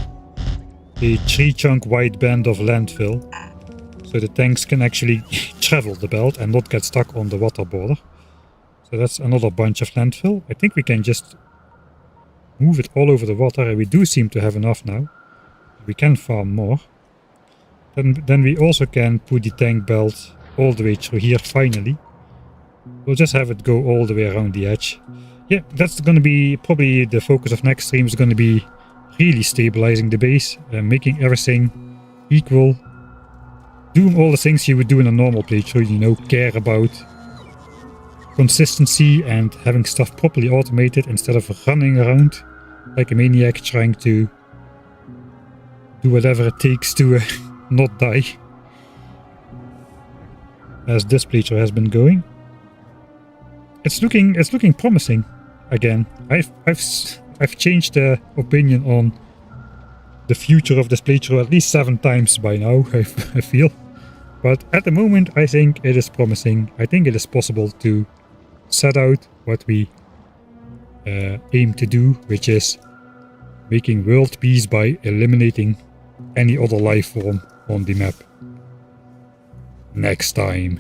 a 3-chunk wide band of landfill, so the tanks can actually travel the belt and not get stuck on the water border. So that's another bunch of landfill. I think we can just move it all over the water, and we do seem to have enough now. We can farm more. Then we also can put the tank belt all the way through here finally. We'll just have it go all the way around the edge. Yeah, that's going to be probably the focus of next stream, is going to be really stabilizing the base, making everything equal, doing all the things you would do in a normal playthrough, you know, care about consistency and having stuff properly automated instead of running around like a maniac trying to do whatever it takes to not die, as this playthrough has been going. It's looking promising again. I've changed the opinion on the future of this playthrough at least 7 times by now, I feel. But at the moment, I think it is promising. I think it is possible to set out what we aim to do, which is making world peace by eliminating any other life form on the map. Next time.